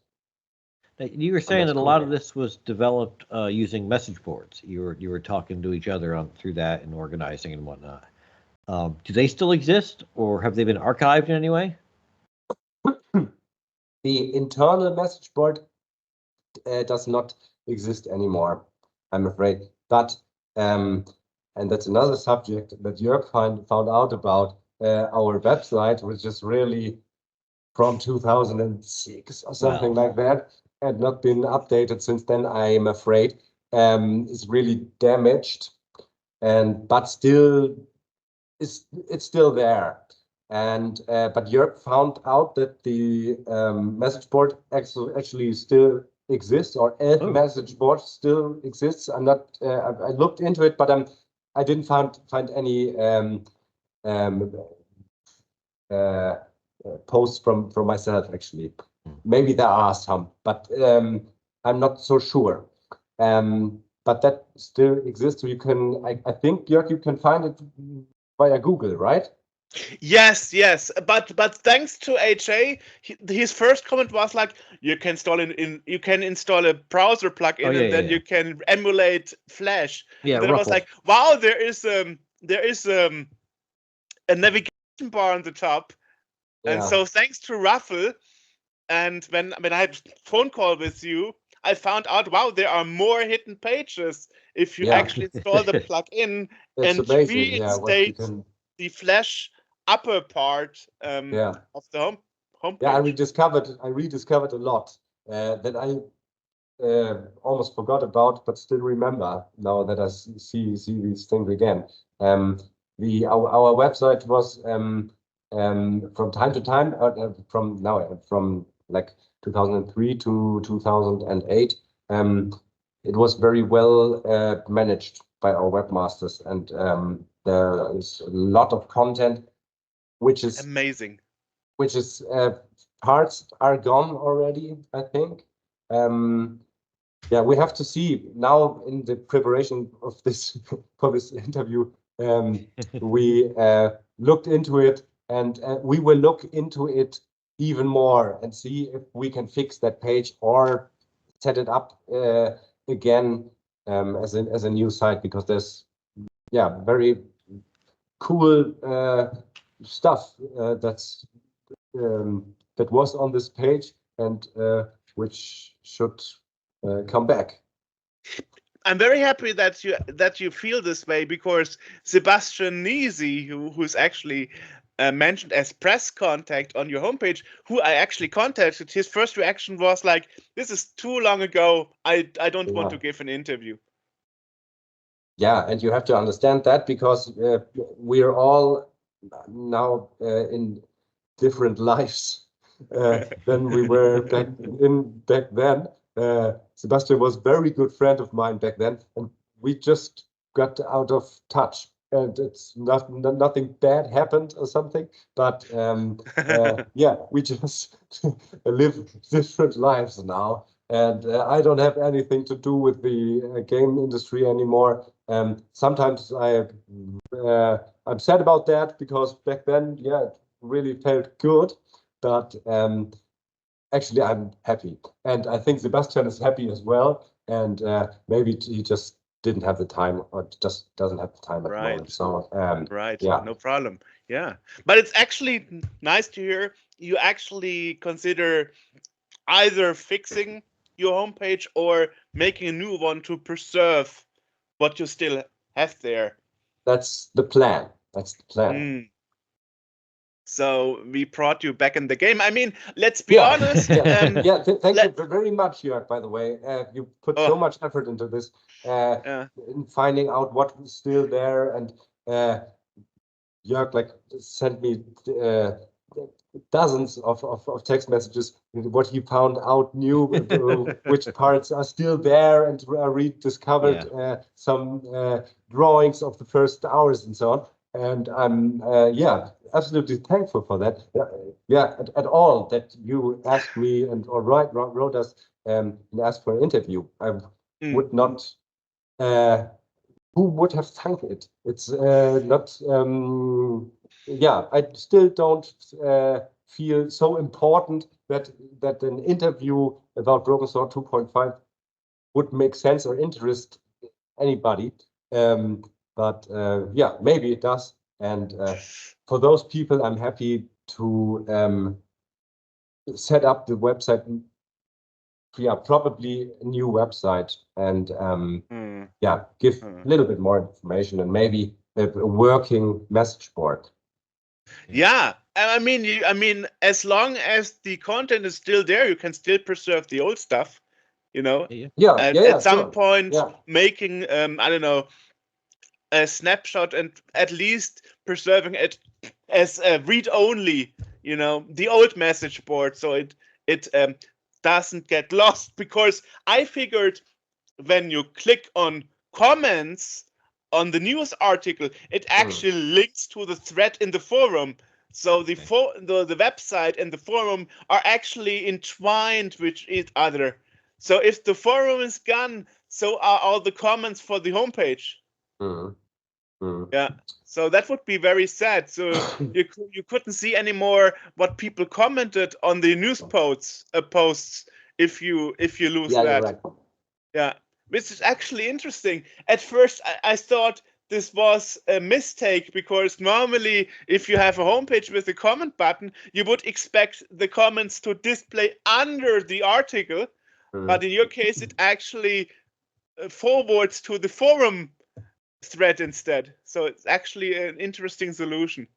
You were saying that a lot of this was developed using message boards. You were talking to each other through that and organizing and whatnot. Do they still exist, or have they been archived in any way? The internal message board does not exist anymore, I'm afraid. But and that's another subject that Jörg found out about. Our website, which is really from 2006 or something like that, had not been updated since then, I'm afraid. Is really damaged, but still it's still there. And but Jörg found out that the message board actually still exists, or a message board still exists. I'm not. I looked into it, but I didn't find any posts from myself actually. Maybe there are some, but I'm not so sure. But that still exists. So you can. I think Jörg, you can find it via Google, right? Yes, but thanks to HA, his first comment was like, you can install a browser plugin, and then you can emulate Flash. Yeah, and then I was like, wow, there is a navigation bar on the top, and so thanks to Ruffle, and when I had a phone call with you, I found out, wow, there are more hidden pages if you actually install the plugin and reinstate the Flash upper part of the home page. Yeah, I rediscovered a lot that I almost forgot about, but still remember now that I see these things again. Our website was from time to time, from like 2003 to 2008. It was very well managed by our webmasters, and there is a lot of content, which is amazing. Which is parts are gone already, I think. Yeah, we have to see now in the preparation of this for this interview. We looked into it, and we will look into it even more and see if we can fix that page or set it up again as a new site, because there's very cool stuff that was on this page, and which should come back. I'm very happy that you feel this way, because Sebastian Nisi, who's actually mentioned as press contact on your homepage, who I actually contacted, his first reaction was like, "This is too long ago. I don't want to give an interview." Yeah, and you have to understand that, because we are all now in different lives than we were back then. Sebastian was a very good friend of mine back then, and we just got out of touch. And it's nothing bad happened or something, but yeah, we just live different lives now. And I don't have anything to do with the game industry anymore. Sometimes I'm sad about that, because back then, yeah, it really felt good. But actually, I'm happy, and I think Sebastian is happy as well. And maybe he just didn't have the time, or just doesn't have the time at the moment. So yeah, no problem. Yeah, but it's actually nice to hear you actually consider either fixing your homepage or making a new one to preserve what you still have there. That's the plan. So we brought you back in the game. I mean, let's be honest. Thank you very much, Jörg, by the way. You put so much effort into this, in finding out what was still there. And Jörg sent me dozens of text messages, what he found out new, which parts are still there and are rediscovered, some drawings of the first hours and so on. And I'm absolutely thankful for that. At all that you asked me or wrote us and asked for an interview. I would not. Who would have thanked it? It's not. I still don't feel so important that an interview about Broken Sword 2.5 would make sense or interest anybody. But yeah, maybe it does. And for those people, I'm happy to set up the website. Yeah, probably a new website, and yeah, give a little bit more information and maybe a working message board. Yeah, I mean, as long as the content is still there, you can still preserve the old stuff. At some point, making I don't know, a snapshot and at least preserving it as a read-only. The old message board, so it doesn't get lost. Because I figured when you click on comments on the news article, it actually links to the thread in the forum. So the website and the forum are actually entwined with each other. So if the forum is gone, so are all the comments for the homepage. Yeah, so that would be very sad. So you couldn't see anymore what people commented on the news posts if you lose that. Right. Yeah, which is actually interesting. At first, I thought this was a mistake, because normally if you have a homepage with a comment button, you would expect the comments to display under the article. But in your case, it actually forwards to the forum thread instead. So it's actually an interesting solution.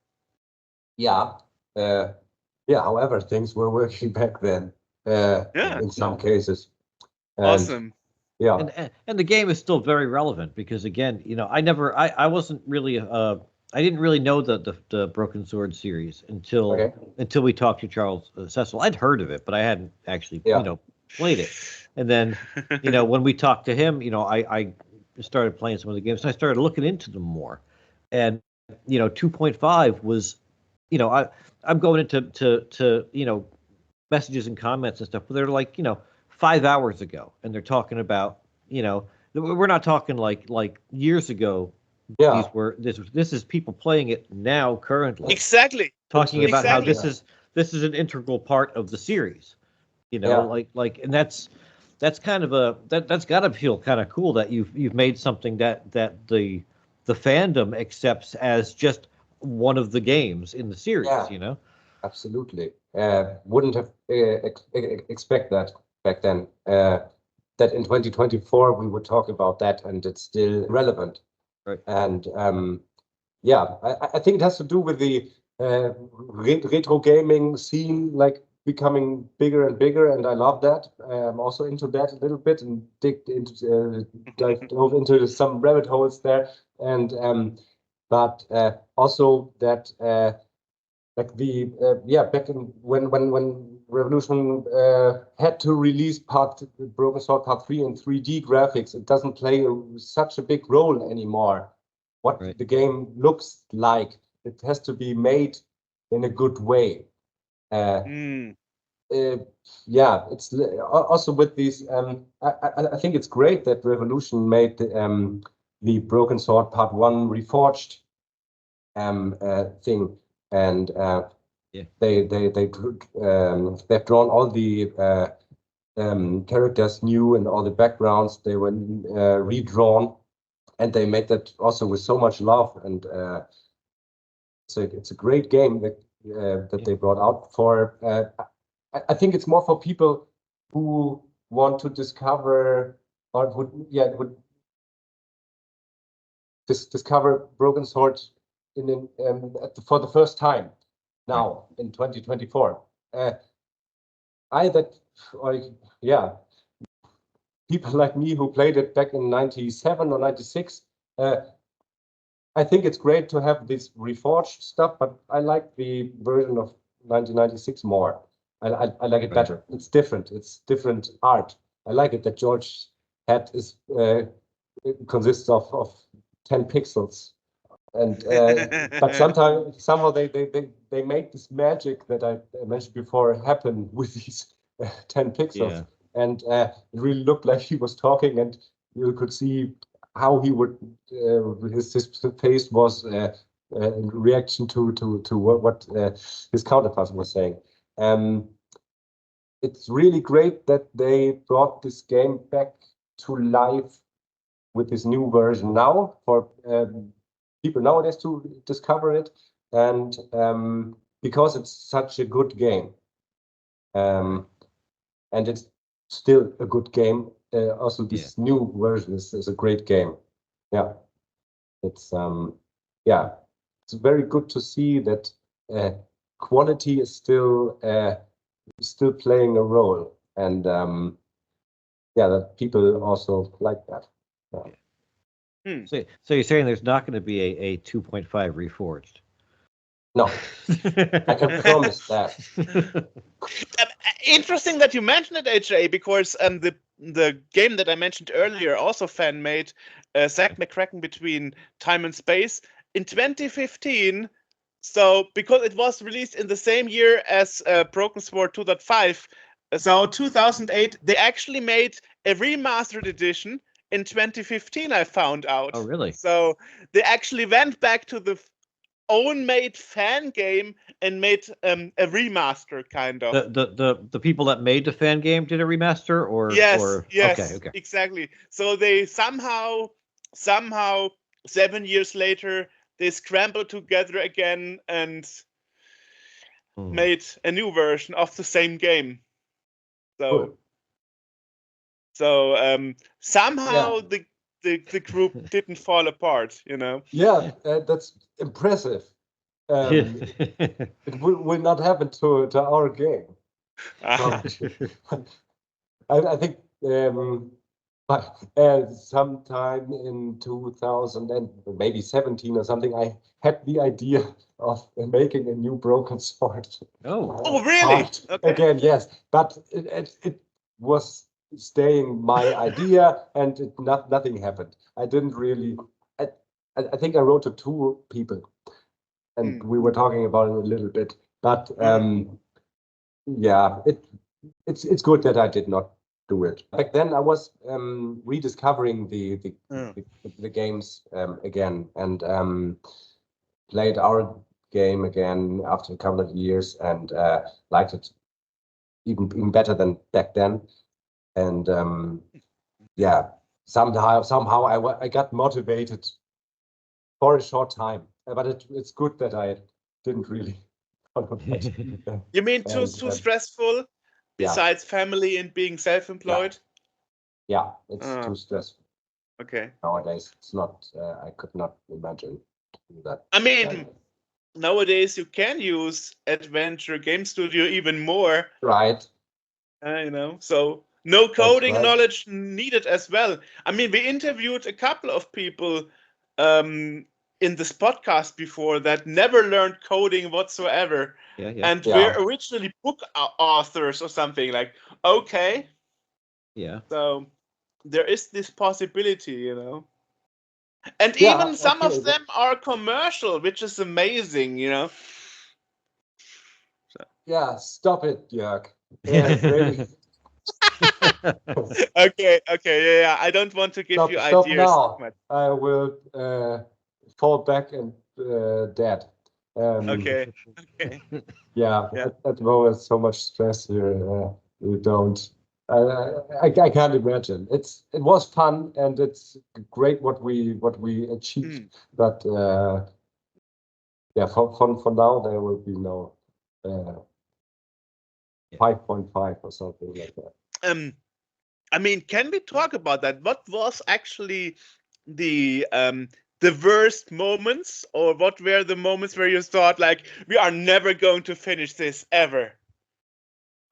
Yeah. However, things were working back then. In some cases. And, awesome. Yeah. And the game is still very relevant, because again, I wasn't really I didn't really know the Broken Sword series until we talked to Charles Cecil. I'd heard of it, but I hadn't actually played it. And then when we talked to him, I started playing some of the games, and I started looking into them more. And 2.5 was, I'm going into messages and comments and stuff, but they're like 5 hours ago, and they're talking about we're not talking like years ago. Yeah, this is people playing it now currently. Exactly. Talking about how this is an integral part of the series. Like and that's kind of that's got to feel kind of cool that you've made something that the fandom accepts as just one of the games in the series. Absolutely. Wouldn't have expect that back then. That in 2024 we would talk about that, and it's still relevant. Right. And I think it has to do with the retro gaming scene, like becoming bigger and bigger, and I love that. I'm also into that a little bit, and dove into some rabbit holes there, and but also that like the back in when Revolution had to release Broken Sword Part 3 in 3D graphics, it doesn't play such a big role anymore. What the game looks like, it has to be made in a good way. It's also with these. I think it's great that Revolution made the Broken Sword Part 1 Reforged thing, and they've drawn all the characters new, and all the backgrounds they were redrawn, and they made that also with so much love, and so it's a great game that they brought out for. I think it's more for people who want to discover or would discover Broken Sword for the first time now in 2024. People like me who played it back in 97 or 96. I think it's great to have this reforged stuff, but I like the version of 1996 more. I like it better. It's different. It's different art. I like it that George's head is consists of 10 pixels, and but somehow they make this magic that I mentioned before happen with these 10 pixels, and it really looked like he was talking, and you could see how he would his face was in reaction to what his counterpart was saying. it's really great that they brought this game back to life with this new version now for people nowadays to discover it, and because it's such a good game, and it's still a good game. Also, this new version is a great game. Yeah, it's it's very good to see that quality is still playing a role, and that people also like that. So you're saying there's not going to be a 2.5 reforged? No, I can promise that. Interesting that you mentioned it, AJ, because the game that I mentioned earlier, also fan made, Zack McCracken Between Time and Space in 2015. So because it was released in the same year as Broken Sword 2.5, so 2008, they actually made a remastered edition in 2015. I found out. Oh, really? So they actually went back to the own made fan game and made a remaster, kind of. The people that made the fan game did a remaster, or yes, okay, exactly. So they somehow 7 years later they scrambled together again and made a new version of the same game. So somehow the group didn't fall apart, you know. Yeah, that's impressive. It will not happen to our game. I think sometime in 2000 and maybe 17 or something, I had the idea of making a new Broken Sword. Oh, really? Okay. Again, yes, but it was staying my idea, and nothing happened. I didn't really. I think I wrote to 2 people, and we were talking about it a little bit. But yeah, it's good that I did not do it. Back then, I was rediscovering the games again, and played our game again after a couple of years, and liked it even better than back then. And yeah, somehow I got motivated for a short time, but it's good that I didn't really follow that. You mean too stressful? Besides family and being self-employed? Yeah, it's too stressful. Okay. Nowadays, it's not. I could not imagine that. I mean, nowadays you can use Adventure Game Studio even more. Right. You know, so no coding knowledge needed as well. I mean, we interviewed a couple of people in this podcast before that never learned coding whatsoever. And we're originally book authors or something, like, okay. Yeah. So there is this possibility, you know. And even some of them are commercial, which is amazing, you know. So. Yeah, stop it, Jörg. Yeah, okay, yeah. I don't want to give you stop ideas. Now. I will fall back and dead. Okay. Yeah, at the moment, so much stress here. We don't. I can't imagine. It was fun, and it's great what we achieved. But yeah, for now there will be no 5.5 or something like that. I mean, can we talk about that? What was actually the worst moments, or what were the moments where you thought, like, we are never going to finish this ever?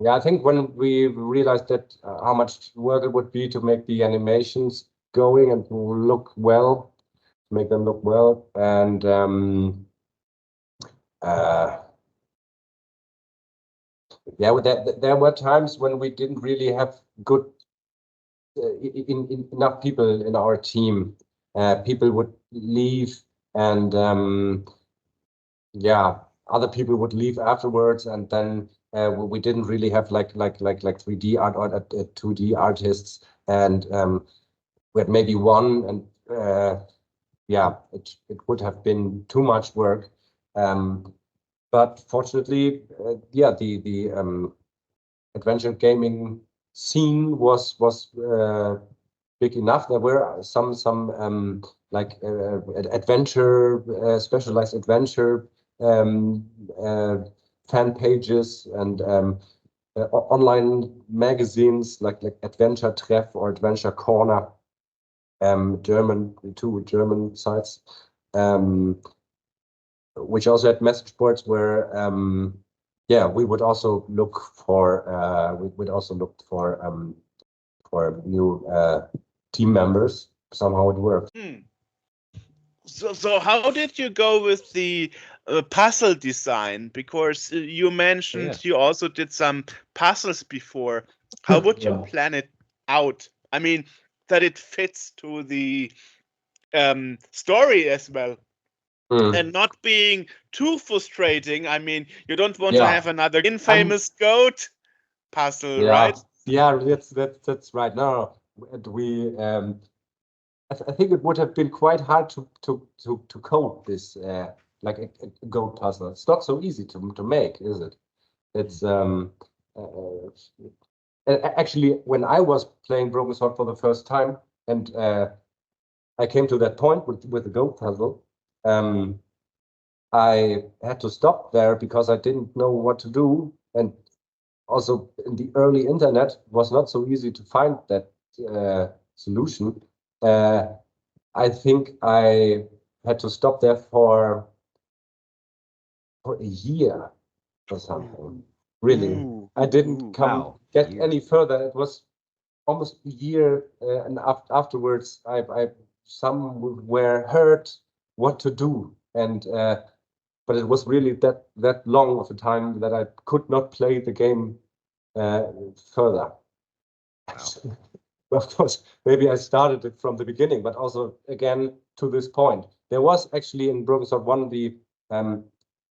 Yeah, I think when we realized that how much work it would be to make the animations going and look well, make them look well, and yeah, there were times when we didn't really have good enough people in our team. People would leave, and yeah, other people would leave afterwards, and then we didn't really have like 3D art or 2D artists, and we had maybe one, and yeah, it would have been too much work. But fortunately, yeah, adventure gaming scene was big enough. There were some like adventure specialized adventure fan pages and online magazines like Adventure Treff or Adventure Corner, German sites, which also had message boards where we would also look for new team members. Somehow it worked. So how did you go with the puzzle design? Because you mentioned you also did some puzzles before. How would you plan it out? I mean, that it fits to the story as well. And not being too frustrating. I mean, you don't want to have another infamous goat puzzle, right? Yeah, that's right. No, we I think it would have been quite hard to code this like a goat puzzle. It's not so easy to make, is it? It's actually when I was playing Broken Sword for the first time and I came to that point with the goat puzzle, I had to stop there because I didn't know what to do, and also in the early internet it was not so easy to find that solution. I think I had to stop there for a year or something. Really, I didn't get any further. It was almost a year, and afterwards, some were hurt what to do, and but it was really that long of a time that I could not play the game further. Wow. Of course, maybe I started it from the beginning, but also again to this point, there was actually in Broken Sword 1 the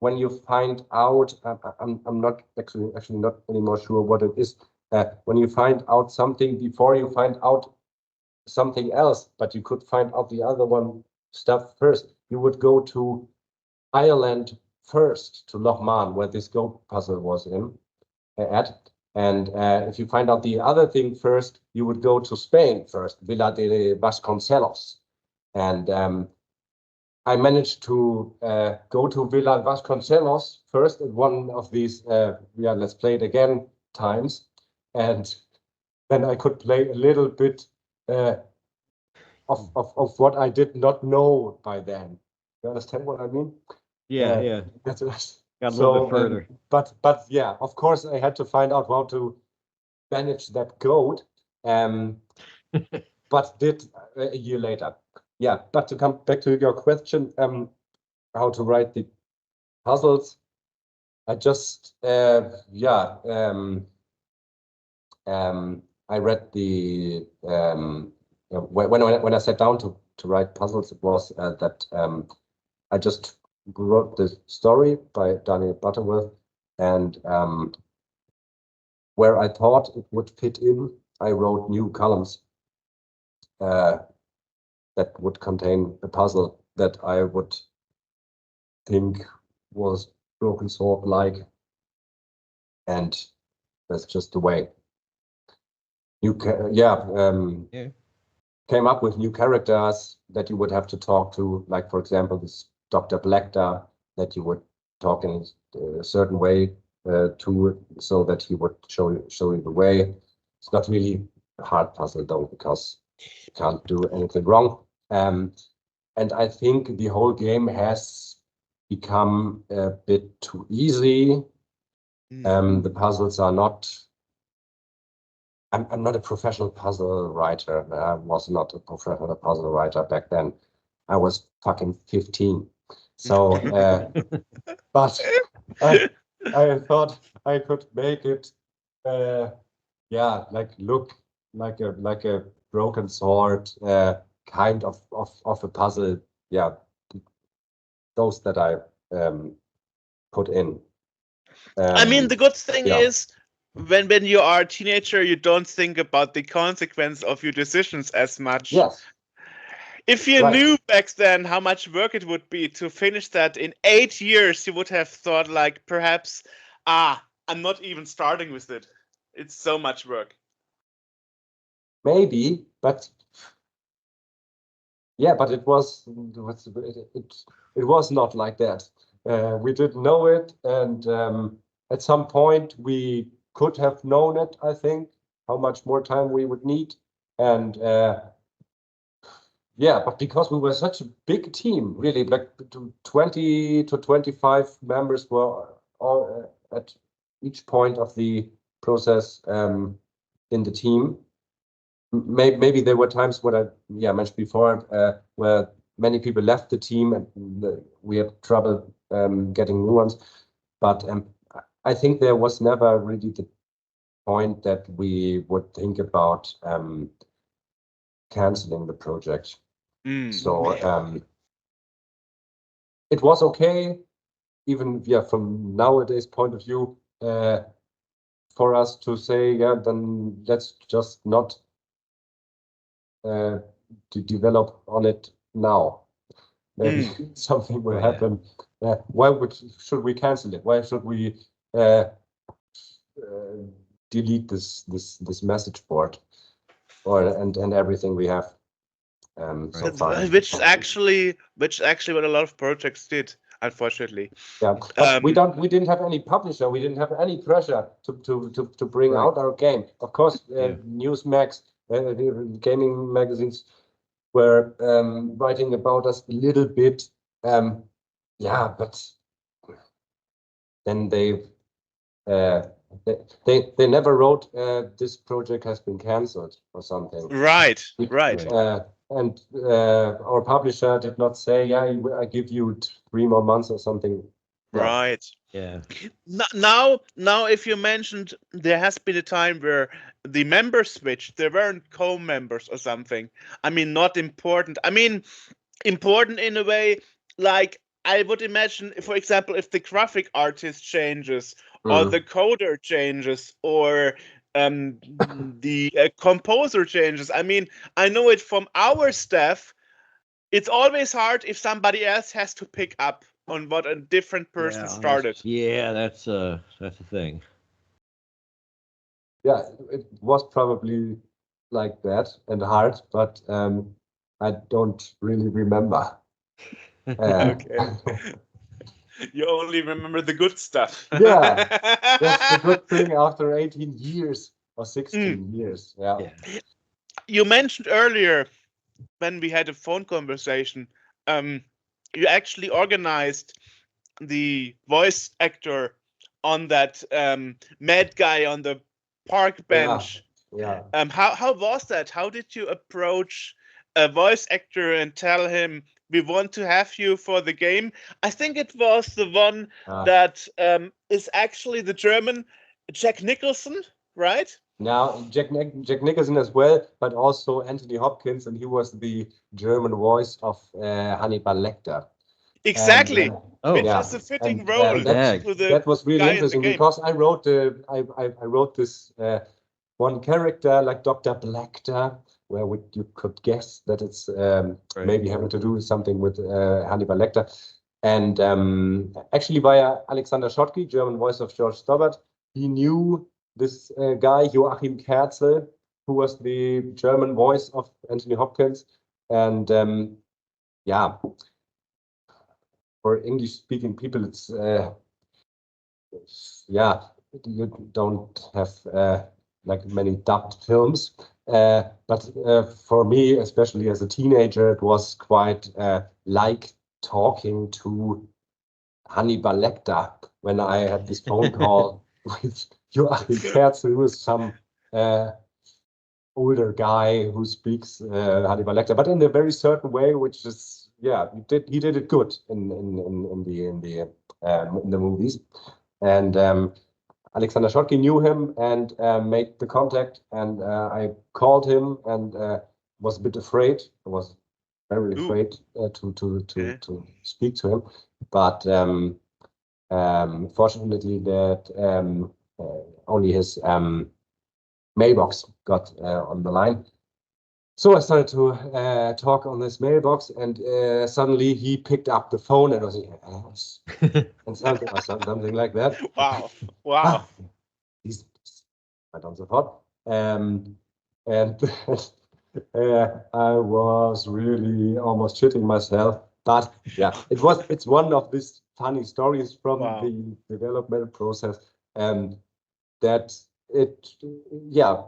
when you find out, I'm not actually not anymore sure what it is. When you find out something before you find out something else, but you could find out the other one stuff first, you would go to Ireland first, to Loch Man, where this goat puzzle was at. And if you find out the other thing first, you would go to Spain first, Villa de Vasconcelos. And I managed to go to Villa Vasconcelos first at one of these, let's play it again times. And then I could play a little bit of what I did not know by then. You understand what I mean? Yeah. That's Got a little bit further. But yeah, of course, I had to find out how to manage that goat. But did a year later. Yeah, but to come back to your question, how to write the puzzles, I just I read the when I sat down to write puzzles, it was that I just wrote the story by Daniel Butterworth, and where I thought it would fit in, I wrote new columns that would contain a puzzle that I would think was Broken Sword like, and that's just the way. Came up with new characters that you would have to talk to, like for example this Dr. Blackda that you would talk in a certain way to, so that he would show you the way. It's not really a hard puzzle though, because you can't do anything wrong. And I think the whole game has become a bit too easy. The puzzles are not. I'm not a professional puzzle writer. I was not a professional puzzle writer back then. I was fucking 15. So, but I thought I could make it, like look like a Broken Sword kind of a puzzle. Yeah, those that I put in. I mean, the good thing is, when you are a teenager, you don't think about the consequence of your decisions as much. Yes. If you knew back then how much work it would be to finish that in 8 years, you would have thought like, perhaps, I'm not even starting with it. It's so much work. Maybe, but yeah, but it was not like that. We didn't know it, and at some point we could have known it, I think, how much more time we would need. And yeah, but because we were such a big team, really, like 20 to 25 members were all at each point of the process in the team. Maybe there were times when I mentioned before where many people left the team and we had trouble getting new ones. But I think there was never really the point that we would think about canceling the project. So it was okay, even from nowadays point of view, for us to say, then let's just not to develop on it now. Maybe something will happen. Why should we cancel it? Why should we delete this message board and everything we have so far? Which actually what a lot of projects did, unfortunately. Yeah, but we didn't have any publisher. We didn't have any pressure to bring out our game. Of course, Newsmax, gaming magazines were writing about us a little bit. But then they never wrote this project has been cancelled or something. Right. And our publisher did not say, I give you 3 more months or something. Right. Yeah. Now, if you mentioned there has been a time where the members switched, there weren't co-members or something. I mean, not important. I mean, important in a way, like I would imagine, for example, if the graphic artist changes or the coder changes or the composer changes. I mean, I know it from our staff. It's always hard if somebody else has to pick up on what a different person started. Yeah, that's a thing. Yeah, it was probably like that and hard, but I don't really remember. Okay. You only remember the good stuff. Yeah, that's the good thing after 18 years or 16 years. Yeah. You mentioned earlier when we had a phone conversation, you actually organized the voice actor on that mad guy on the park bench. Yeah. How was that? How did you approach a voice actor and tell him we want to have you for the game? I think it was the one that is actually the German Jack Nicholson, right? Now Jack Nicholson as well, but also Anthony Hopkins, and he was the German voice of Hannibal Lecter. Exactly. Which is a fitting role. That was really interesting because I wrote this one character like Dr. Blackter, where you could guess that it's maybe having to do with something with Hannibal Lecter. And actually via Alexander Schottky, German voice of George Stobbart, he knew this guy, Joachim Kerzel, who was the German voice of Anthony Hopkins. And for English-speaking people, it's you don't have like many dubbed films, but for me, especially as a teenager, it was quite like talking to Hannibal Lecter when I had this phone call with Joachim Kerzel, who is some older guy who speaks Hannibal Lecter, but in a very certain way, which is he did it good in the movies. And Alexander Schottky knew him and made the contact, and I called him and was a bit afraid. I was very afraid to speak to him, but fortunately that only his mailbox got on the line. So I started to talk on this mailbox, and suddenly he picked up the phone and was like, and something like that. Wow! and on so forth. And I was really almost shitting myself. But yeah, it's one of these funny stories from the development process. That it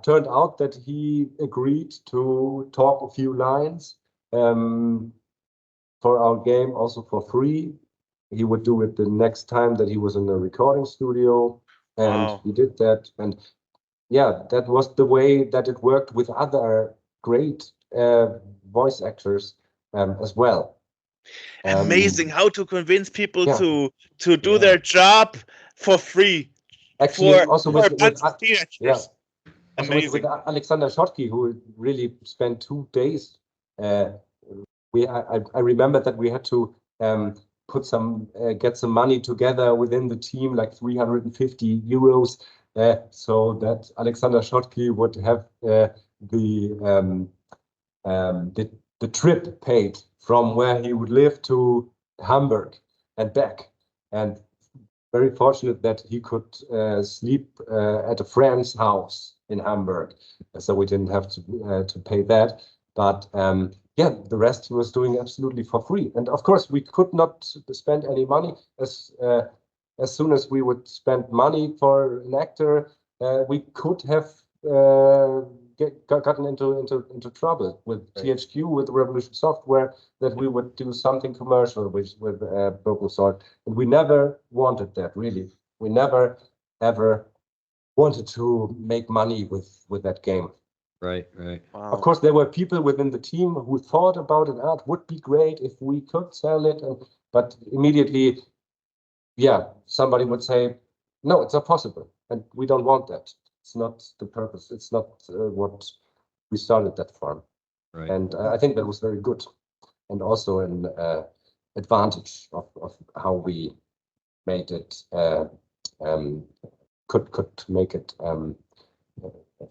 turned out that he agreed to talk a few lines for our game, also for free. He would do it the next time that he was in a recording studio, and he did that. And yeah, that was the way that it worked with other great voice actors as well. Amazing how to convince people to do their job for free. Actually, also with teenagers. Amazing. With Alexander Schottky, who really spent 2 days. I remember that we had to put some get some money together within the team, like 350 euros, so that Alexander Schottky would have the trip paid from where he would live to Hamburg and back. And very fortunate that he could sleep at a friend's house in Hamburg, so we didn't have to pay that. But yeah, the rest he was doing absolutely for free. And of course, we could not spend any money. As soon as we would spend money for an actor, we could have gotten into trouble with THQ, with Revolution Software, that we would do something commercial with Broken Sword, and we never wanted that. Really, we never ever wanted to make money with that game. Right. Wow. Of course, there were people within the team who thought about it. It would be great if we could sell it, but immediately, somebody would say, no, it's not possible, and we don't want that. It's not the purpose. It's not what we started that for. Right. And I think that was very good, and also an advantage of how we made it, could make it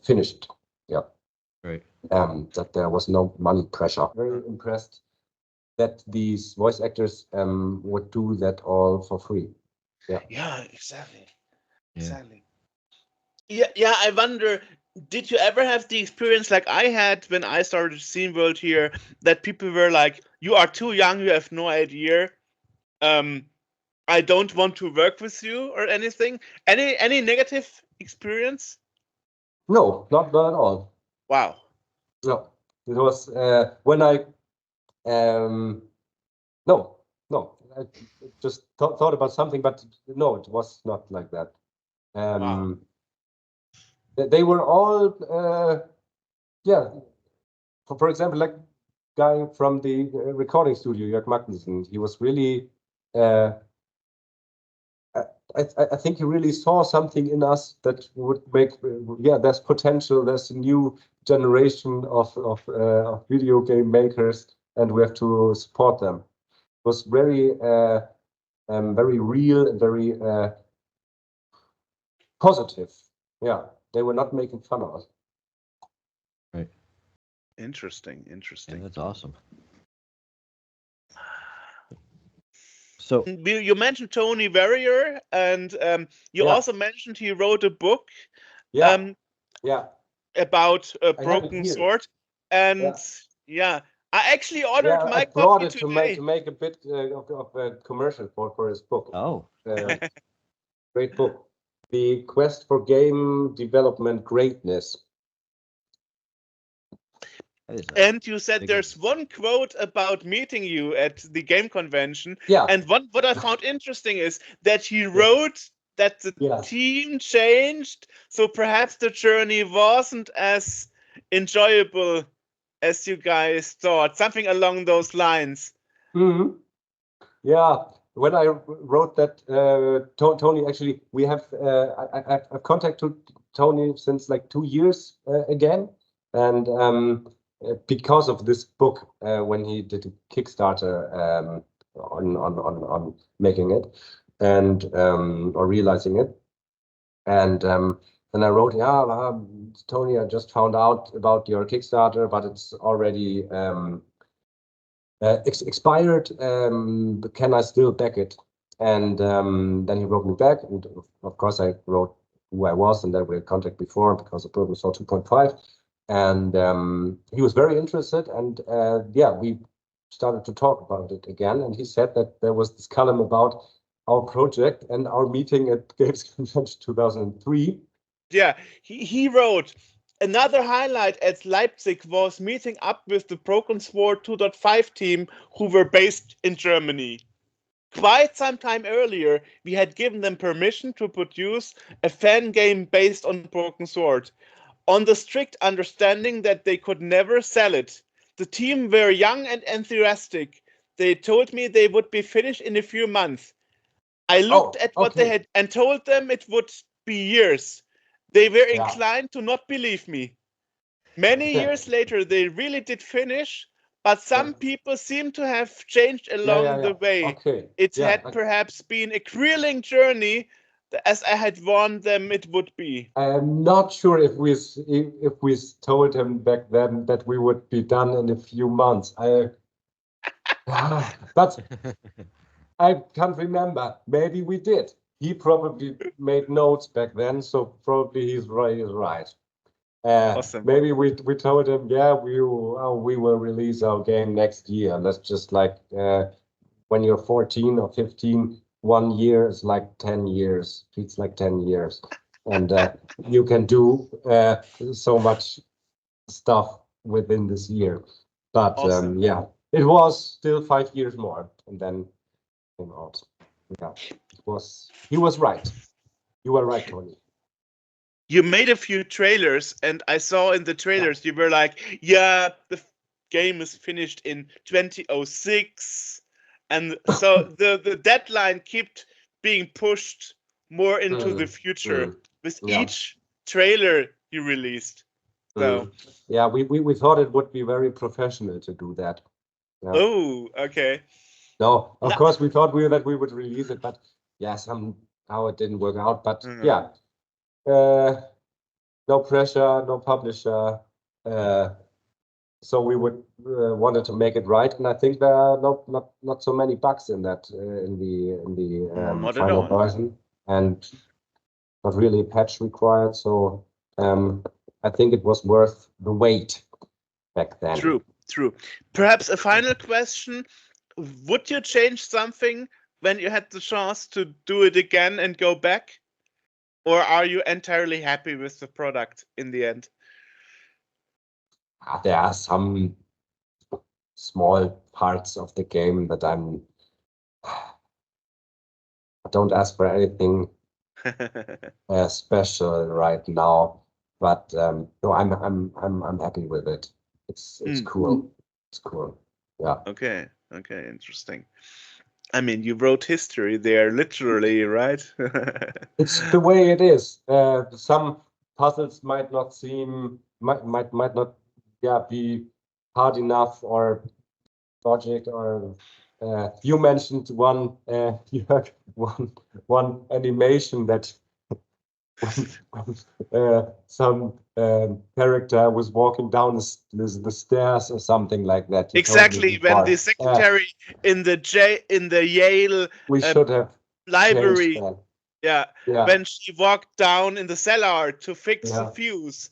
finished. Yeah. Right. That there was no money pressure. Very impressed that these voice actors would do that all for free. Yeah, exactly. Yeah, I wonder, did you ever have the experience like I had when I started Scene World here, that people were like, you are too young, you have no idea, I don't want to work with you or anything? Any negative experience? No, not at all. Wow. No, it was when I no, I just thought about something, but no, it was not like that. Wow. They were all for example, like guy from the recording studio, Jörg Magnussen, he was really I think he really saw something in us that would make there's potential, there's a new generation of video game makers, and we have to support them. It was very very real and very positive. Yeah, they were not making fun of us. Right. Interesting. Yeah, that's awesome. So you mentioned Tony Verrier, and you also mentioned he wrote a book. About a Broken Sword, and I actually ordered my copy today. to make a bit of a commercial for his book. Oh, great book, The Quest for Game Development Greatness. And you said there's one quote about meeting you at the game convention. And what I found interesting is that he wrote that the team changed, so perhaps the journey wasn't as enjoyable as you guys thought. Something along those lines. Mm-hmm. Yeah, when I wrote that, Tony, actually, we have I've contacted Tony since like 2 years again, and because of this book, when he did a Kickstarter on making it and or realizing it, and then I wrote, Tony, I just found out about your Kickstarter, but it's already expired. Can I still back it? And then he wrote me back, and of course I wrote who I was, and that we had contact before because of Broken Sword 2.5. And he was very interested, and we started to talk about it again. And he said that there was this column about our project and our meeting at Games Convention 2003. Yeah, he wrote, another highlight at Leipzig was meeting up with the Broken Sword 2.5 team who were based in Germany. Quite some time earlier, we had given them permission to produce a fan game based on Broken Sword, on the strict understanding that they could never sell it. The team were young and enthusiastic. They told me they would be finished in a few months. I looked at what they had and told them it would be years. They were inclined to not believe me. Many years later, they really did finish, but some people seem to have changed along the way. It had perhaps been a grueling journey, as I had warned them it would be. I'm not sure if we told him back then that we would be done in a few months. But I can't remember. Maybe we did. He probably made notes back then, so probably he's right. Awesome. Maybe we told him, we will release our game next year. That's just like when you're 14 or 15, 1 year is like 10 years. It's like 10 years, and you can do so much stuff within this year. But awesome. It was still 5 years more, and then came out. Yeah, he was right. You were right, Tony. You made a few trailers, and I saw in the trailers you were like, the game is finished in 2006, and so the deadline kept being pushed more into the future with each trailer you released. So we thought it would be very professional to do that. Yeah. Oh, okay. No, of course we thought that we would release it, but somehow it didn't work out. But no pressure, no publisher. So we would wanted to make it right, and I think there are not so many bugs in that in the final version, and not really a patch required. So I think it was worth the wait back then. True. Perhaps a final question: would you change something when you had the chance to do it again and go back? Or are you entirely happy with the product in the end? There are some small parts of the game that I don't ask for anything special right now, but no, I'm happy with it. It's cool. It's cool. Yeah. Okay. Interesting. I mean, you wrote history there, literally, right? It's the way it is. Some puzzles might not be hard enough or logic, or you mentioned one one animation that some character was walking down the stairs or something like that. Exactly, when the secretary in the Yale we should have library, when she walked down in the cellar to fix the fuse,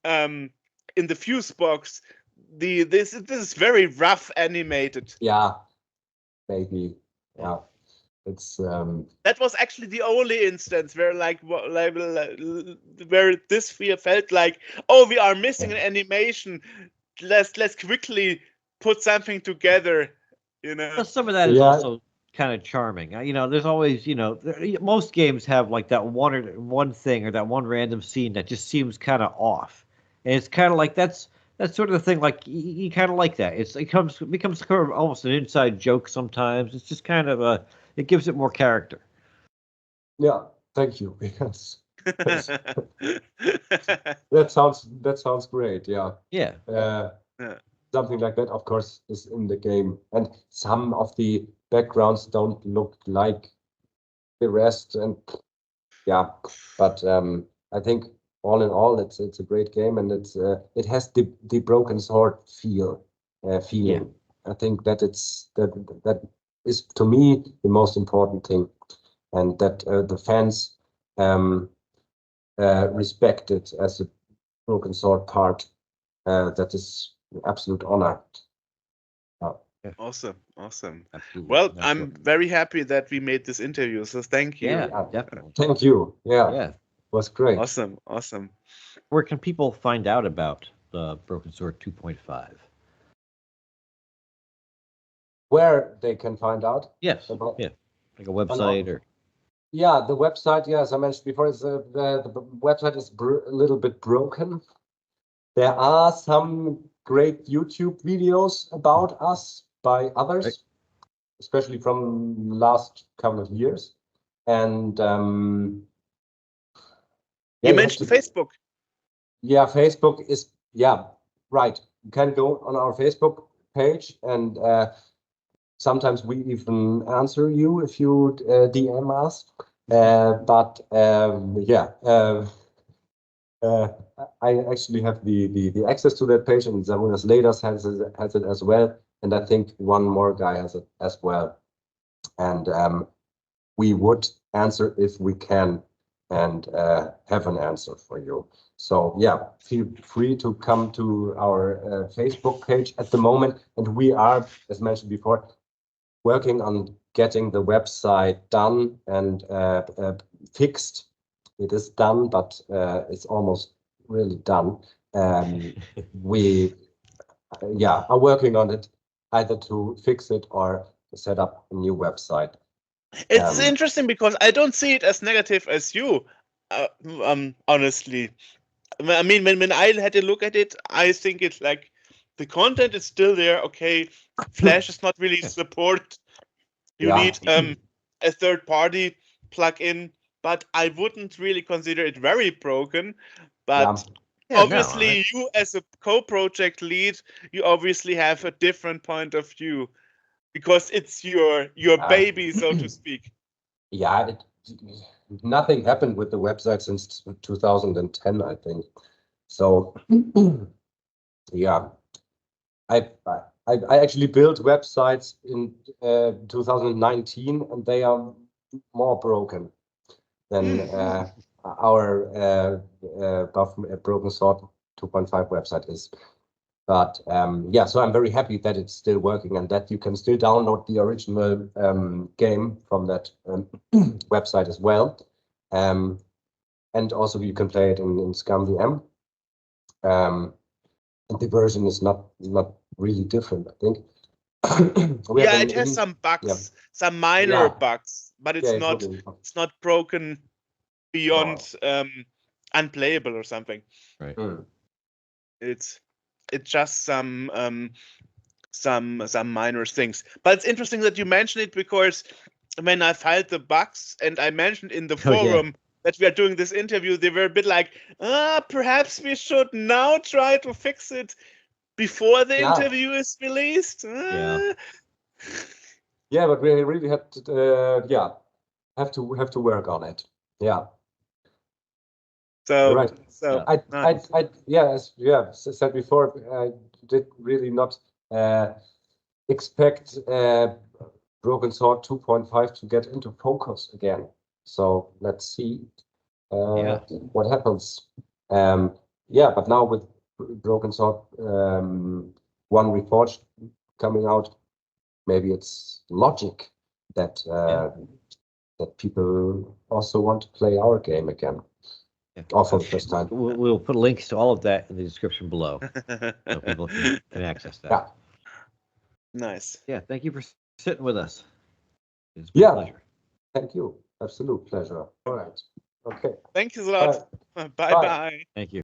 in the fuse box, this is very rough animated. Yeah, maybe. Yeah. It's that was actually the only instance where where this felt like, oh, we are missing an animation. Let's quickly put something together, Well, some of that is also kind of charming. There's always, most games have like that one thing or that one random scene that just seems kind of off, and it's kind of like that's sort of the thing. Like you kind of like that. It becomes kind of almost an inside joke sometimes. It's just kind of it gives it more character. Yeah, thank you. Yes. That sounds great. Yeah. Yeah. Something like that, of course, is in the game, and some of the backgrounds don't look like the rest, and but I think all in all, it's a great game, and it has the Broken Sword feeling. Yeah. I think that that is, to me, the most important thing, and that the fans respected as a Broken Sword part. That is an absolute honor. Awesome. Absolutely. Well, I'm very happy that we made this interview, so thank you. Yeah, definitely. Thank you. Yeah, it was great. Awesome. Where can people find out about the Broken Sword 2.5? Where they can find out? Yes. Like a website or. Yeah, the website. Yeah, as I mentioned before, the website is a little bit broken. There are some great YouTube videos about us by others, especially from last couple of years. And you mentioned Facebook. Yeah, Facebook is right. You can go on our Facebook page, and sometimes we even answer you if you DM us. I actually have the access to that page, and Zarunas Ladas has it as well, and I think one more guy has it as well. And we would answer if we can, and have an answer for you. So yeah, feel free to come to our Facebook page at the moment, and we are, as mentioned before, working on getting the website done and fixed. It is done, but it's almost really done. We are working on it, either to fix it or to set up a new website. It's interesting because I don't see it as negative as you, honestly. I mean, when I had a look at it, I think it's like the content is still there. Okay, Flash is not really supported. You need a third-party plugin, but I wouldn't really consider it very broken. But obviously, you as a co-project lead, you obviously have a different point of view because it's your baby, so to speak. Yeah, nothing happened with the website since 2010, I think. So yeah, I actually built websites in 2019, and they are more broken than our Broken Sword 2.5 website is. But so I'm very happy that it's still working and that you can still download the original game from that website as well. And also you can play it in ScumVM. And the version is not really different, I think. It has some bugs, some minor bugs, but it's not broken beyond unplayable or something. Right. It's just some minor things. But it's interesting that you mentioned it because when I filed the bugs and I mentioned in the forum that we are doing this interview, they were a bit like, perhaps we should now try to fix it before the interview is released. Yeah, but we really have to have to work on it. Yeah. So right. So as said before, I did really not expect Broken Sword 2.5 to get into focus again. So let's see what happens. But now with Broken Sword 1 Reforged coming out, maybe it's logic that that people also want to play our game again. Or for the first time. We'll put links to all of that in the description below, so people can access that. Yeah. Nice. Yeah, thank you for sitting with us. It's been a pleasure. Thank you. Absolute pleasure. All right. Okay. Thank you a lot. Bye-bye. Thank you.